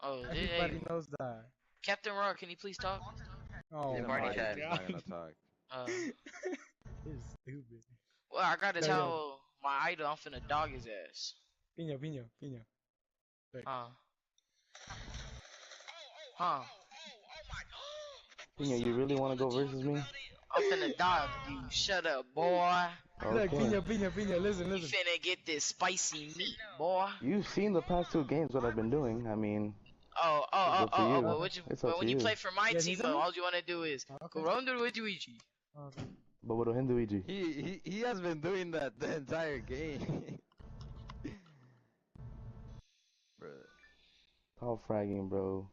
Oh, Everybody hey. knows that. Captain Rock, can you please talk? Oh, He's my not God. gonna talk. He's stupid. Well, I gotta tell my idol I'm finna dog his ass. Pino. Wait. Huh. You really want to go versus me? I'm finna dog you. Shut up, boy. Okay. Look, Pino, listen. You finna get this spicy meat, boy. You've seen the past 2 games what I've been doing. I mean, well, when you you. play for my team, all you wanna do is go round with Luigi. Okay. But what do Hinduigi? He has been doing that the entire game. Bro. All fragging, bro.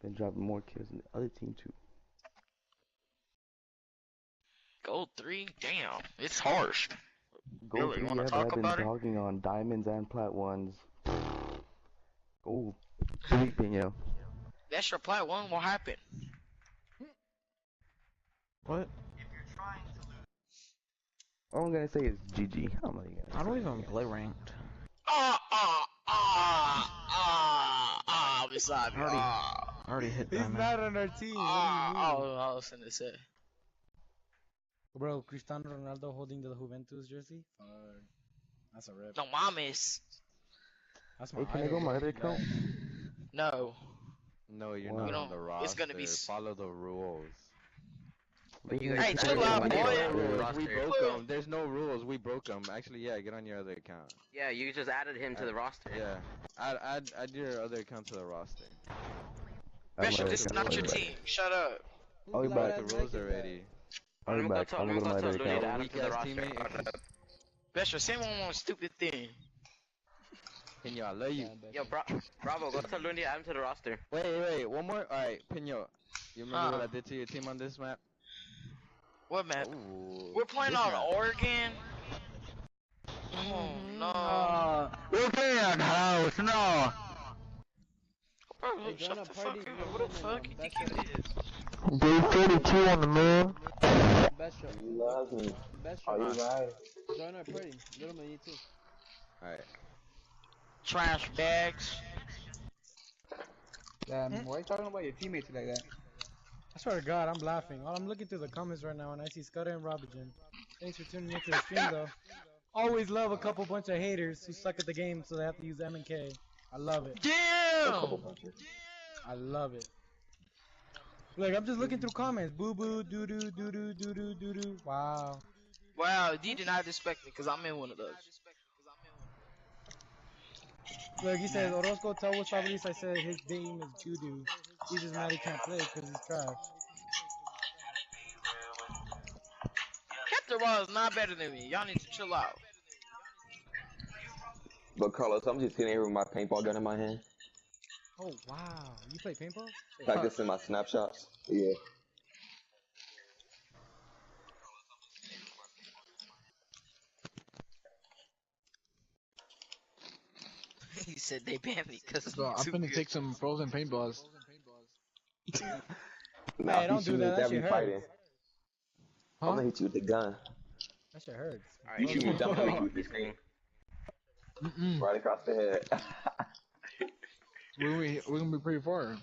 Been dropping more kills than the other team too. Gold 3? Damn, it's harsh. Gold Really, 3, wanna yeah, talk but I've been about it? dogging on diamonds and plat 1s. Gold 3, Pino. That's your plat 1, what happened? What? All I'm gonna say is GG. I'm not even gonna I don't say even it. play ranked. Beside me. Already hit He's diamond. not on our team. I was finna say. Bro, Cristiano Ronaldo holding the Juventus jersey? That's a rip. No mames. That's my Hey, can I idol, go my bro. other account? No. No, you're Wow. not on the roster. It's gonna be Follow the rules. Hey, chill out, boy. We broke them. There's no rules. We broke them. Actually, yeah, get on your other account. Yeah, you just added him to the roster. Yeah, add your other account to the roster. Bishop, this is not your team. Shut up. I'll be back. The rules already. I'll be back. I'm gonna go to my other account. Weak ass teammate. Bishop, say one more stupid thing. Pino, I love you. Yo, Bravo, go tell Lundy add him to the roster. Wait, one more. Alright, Pino, you remember what I did to your team on this map? What map? Ooh, We're playing this on map. Oregon. Oh no. We're playing on house, no. Bro, Hey, shut join a the party, fuck up. What the fuck you think it is? Day 32 on the moon. Best shot. You love me. Best Are shot. you right? Join our party. Little man, you too. Alright. Trash bags. Damn, why are you talking about your teammates like that? I swear to God, I'm laughing. While I'm looking through the comments right now and I see Scudder and Robigen. Thanks for tuning into the stream, though. Always love a couple bunch of haters who suck at the game, so they have to use M and K. I love it. Damn! I love it. Look, I'm just looking through comments. Boo boo, doo doo, doo doo, doo doo, doo doo. Wow. Wow, D did not respect me because I'm in one of those. Look, he says, Orozco, tell Wasabilis I said his name is doo doo. He's just mad he can't play because he's trash. Captain Ball is not better than me. Y'all need to chill out. But Carlos, I'm just sitting here with my paintball gun in my hand, Oh, wow. You play paintball? practicing my snapshots. Yeah. He said they banned me because So I'm too gonna good. take some frozen paintballs. Nah, Hey, don't do that. That shit hurts. fighting. I'm gonna hit you with the gun. That shit hurts. You shoot me down, I'm gonna hit you with this thing. Right across the head. We're gonna be pretty far.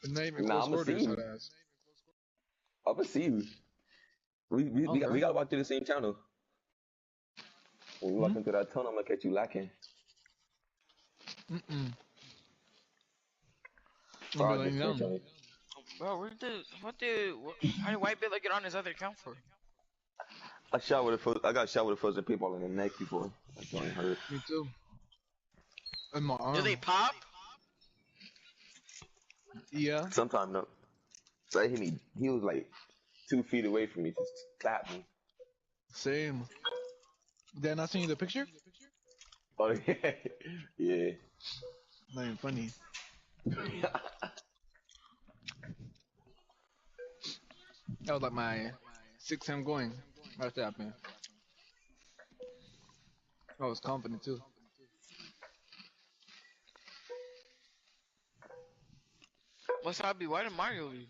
And not even Nah, close I'ma quarters, see that you. ass. I'ma see you. We gotta walk through the same channel. When we walk into that tunnel, I'm gonna catch you lacking. I'll be I'll laying just down. switch on you. Bro, how did White Bit get on his other account for? I got shot with a frozen paintball in the neck before. That don't hurt. Me too. In my arm. Do they pop? Yeah. Sometime no. So he hit me. He was like 2 feet away from me, just clapped me. Same. Did I not send you the picture? Oh yeah, yeah. Not even funny. That was like my 6th time going. Right there, man. I was confident too. Wasabi, why did Mario leave?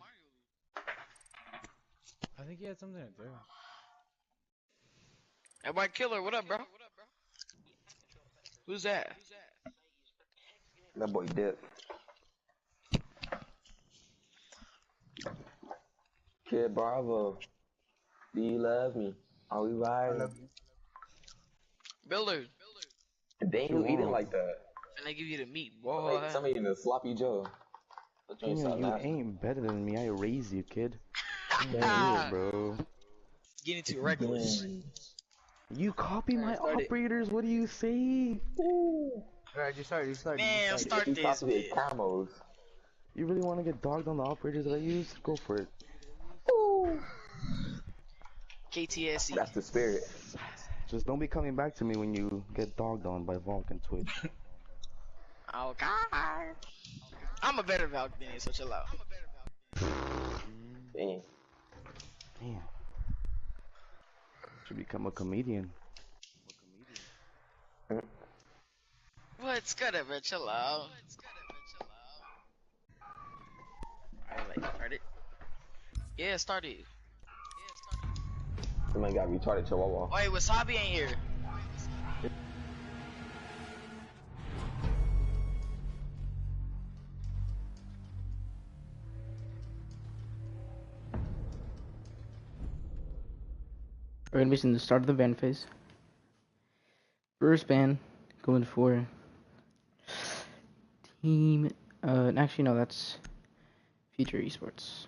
I think he had something to do. Hey, White Killer, what up, bro? Who's that? That boy dead. Kid Bravo, do you love me? Are we riding? Builder. They ain't eating like that. And they give you the meat, boy. Like, somebody eating a sloppy Joe. That joint sound You nasty. ain't better than me. I raised you, kid. You can't do it, bro. Getting too reckless. You copy my Start it. operators. What do you say? Ooh. Alright, you start. Man, start You this, copy man. the camos. You really want to get dogged on the operators that I use? Go for it. KTSE. That's the spirit. Just don't be coming back to me when you get dogged on by Volk and Twitch. Oh, God. I'm a better Valk than you, so chill out. Damn. Damn. Should become a comedian. What's good, bro? Chill out. Alright, like, start it. Yeah, start it. Somebody got retarded chihuahua. Wait, Wasabi ain't here. We're gonna be seeing the start of the ban phase. First ban going for team. Actually, no, that's Future Esports.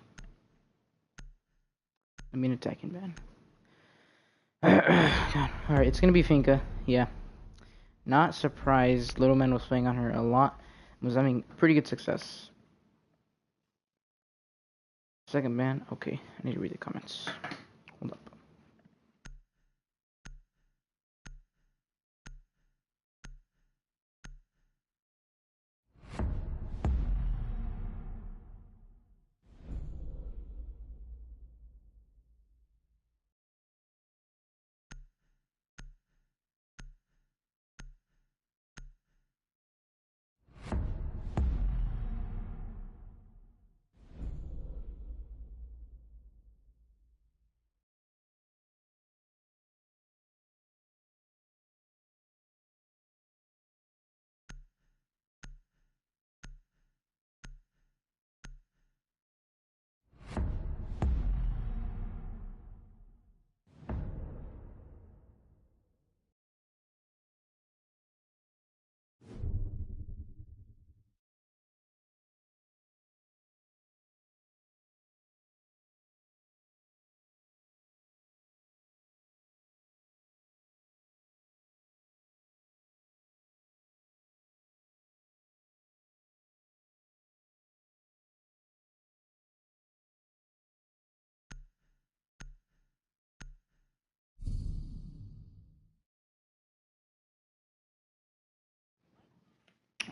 I mean, attacking ban. All right, it's gonna be Finka. Yeah, not surprised. Little Man was playing on her a lot. Was having pretty good success. Second ban. Okay, I need to read the comments. Hold up.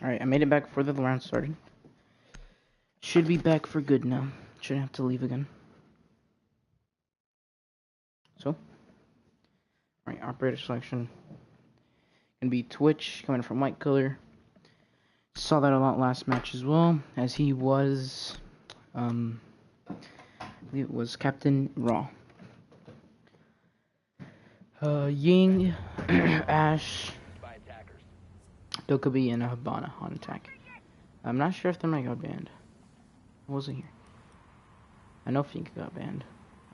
Alright, I made it back before the round started. Should be back for good now. Shouldn't have to leave again. So, alright, operator selection. Gonna be Twitch, coming from white color. Saw that a lot last match as well, as he was, I believe it was Captain Raw. Ying, Ash, Dokkaebi, and a Hibana on attack. I'm not sure if the mic got banned. I wasn't here. I know Fink got banned.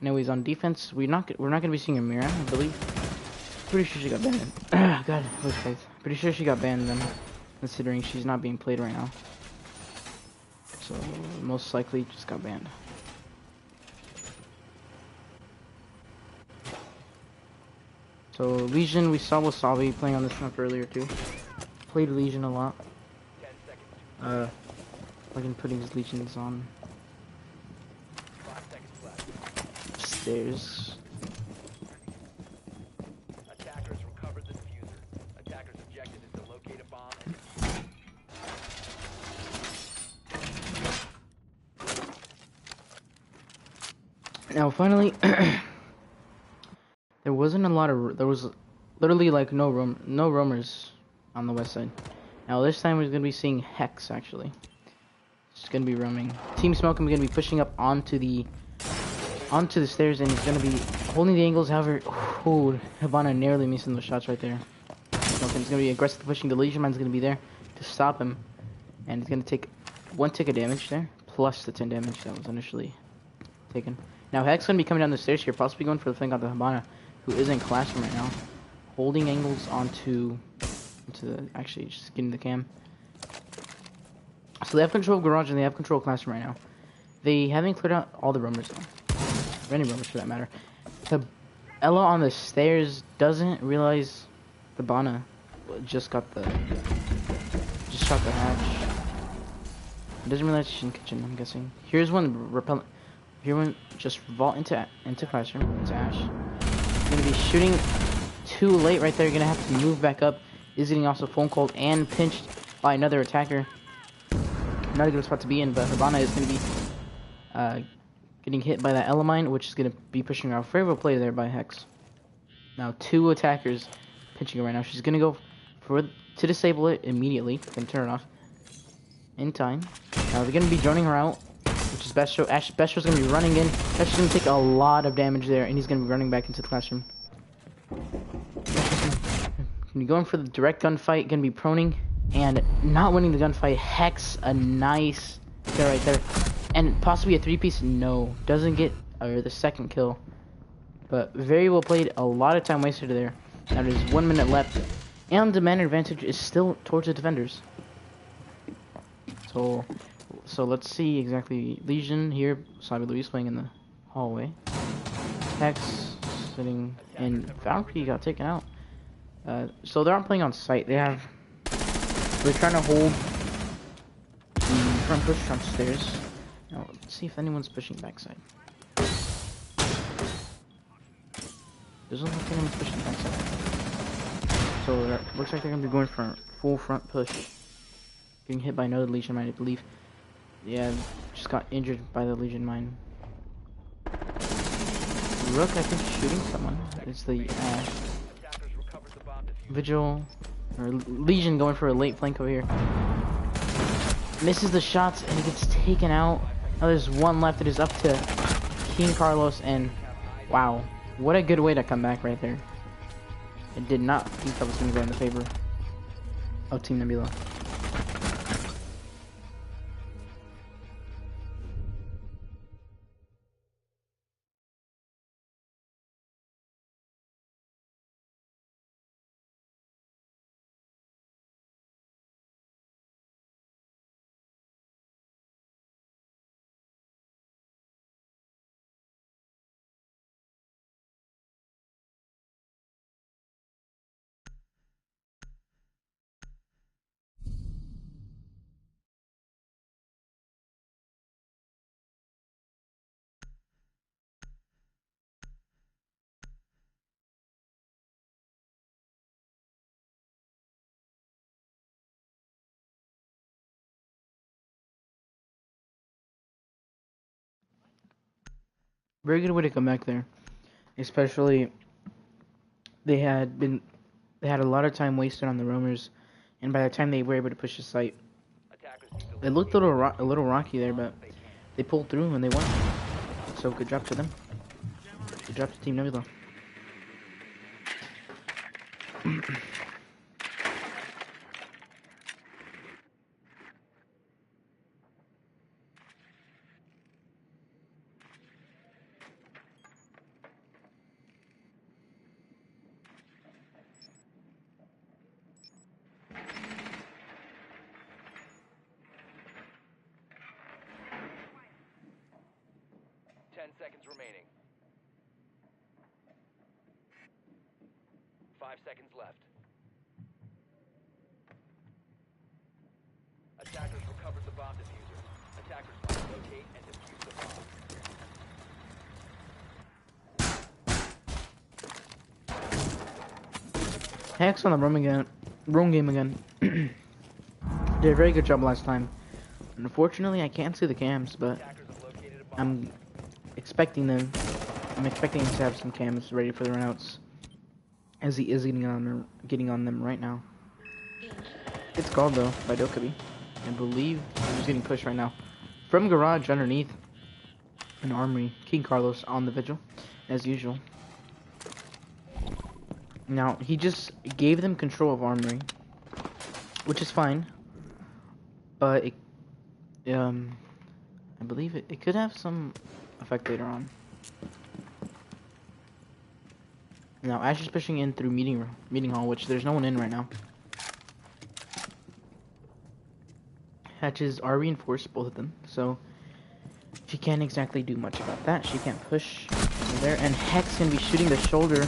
Anyways, on defense, we're not gonna be seeing Amira, I believe. Pretty sure she got banned. God, what's face? Pretty sure she got banned then, considering she's not being played right now. So most likely just got banned. So Legion, we saw Wasabi playing on this map earlier too. Played Legion a lot. Fucking putting his Legions on stairs. Attackers recovered the diffuser. Attackers' objective is to locate a bomb and Now finally, there wasn't a lot of. There was literally like no roamers on the west side. Now this time we're gonna be seeing Hex actually. It's gonna be roaming. Team Smoke is gonna be pushing up onto the stairs and he's gonna be holding the angles. However, oh, Hibana narrowly missing those shots right there. Smokin's gonna be aggressively pushing. The Legion Mine's gonna be there to stop him, and he's gonna take 1 tick of damage there, plus the 10 damage that was initially taken. Now Hex gonna be coming down the stairs here, possibly going for the flank on the Hibana, who is in classroom right now, holding angles onto the actually just getting the cam. So they have control of garage and they have control of classroom right now. They haven't cleared out all the roamers though, or any roamers for that matter. The Ella on the stairs doesn't realize the Bana just shot the hatch. It doesn't realize she's in kitchen. I'm guessing. Here's one repellent. Here one just vault into classroom. Into Ash. Gonna be shooting too late right there. You're gonna have to move back up. Is getting also phone called and pinched by another attacker. Not a good spot to be in, but Hibana is going to be getting hit by that Elamine, which is going to be pushing her out. Favorable play there by Hex. Now 2 attackers pinching her right now. She's going to go to disable it immediately. Going to turn it off in time. Now they're going to be droning her out, which is Bestro. Bestro's going to be running in. Bestro's going to take a lot of damage there, and he's going to be running back into the classroom. Going to be going for the direct gunfight. Going to be proning. And not winning the gunfight. Hex, a nice kill right there. And possibly a 3-piece. No. Doesn't get the second kill. But very well played. A lot of time wasted there. Now there's 1 minute left. And the man advantage is still towards the defenders. So let's see exactly. Legion here. Sabi Luis playing in the hallway. Hex sitting. And Valkyrie got taken out. So they aren't playing on site. They're trying to hold the front push front stairs. Now, let's see if anyone's pushing backside. Doesn't look like anyone's pushing backside. So, it looks like they're going to be going for a full front push. Getting hit by another Legion Mine, I believe. Yeah, just got injured by the Legion Mine. Rook, I think, shooting someone. It's the Vigil. Or Legion going for a late flank over here. Misses the shots and gets taken out. Now there's 1 left. It is up to King Carlos and wow. What a good way to come back right there. I did not think that was going to go in the favor of Team Nebula. Very good way to come back there. Especially, they had a lot of time wasted on the roamers, and by the time they were able to push the site, it looked a little rocky there, but they pulled through and they won. So good job to them. Good job to Team Nebula. 10 seconds remaining. 5 seconds left. Attackers recovered the bomb diffuser. Attackers must locate and defuse the bomb. Hex on the roam game again. Did a very good job last time. Unfortunately, I can't see the cams, but I'm expecting them. I'm expecting him to have some cams ready for the runouts, as he is getting on them right now. It's called though by Dokubi. I believe he's getting pushed right now from garage underneath an armory. King Carlos on the vigil, as usual. Now he just gave them control of armory, which is fine, but it, I believe it could have some effect later on. Now Ash is pushing in through meeting hall, which there's no one in right now. Hatches are reinforced, both of them, so she can't exactly do much about that. She can't push over there, and Hex can be shooting the shoulder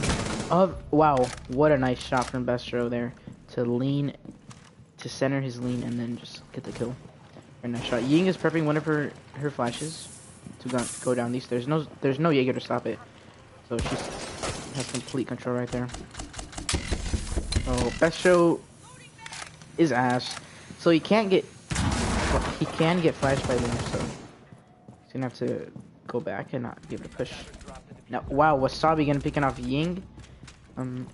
of. Wow, what a nice shot from Bestro there to center his lean and then just get the kill. Very nice shot. Ying is prepping one of her flashes to go down these stairs. There's no Jaeger to stop it, so she has complete control right there. Oh, Bestro is ass, so he can get flashed by them, so he's gonna have to go back and not be able to push. Now, wow, Wasabi again picking off Ying. Remember,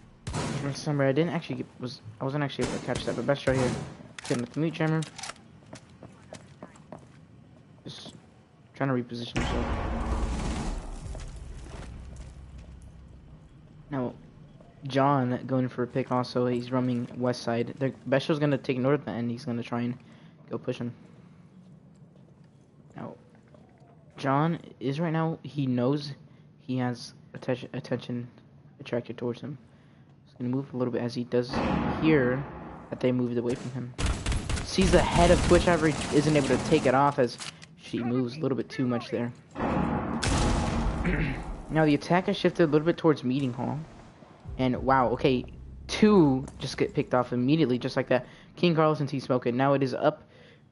I wasn't actually able to catch that, but Best right here, getting with the mute jammer, just trying to reposition himself. Now, John going for a pick also. He's roaming west side. Besho's gonna take north and he's gonna try and go push him. Now, John is right now. He knows he has attention attracted towards him. He's gonna move a little bit as he does hear that they moved away from him. Sees the head of Twitch, however, he isn't able to take it off as she moves a little bit too much there. Now the attack has shifted a little bit towards meeting hall, and wow, okay, 2 just get picked off immediately, just like that. King Carlos and T Smoke, and now it is up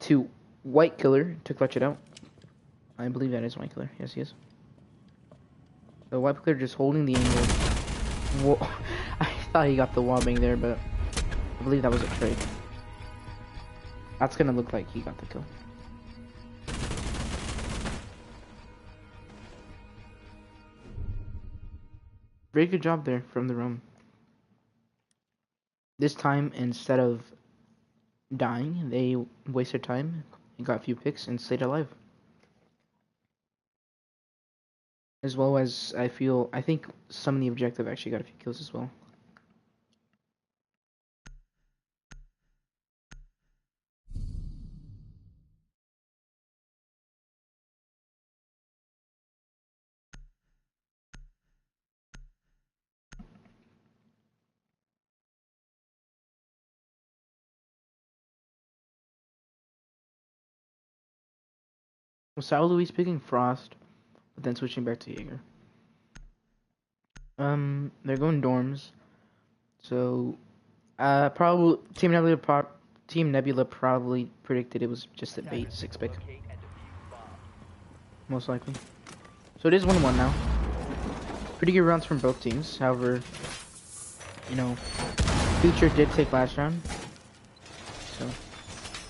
to White Killer to clutch it out. I believe that is White Killer. Yes, he is. So White Killer just holding the angle. Whoa. I thought he got the wallbang there, but I believe that was a trade. That's gonna look like he got the kill. Very good job there from the room. This time, instead of dying, they wasted time and got a few picks and stayed alive. As well as, I think some of the objective actually got a few kills as well. Sao Luis picking Frost, but then switching back to Jaeger. They're going dorms, so probably Team Nebula probably predicted it was just a bait 6 pick, most likely. So it is 1-1 now. Pretty good rounds from both teams. However, you know, Future did take last round, so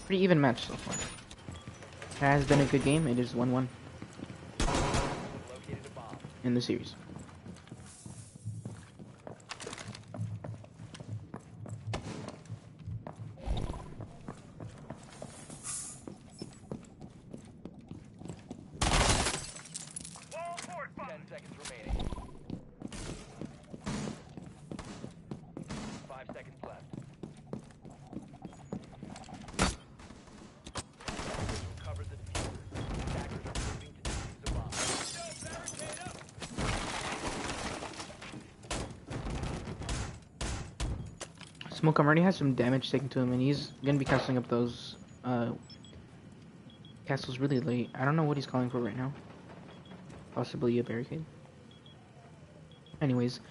pretty even match so far. Has been a good game. It is 1-1. in the series. Smokem already has some damage taken to him, and he's gonna be casting up those castles really late. I don't know what he's calling for right now. Possibly a barricade. Anyways,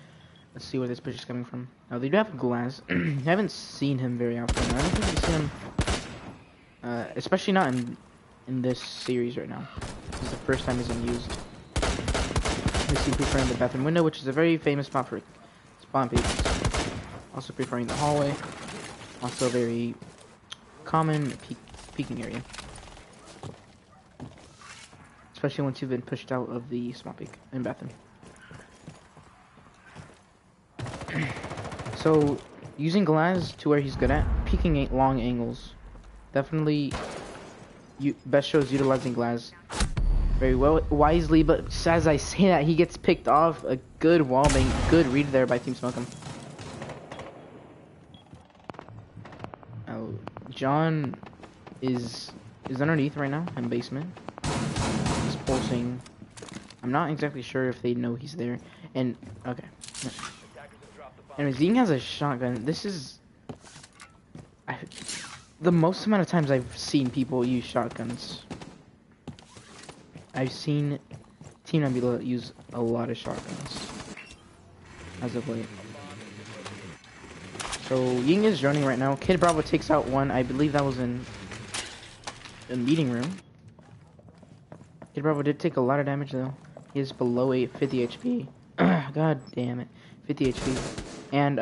let's see where this push is coming from. Now they do have glass. I haven't seen him very often. I don't think we've seen him, especially not in this series right now. This is the first time he's been used. We see preferring the bathroom window, which is a very famous spot for spawn peaks. Also preferring the hallway. Also a very common peeking area. Especially once you've been pushed out of the spawn peak and bathroom. So, using glass to where he's good at, peeking at long angles. Definitely, best shows utilizing glass very well, wisely, but as I say that, he gets picked off. A good wallbang, good read there by Team Smokem. John is underneath right now in basement. He's pulsing. I'm not exactly sure if they know he's there. And okay. Anyways, Ying has a shotgun. This is the most amount of times I've seen people use shotguns. I've seen Team Nebula use a lot of shotguns as of late. So Ying is droning right now. Kid Bravo takes out one. I believe that was in the meeting room. Kid Bravo did take a lot of damage though. He is below 50 HP. God damn it, 50 HP. And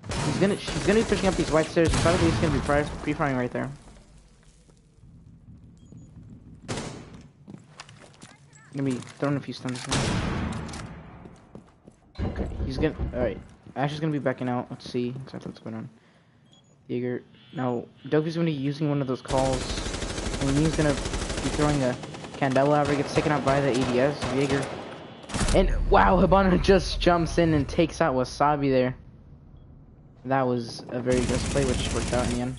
she's gonna be pushing up these white stairs. And probably he's gonna be pre-firing right there. Gonna be throwing a few stuns now. Okay, he's gonna. All right. Ash is gonna be backing out. Let's see exactly what's going on. Jaeger. Now, Dopey's gonna be using one of those calls. And he's gonna be throwing a Candela however, gets taken out by the ADS. Jaeger. And wow, Hibana just jumps in and takes out Wasabi there. That was a very good play, which worked out in the end.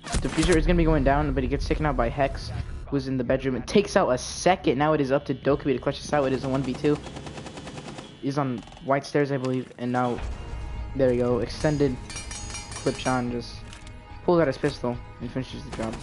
Diffuser is gonna be going down, but he gets taken out by Hex, who's in the bedroom, and takes out a second. Now it is up to Dokubi to clutch this out. It is a 1v2. He's on white stairs, I believe, and now there we go. Extended clip shot, just pulls out his pistol and finishes the job.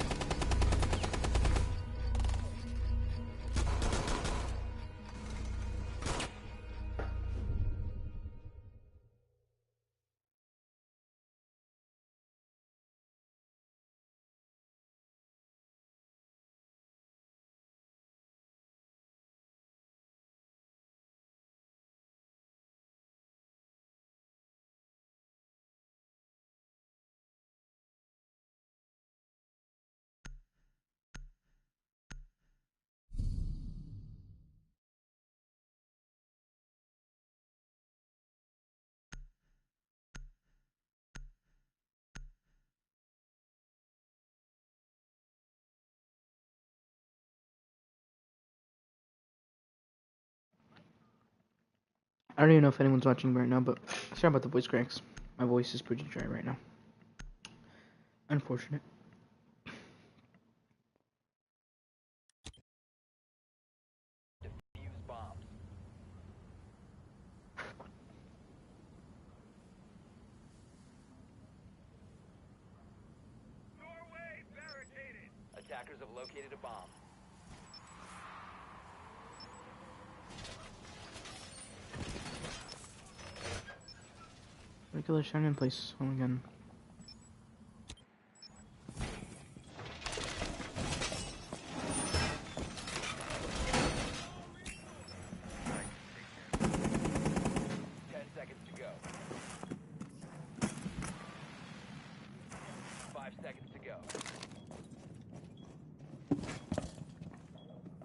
I don't even know if anyone's watching right now, but sorry about the voice cracks. My voice is pretty dry right now. Unfortunate. Defuse bombs. Doorway barricaded. Attackers have located a bomb. Regular shine in place. Oh my god.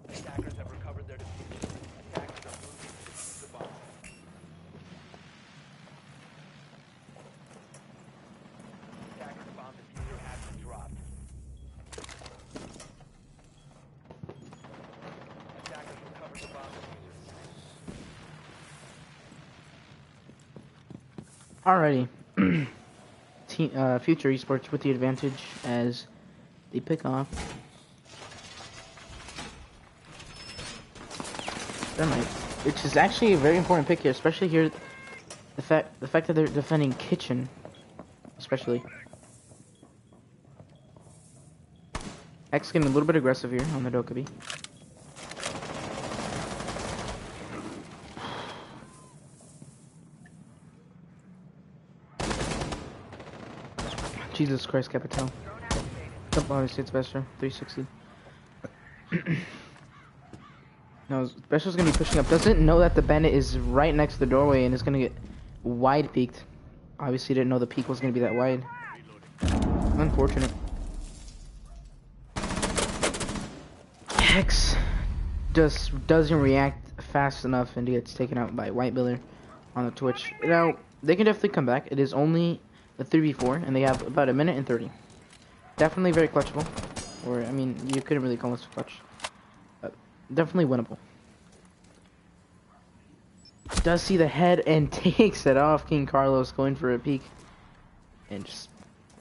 Attackers have recovered their defuse. Alrighty. Future Esports with the advantage as they pick off. Thermite, which is actually a very important pick here, especially here. The fact that they're defending kitchen, especially. X getting a little bit aggressive here on the Dokkaebi. Jesus Christ, Capital. Obviously it's Bestro, 360. No, Bestro's gonna be pushing up. Doesn't know that the bandit is right next to the doorway and is gonna get wide peeked. Obviously didn't know the peek was gonna be that wide. Unfortunate. Hex just doesn't react fast enough and gets taken out by White Biller on the Twitch. Now, they can definitely come back. It is only a 3v4 and they have about a minute and 30. Definitely very clutchable. Or, I mean, you couldn't really call this clutch. Definitely winnable. Does see the head and takes it off. King Carlos going for a peek. And just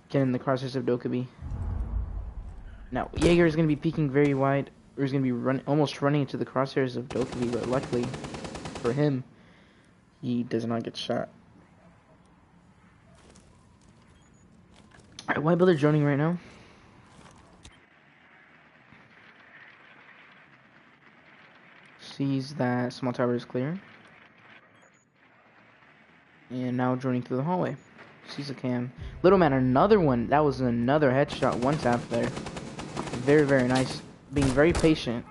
getting the crosshairs of Dokkaebi. Now, Jaeger is going to be peeking very wide. Or he's going to be almost running into the crosshairs of Dokkaebi. But luckily for him, he does not get shot. Alright, White Builder droning right now. Sees that small tower is clear. And now droning through the hallway. Sees a cam. Little man, another one. That was another headshot. One tap there. Very, very nice. Being very patient.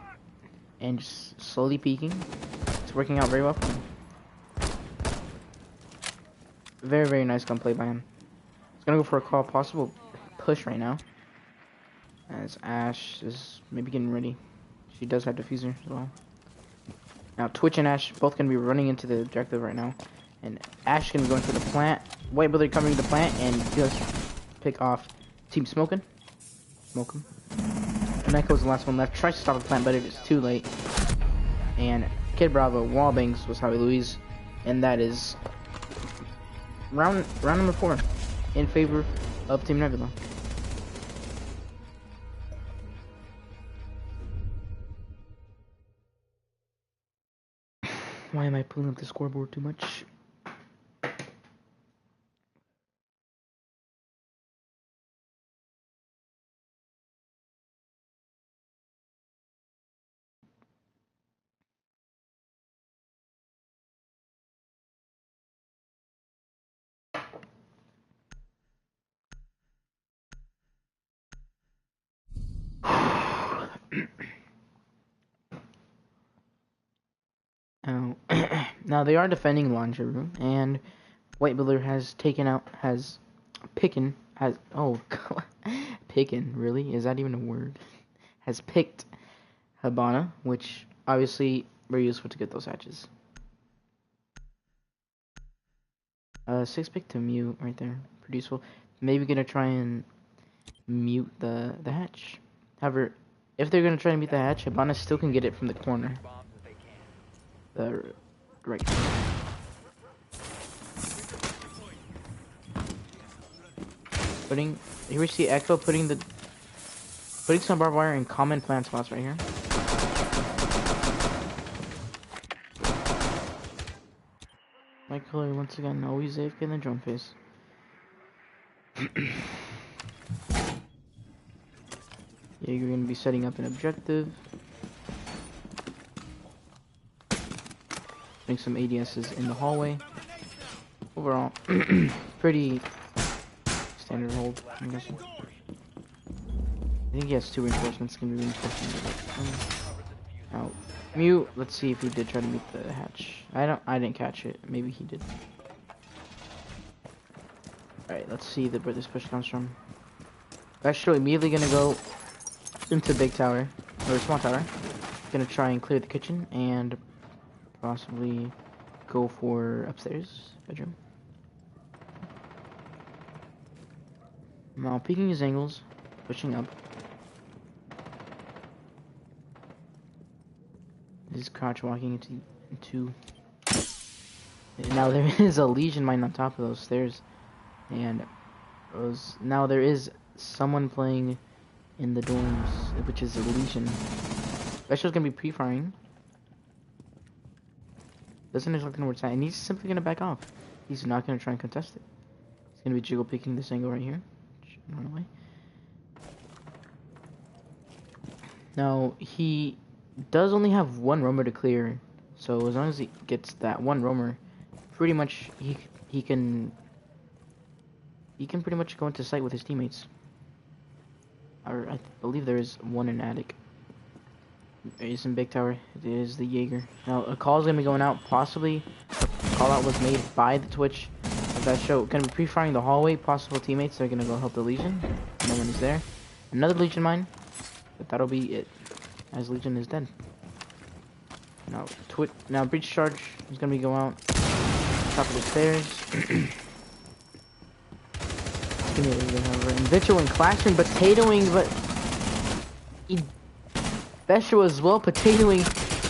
And just slowly peeking. It's working out very well for him. Very, very nice gunplay by him. He's gonna go for a call. Possible push right now. As Ash is maybe getting ready. She does have diffuser as well. Now Twitch and Ash both gonna be running into the objective right now. And Ash gonna be going for the plant. White Brother coming to the plant and just pick off Team Smokin'. Smoke him. And Echo's the last one left. Tries to stop the plant, but it is too late. And Kid Bravo wallbangs was Javi Luis. And that is round number 4 in favor of Team Nebula. Why am I pulling up the scoreboard too much? Now they are defending laundry room, and White Builder has pickin', really? Is that even a word? Has picked Habana, which obviously very useful to get those hatches. 6 pick to mute right there, pretty useful. Maybe gonna try and mute the hatch. However, if they're gonna try and mute the hatch, Habana still can get it from the corner. Right. Here we see Echo putting some barbed wire in common plant spots right here. My color once again always AFK in the drone phase. Yeah, you're gonna be setting up an objective. Putting some ADSs in the hallway. Overall, pretty standard hold, I'm guessing. I think he has 2 reinforcements, gonna be reinforcing. Now, mute, let's see if he did try to meet the hatch. I didn't catch it, maybe he did. Alright, let's see where this push comes from. Actually, immediately gonna go into big tower, or small tower. Gonna try and clear the kitchen, and possibly go for upstairs bedroom. Now peeking his angles, pushing up. He's crouch walking into Now there is a Legion mine on top of those stairs, and now there is someone playing in the dorms, which is a Legion. Special's gonna be pre-firing. Doesn't look like where it's at, and he's simply gonna back off. He's not gonna try and contest it. He's gonna be jiggle picking this angle right here. Run away. Now he does only have one roamer to clear, so as long as he gets that one roamer, pretty much he can pretty much go into sight with his teammates. Or I believe there is one in attic. It is in big tower. It is the Jaeger. Now a call is gonna be going out. Possibly a call out was made by the Twitch of that show. Gonna be pre-firing the hallway. Possible teammates are gonna go help the Legion. No one is there. Another Legion mine, but that'll be it, as Legion is dead. Now breach charge is gonna be going out. Top of the stairs. And Vitro and clashing, potatoing, but Besha as well, potatoing,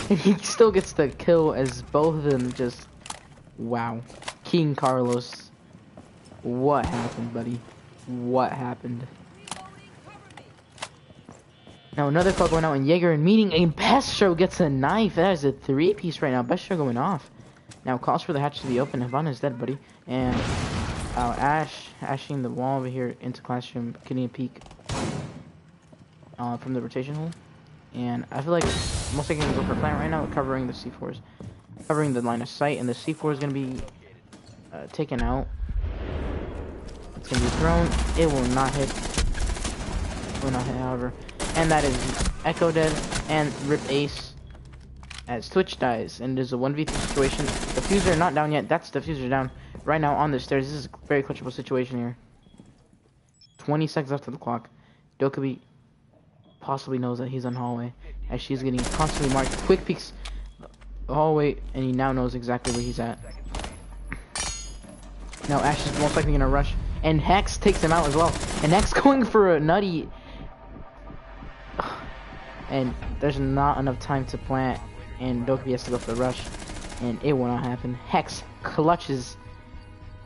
and he still gets the kill as both of them just, wow. King Carlos, what happened, buddy? What happened? Now another call going out in Jaeger and meeting, and Bestro gets a knife. That is a 3-piece right now. Bestro going off. Now calls for the hatch to be open. Havana's dead, buddy. And ashing the wall over here into classroom, getting a peek from the rotation hole. And I feel like most likely gonna go for plant right now, covering the C4s, covering the line of sight, and the C4 is gonna be taken out. It's gonna be thrown. It will not hit. Will not hit, however. And that is Echo dead and Rip Ace as Twitch dies, and there's a 1v3 situation. The Fuser not down yet. That's the Fuser down right now on the stairs. This is a very clutchable situation here. 20 seconds left of the clock. Dokubi possibly knows that he's on hallway, as she's getting constantly marked. Quick peeks the hallway, and he now knows exactly where he's at. Now Ash is most likely gonna rush, and Hex takes him out as well. And Hex going for a nutty, and there's not enough time to plant, and Dokubi has to go for the rush, and it will not happen. Hex clutches,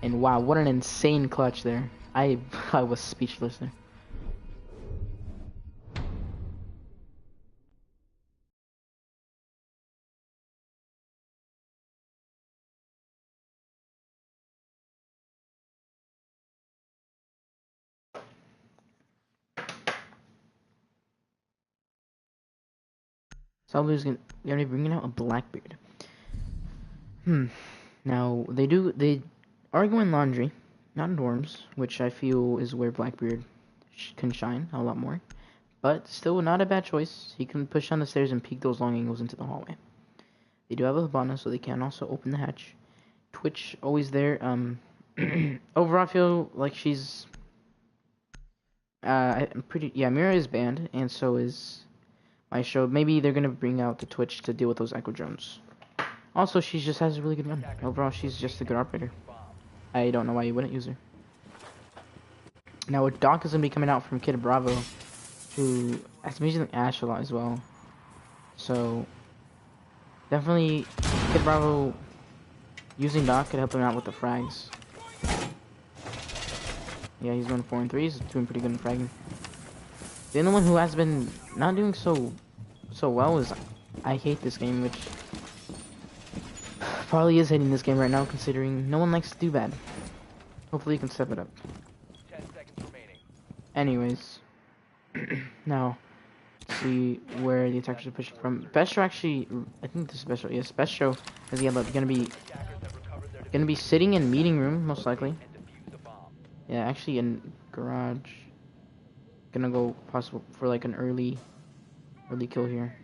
and wow, what an insane clutch there. I was speechless there. Salvador's gonna be bringing out a Blackbeard. Now they are going laundry, not in dorms, which I feel is where Blackbeard can shine a lot more. But still not a bad choice. He can push down the stairs and peek those long angles into the hallway. They do have a Habana, so they can also open the hatch. Twitch always there. Overall I feel like she's Mira is banned, and so is my show. Maybe they're gonna bring out the Twitch to deal with those Echo drones. Also, she just has a really good gun. Overall, she's just a good operator. I don't know why you wouldn't use her. Now, a Doc is gonna be coming out from Kid Bravo, who has been using Ash a lot as well. So definitely, Kid Bravo using Doc could help him out with the frags. Yeah, he's going 4 and 3. He's doing pretty good in fragging. The only one who has been not doing so well is I Hate This Game, which probably is hating this game right now, considering no one likes to do bad. Hopefully you can step it up. 10 seconds remaining. Anyways, now let's see where the attackers are pushing from. Bestro actually, I think this is Bestro. Yes, Bestro is gonna be sitting in meeting room most likely. Yeah, actually in garage. Gonna go possible for like an early kill here.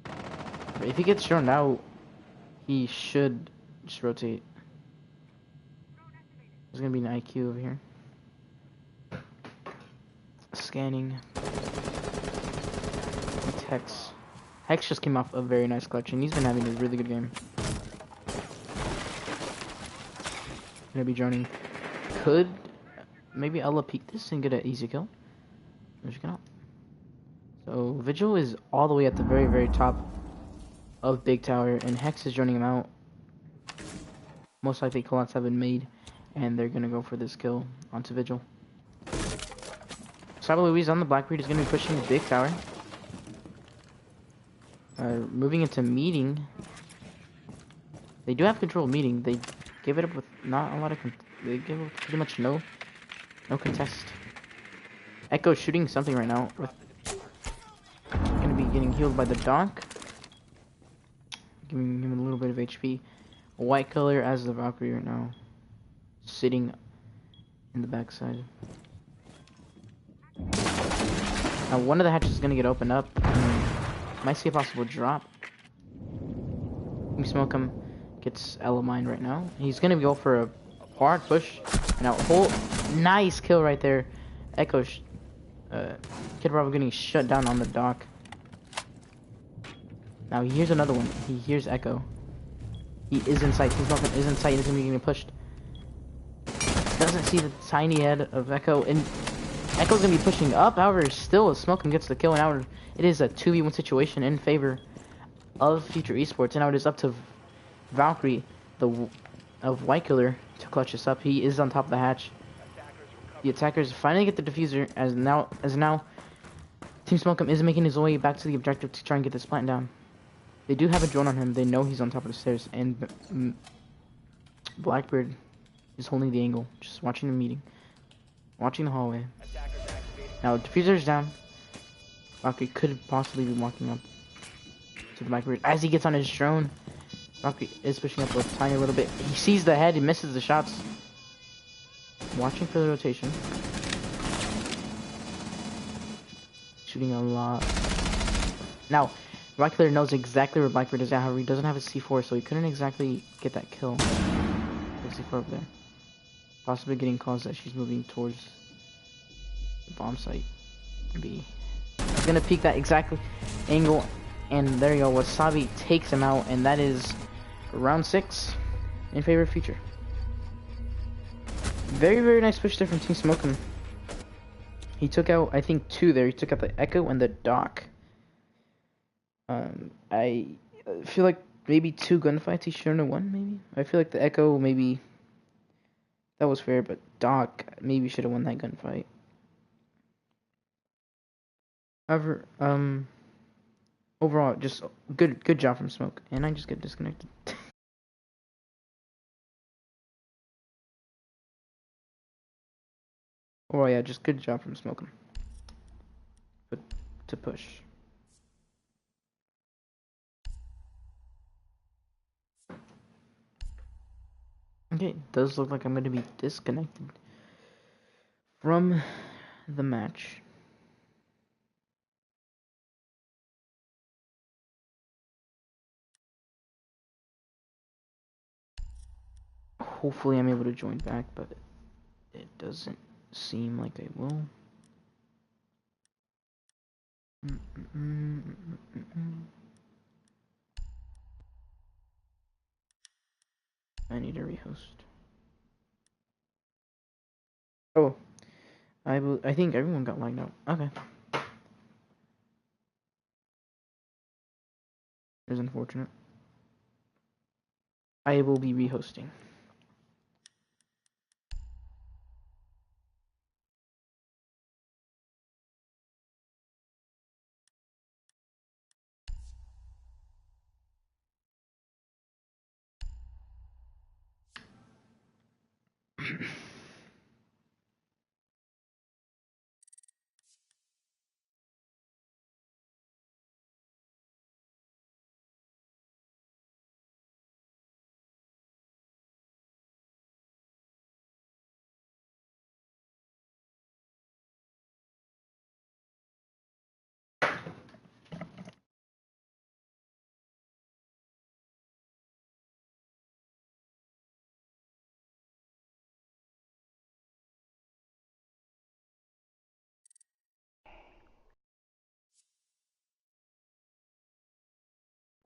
But if he gets thrown out, he should just rotate. There's gonna be an IQ over here. Scanning. It's Hex. Hex just came off a very nice clutch, and he's been having a really good game. Gonna be droning. Could maybe Ella peek this and get an easy kill. So Vigil is all the way at the very top of Big Tower, and Hex is running him out. Most likely callouts have been made, and they're gonna go for this kill onto Vigil. Saba Louise on the Blackbeard is gonna be pushing the big tower. Moving into meeting. They do have control of meeting. They give it up with not a lot of. They give it pretty much no contest. Echo shooting something right now. With gonna be getting healed by the donk, giving him a little bit of HP. White color as the Valkyrie right now, sitting in the backside. Now one of the hatches is gonna get opened up. Might see a possible drop. We smoke him. Gets Elamine right now. He's gonna go for a hard push. And a whole nice kill right there. Echo, Kid Bravo getting shut down on the dock. Now here's another one. He hears Echo. He is in sight. He's not is in sight. He's gonna be getting pushed. Doesn't see the tiny head of Echo, and Echo's gonna be pushing up. However, still Smoke him gets the kill, and now it is a 2v1 situation in favor of Future Esports, and now it is up to Valkyrie, of White Killer, to clutch this up. He is on top of the hatch. The attackers finally get the diffuser, as now Team Smoke'em is making his way back to the objective to try and get this plant down. They do have a drone on him. They know he's on top of the stairs, and Blackbeard is holding the angle, just watching the meeting, watching the hallway. Now diffuser's down. Valkyrie could possibly be walking up to the Blackbeard as he gets on his drone. Valkyrie is pushing up a tiny little bit. He sees the head. He misses the shots. Watching for the rotation. Shooting a lot. Now, White Killer knows exactly where Blackbeard is at. However, he doesn't have a C4, so he couldn't exactly get that kill. The C4 up there. Possibly getting calls that she's moving towards the bomb site. B. He's gonna peek that exact angle, and there you go. Wasabi takes him out, and that is round 6 in favor of Future. Very, very nice push there from Team Smoke'em. He took out, I think, 2 there. He took out the Echo and the Doc. I feel like maybe 2 gunfights he shouldn't have won, maybe? I feel like the Echo, maybe that was fair, but Doc maybe should have won that gunfight. However, overall, just good job from Smoke. And I just get disconnected. Oh yeah, just good job from Smoke'em. But to push. Okay, it does look like I'm going to be disconnected from the match. Hopefully I'm able to join back, but it doesn't seem like I will. I need a rehost. Oh, I think everyone got lined out. Okay. It's unfortunate. I will be rehosting.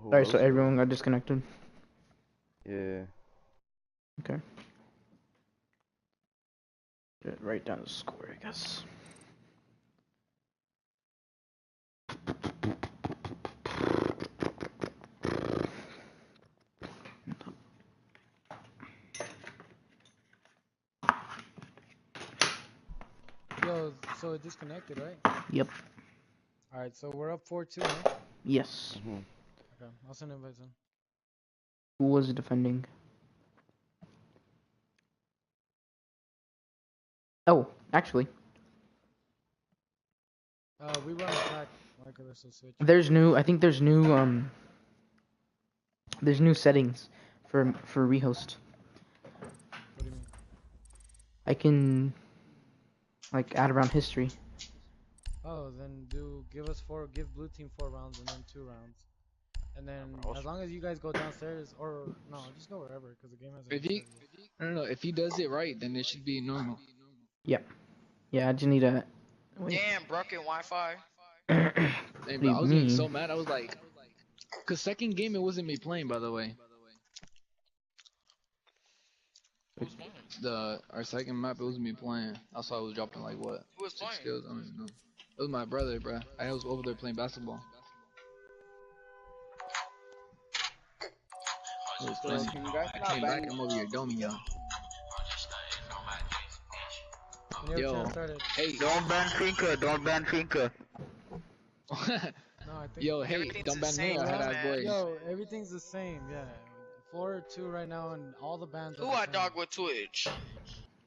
Alright, so everyone got disconnected? Yeah. Okay. Write down the score, I guess. it disconnected, right? Yep. Alright, so we're up 4-2, huh? Yes. Okay, I'll send invites in. Who was defending? Oh, actually, We run attack like this, so switch. there's new. I think there's new. There's new settings for rehost. What do you mean? I can like add around history. Oh, then give blue team 4 rounds and then 2 rounds. And then as long as you guys go downstairs, or no, just go wherever, because the game has. No, if he does it right, then it should be normal. Yep. Yeah, I just need a. Wait. Damn, broken Wi-Fi. Hey, bro, I was getting so mad. I was like, cause second game it wasn't me playing, by the way. Our second map it wasn't me playing. I saw it was dropping like what? Who was 6 playing? skills. I don't even know. It was my brother, bro. I was over there playing basketball. I was playing. I came back and I'm over here doming y'all. Yo, hey, Don't ban Finka, don't ban Finka. No, I think. Yo, hey, don't ban me, I had ass boys. Yo, everything's the same, yeah. 4-2 right now, and all the bands. Who I dog with Twitch?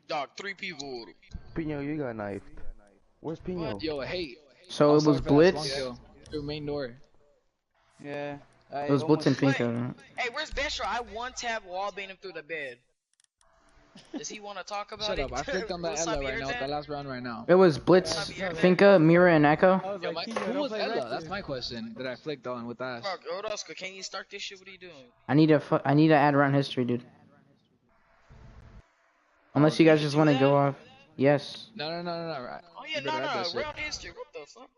Dog, 3 people. Pino, you got a knife. Where's Pino? Yo, hey. So it was Blitz. Through main door. Yeah. It was Blitz and Finka. Hey, where's Bestro? I one tap wall bait him through the bed. Does he want to talk about Shut it? up, I flicked on that Ella right now, the last round right now. It was Blitz, Finka, Mira, and Echo. Yo, who was Ella? That's my question that I flicked on with Ash. Bro, Odoska, can you start this shit? What are you doing? I need to add around history, dude. Unless you guys just want to go off. Yes. No. Right. Oh yeah, no. Round history. What the fuck?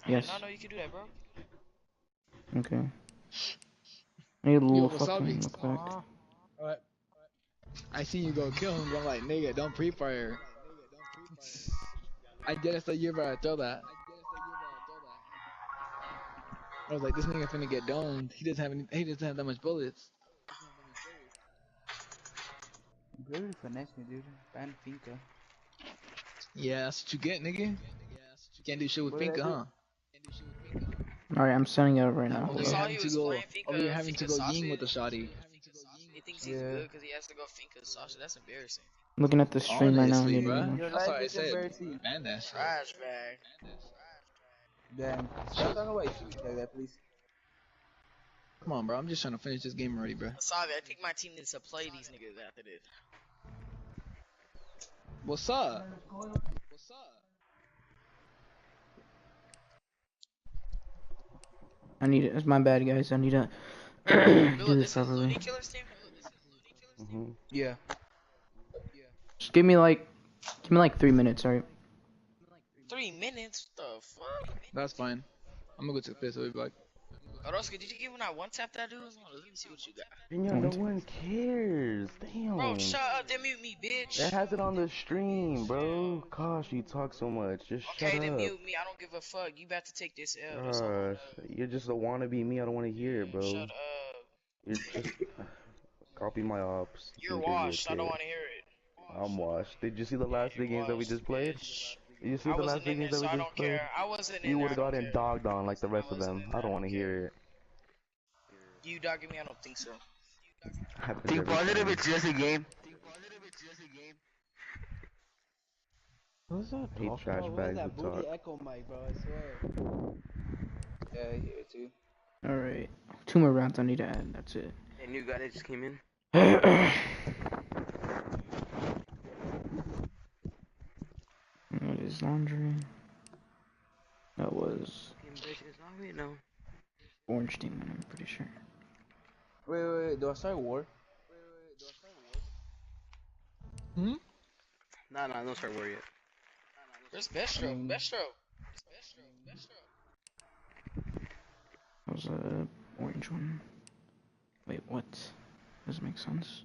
Yes. I know you can do that, bro. Okay. I need a little Yo, fucking look back. Alright. I seen you go kill him, but I'm like, nigga, don't pre-fire. I guess that you're about to throw that. I was like, this nigga finna get domed. He doesn't have that much bullets. Really finesse me, dude. Ban Finka. Yeah, that's what you get, nigga. You can't do shit with Finka, huh? Alright, I'm sending it out right now. Over here having to go ying with the shotty. He thinks he's good because he has to go Finka Sasha. That's embarrassing. Looking at the stream right now. Honestly, bro. That's why I said, ban that shit. Trash bag. Damn. Stop talking about shit like that, please. Come on, bro. I'm just trying to finish this game already, bro. Sorry, I think my team needs to play these niggas after this. What's up? I need it. It's my bad, guys. I need to do this properly. Yeah. Just give me like 3 minutes, alright? 3 minutes? What the fuck? That's fine. I'm gonna go to the fifth, so we'll be back. Oroska, did you give when I one tap that dude? Let me see what you got. Pino, no one cares. Damn. Bro, shut up. Then mute me, bitch. That has it on the stream, bro. Gosh, you talk so much. Just shut Okay, up. then mute me. I don't give a fuck. You about to take this L. Gosh, you're just a wannabe me. I don't want to hear it, bro. Shut up. You're just copy my ops. You're washed. I don't want to hear it. I'm washed. Did you see the last three games that we just played? Did you see the last three games that we just played? I wasn't in there. You would have gotten dogged on like the rest of them. I don't want to hear it. You dogging me? I don't think so. Think positive, it's just a game. What's that? Hate trash bags that who talk. booty echo mic, bro? I swear. Yeah, I hear it too. Alright. 2 more rounds I need to add. That's it. A new guy that just came in. It is laundry. That was No. orange team, I'm pretty sure. Wait, do I start war? Hmm? No, don't start war yet. Where's Bestro? Bestro. That was a orange one. Wait, what? Doesn't make sense.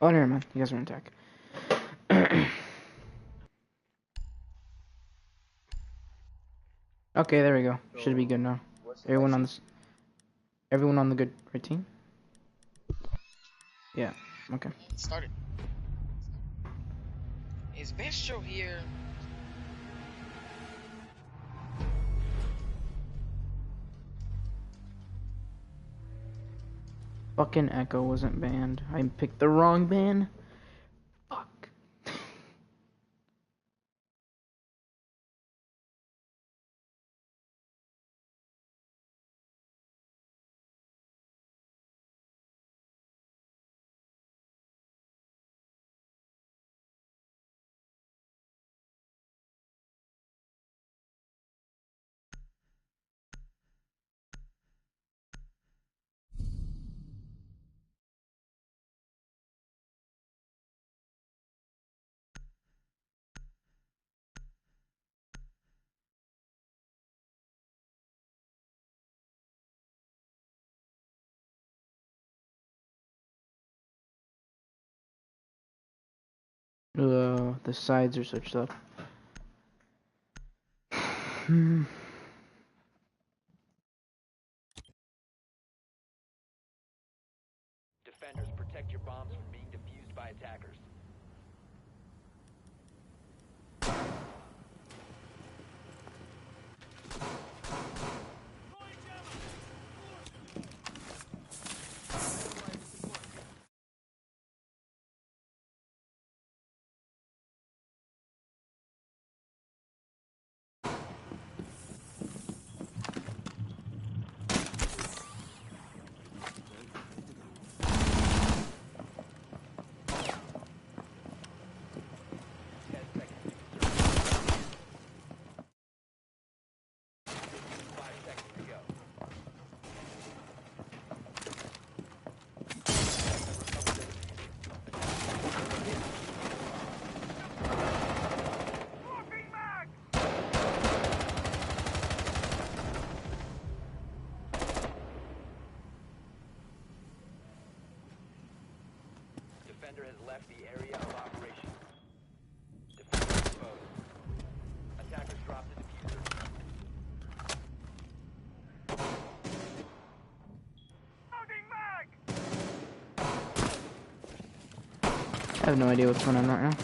Oh, never mind. You guys are in attack. Okay, there we go. Should be good now. Everyone on the good right team? Yeah, okay. Start it. Is Bistro here? Fucking Echo wasn't banned. I picked the wrong ban. Fuck. The sides are switched up. Defenders, protect your bombs from being defused by attackers. Defender has left the area of operation. Defender exposed. Attackers dropped the diffuser. I have no idea what's going on right now.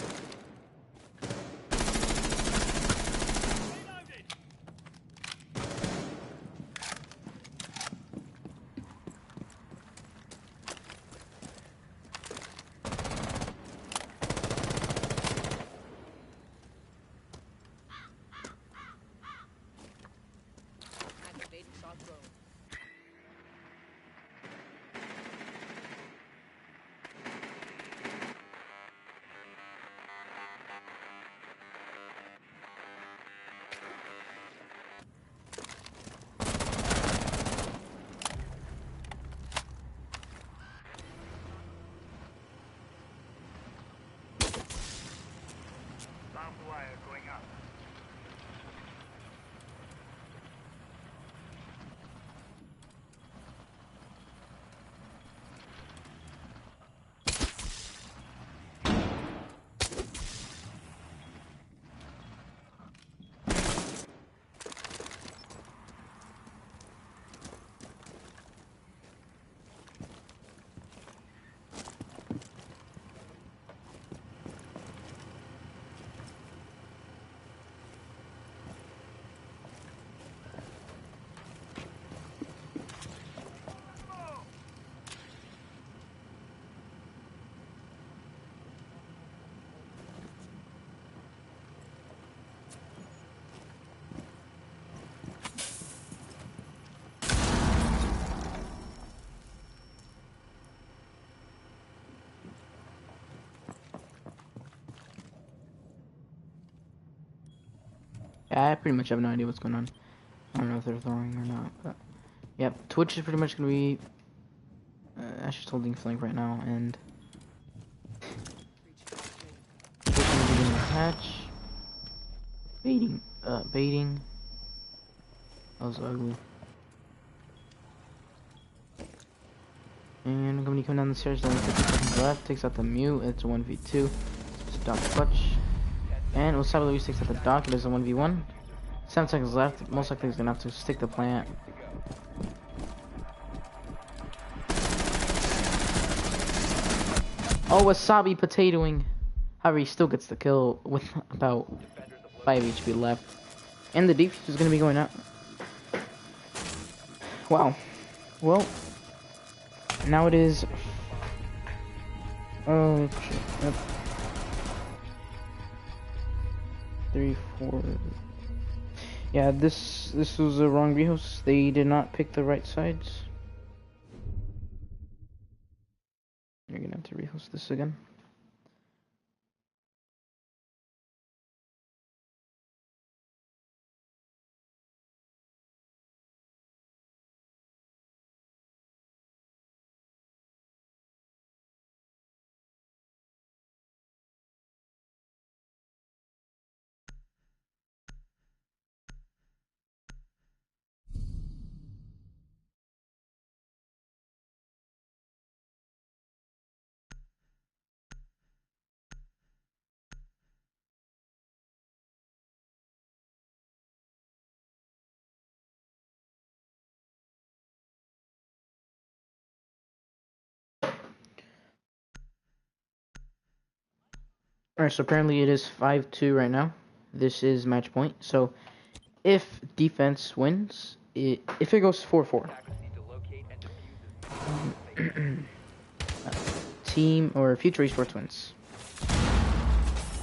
Yeah, I pretty much have no idea what's going on. I don't know if they're throwing or not, but yep, Twitch is pretty much gonna be Ash is holding flank right now, and Twitch is gonna be in the hatch, baiting. That was ugly. And when you come down the stairs, only 50 seconds left. Takes out the mute. It's a 1v2. Stop clutch. And Wasabi Luis takes out the dock. It is a 1v1. 7 seconds left. Most likely he's gonna have to stick the plant. Oh, Wasabi potatoing. However, he still gets the kill with about 5 HP left. And the defense is going to be going out. Wow. Well, now it is... Oh, shit. Yep. 3, 4... Yeah, this was a wrong rehost. They did not pick the right sides. You're going to have to rehost this again. Alright, so apparently it is 5-2 right now. This is match point. So if defense wins, if it goes 4-4, team or future esports wins.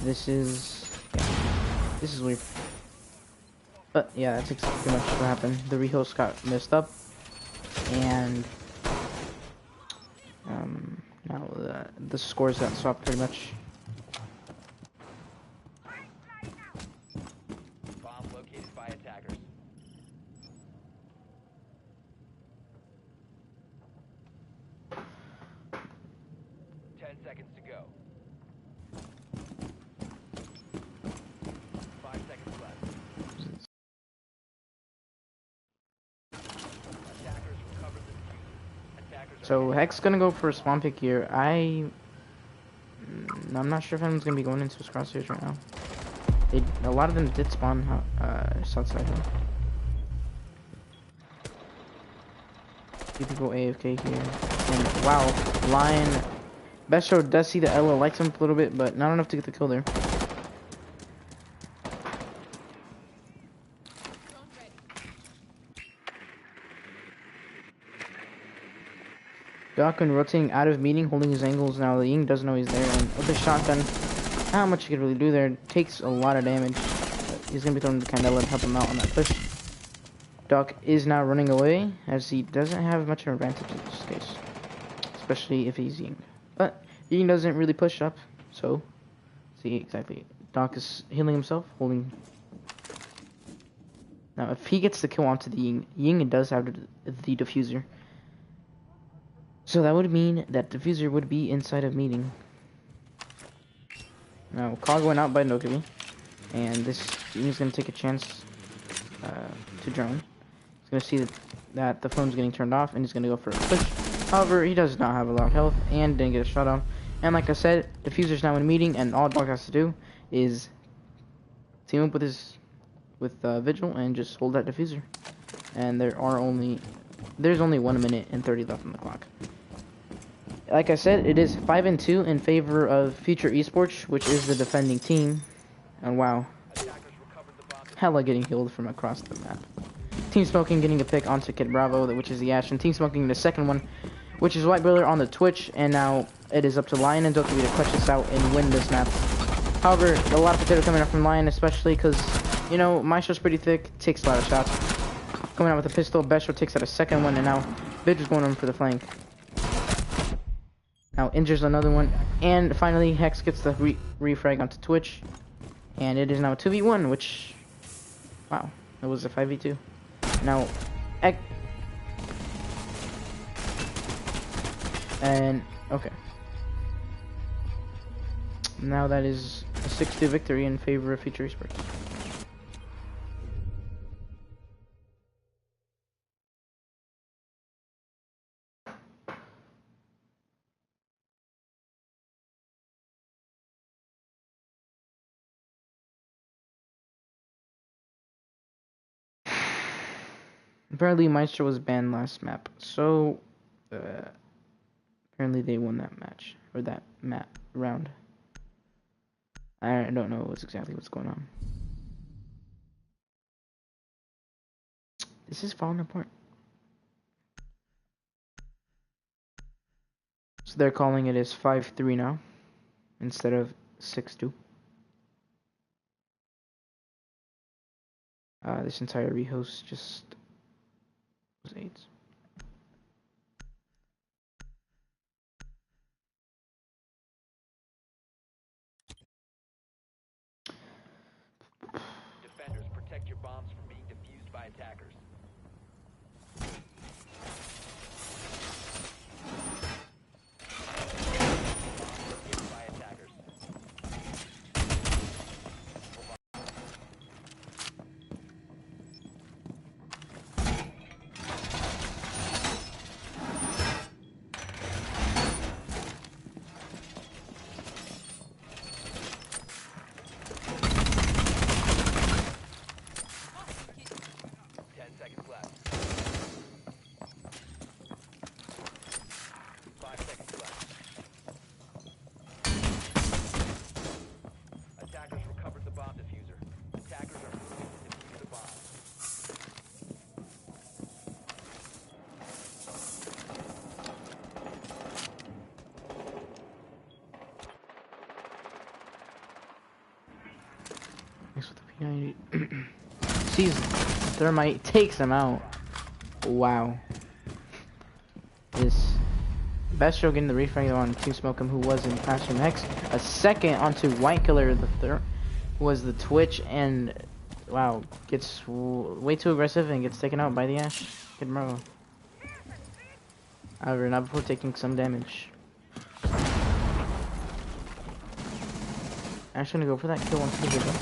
This is weird. But yeah, that's exactly much what happened. The rehost got messed up, and now the scores got swapped pretty much. Bomb located by attackers. Seconds to go. 5 seconds left. Attackers recovered the defuse. Attackers So Hex gonna go for a spawn pick here. I'm not sure if anyone's gonna be going into his crosshairs right now. A lot of them did spawn south side here. Few people AFK here. And wow, Lion Bestro does see the Ella likes him a little bit, but not enough to get the kill there. Dokkan rotating out of meeting, holding his angles now. The Ying doesn't know he's there, and with the shotgun, not much he could really do there. Takes a lot of damage. But he's gonna be throwing the Candela to help him out on that push. Doc is now running away, as he doesn't have much of an advantage in this case, especially if he's Ying. But Ying doesn't really push up, so see exactly. Doc is healing himself, holding. Now, if he gets the kill onto the Ying, Ying does have the diffuser. So that would mean that diffuser would be inside of meeting. Now, Cog went out by Nokibi, and this Ying's gonna take a chance to drone. He's gonna see that the phone's getting turned off, and he's gonna go for a push. However, he does not have a lot of health, and didn't get a shot on. And like I said, diffuser's now in meeting, and all Dog has to do is team up with Vigil and just hold that diffuser. And there's only 1 minute and 30 left on the clock. Like I said, it is 5-2 in favor of Future Esports, which is the defending team. And wow, hella getting healed from across the map. Team Smoking getting a pick onto Kid Bravo, which is the Ash, and Team Smoking the second one, which is White Brother on the Twitch. And now it is up to Lion and Dokkaebi to clutch this out and win this map. However, a lot of potato coming up from Lion, especially because, you know, Maestro's pretty thick, takes a lot of shots. Coming out with a pistol, Bestro takes out a second one, and now Vidge is going on for the flank. Now injures another one, and finally Hex gets the refrag onto Twitch, and it is now a 2v1, which, wow, it was a 5v2. Now, and okay, now that is a 6-2 victory in favor of Future Esports. Apparently Maestro was banned last map, so apparently they won that match, or that round. I don't know what's going on. This is falling apart. So they're calling it as 5-3 now, instead of 6-2. This entire rehost just was AIDS. Defenders, protect your bombs from being defused by attackers. Bombs by attackers. 10 seconds left. 5 seconds left. Attackers recovered the bomb diffuser. Attackers are moving to defuse the bomb. Next with the P90. Sees Thermite, takes him out. Wow. This Bestro getting the refrag on Team Smokem, who was in Classroom X. A second onto White Killer, the third, who was the Twitch, and wow, gets way too aggressive and gets taken out by the Ash. Good Murrow. However, not before taking some damage. Ash gonna go for that kill onto the Vigil.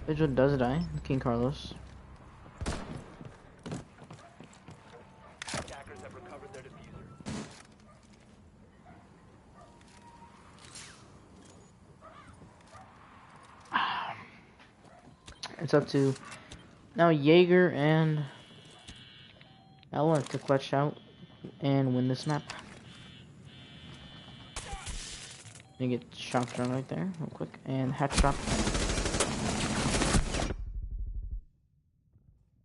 Vigil does die, King Carlos. Attackers have recovered their diffuser. It's up to now Jaeger and Ella to clutch out and win this map. They get shot down right there, real quick, and hatch shot.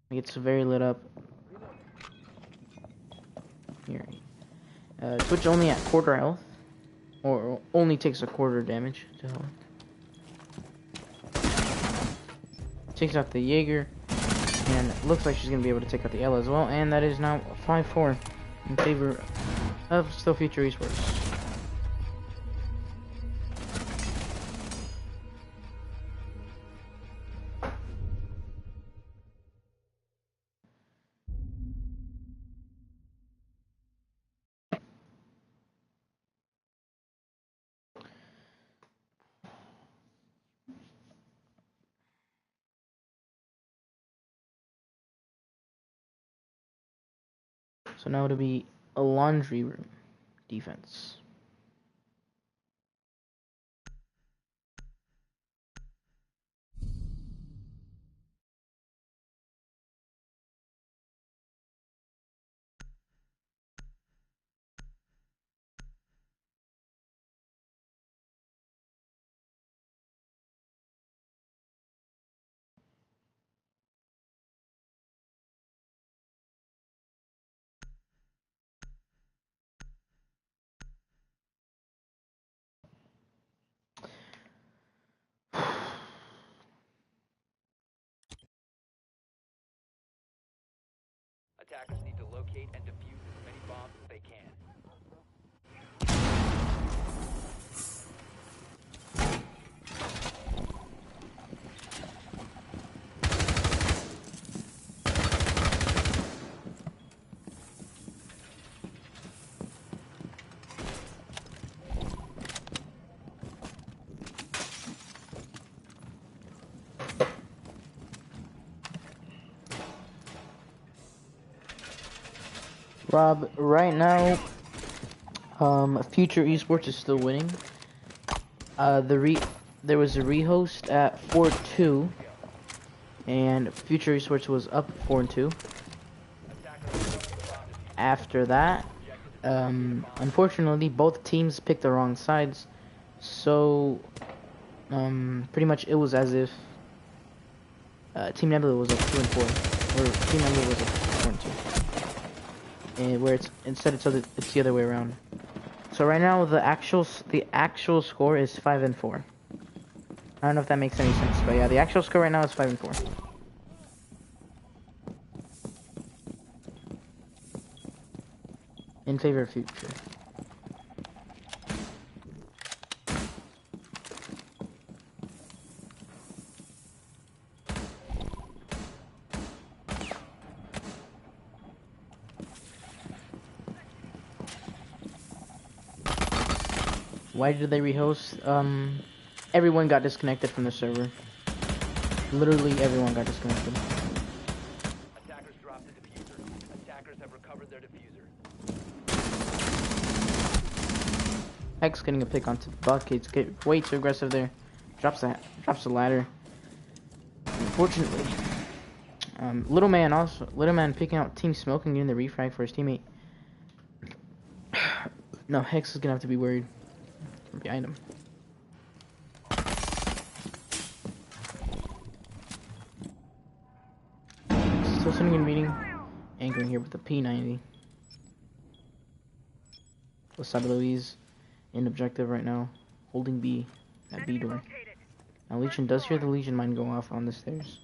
It gets very lit up. Here. Twitch only at quarter health, or only takes a quarter damage to health. Takes out the Jaeger, and it looks like she's gonna be able to take out the Ella as well. And that is now 5-4 in favor of Still Future Esports. So now it'll be a laundry room defense. Attackers need to locate and defuse as many bombs as they can. Rob, right now, Future Esports is still winning. There was a rehost at 4-2, and Future Esports was up 4-2. After that, unfortunately, both teams picked the wrong sides, so pretty much it was as if Team Nebula was like 2-4, or Team Nebula was like 4-2, and where it's the other way around. So right now the actual score is 5-4. I don't know if that makes any sense, but yeah, the actual score right now is 5-4. In favor of Future. Why did they rehost? Everyone got disconnected from the server. Literally everyone got disconnected. Attackers dropped the diffuser. Attackers have recovered their diffuser. Hex getting a pick onto Buck. He's get way too aggressive there. Drops the ladder. Unfortunately, Little Man picking out Team Smoke and getting the refrag for his teammate. No, Hex is gonna have to be worried from behind him. Still sitting in meeting, anchoring here with the P90. Wasabi Louise in objective right now, holding B at B door. Now Legion does hear the Legion mine go off on the stairs,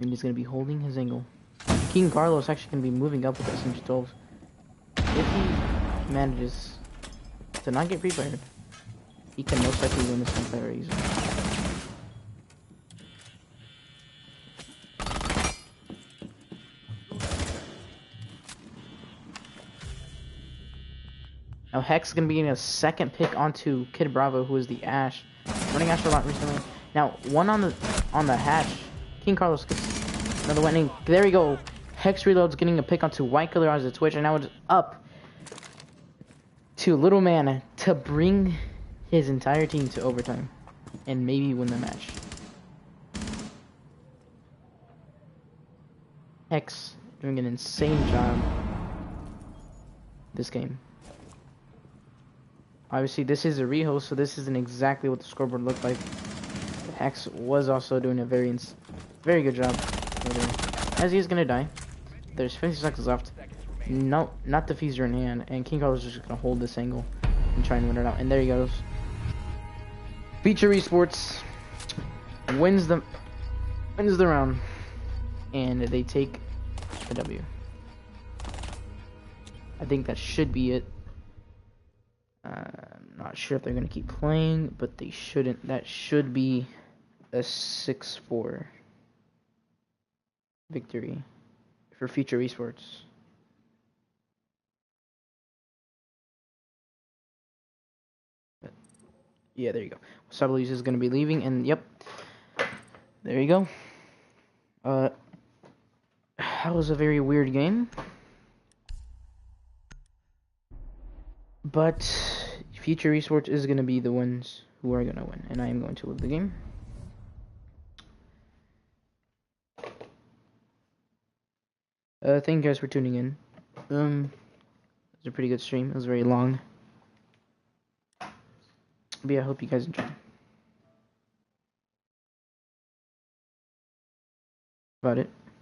and he's going to be holding his angle. King Carlos actually going to be moving up with SMG-12. If he manages to not get pre-fired, he can most likely win this gunfight very easily. Now Hex is going to be getting a second pick onto Kid Bravo, who is the Ash. Running Ash for a lot recently. Now, one on the hatch. King Carlos gets another one. And there we go. Hex reloads getting a pick onto White Killer as a Twitch. And now it's up to Little Man to bring his entire team to overtime. And maybe win the match. Hex doing an insane job this game. Obviously, this is a rehost, so this isn't exactly what the scoreboard looked like. But Hex was also doing a very good job. As he is gonna die. There's 50 seconds left. No, not the diffuser in hand, and King Carlos is just gonna hold this angle and try and win it out. And there he goes. Feature Esports wins the round, and they take the W. I think that should be it. I'm not sure if they're going to keep playing, but they shouldn't. That should be a 6-4 victory for Future Esports. But yeah, there you go. Sublease is going to be leaving, and yep, there you go. That was a very weird game. But Future Esports is going to be the ones who are going to win, and I am going to live the game. Thank you guys for tuning in. It was a pretty good stream. It was very long. But yeah, I hope you guys enjoyed. About it.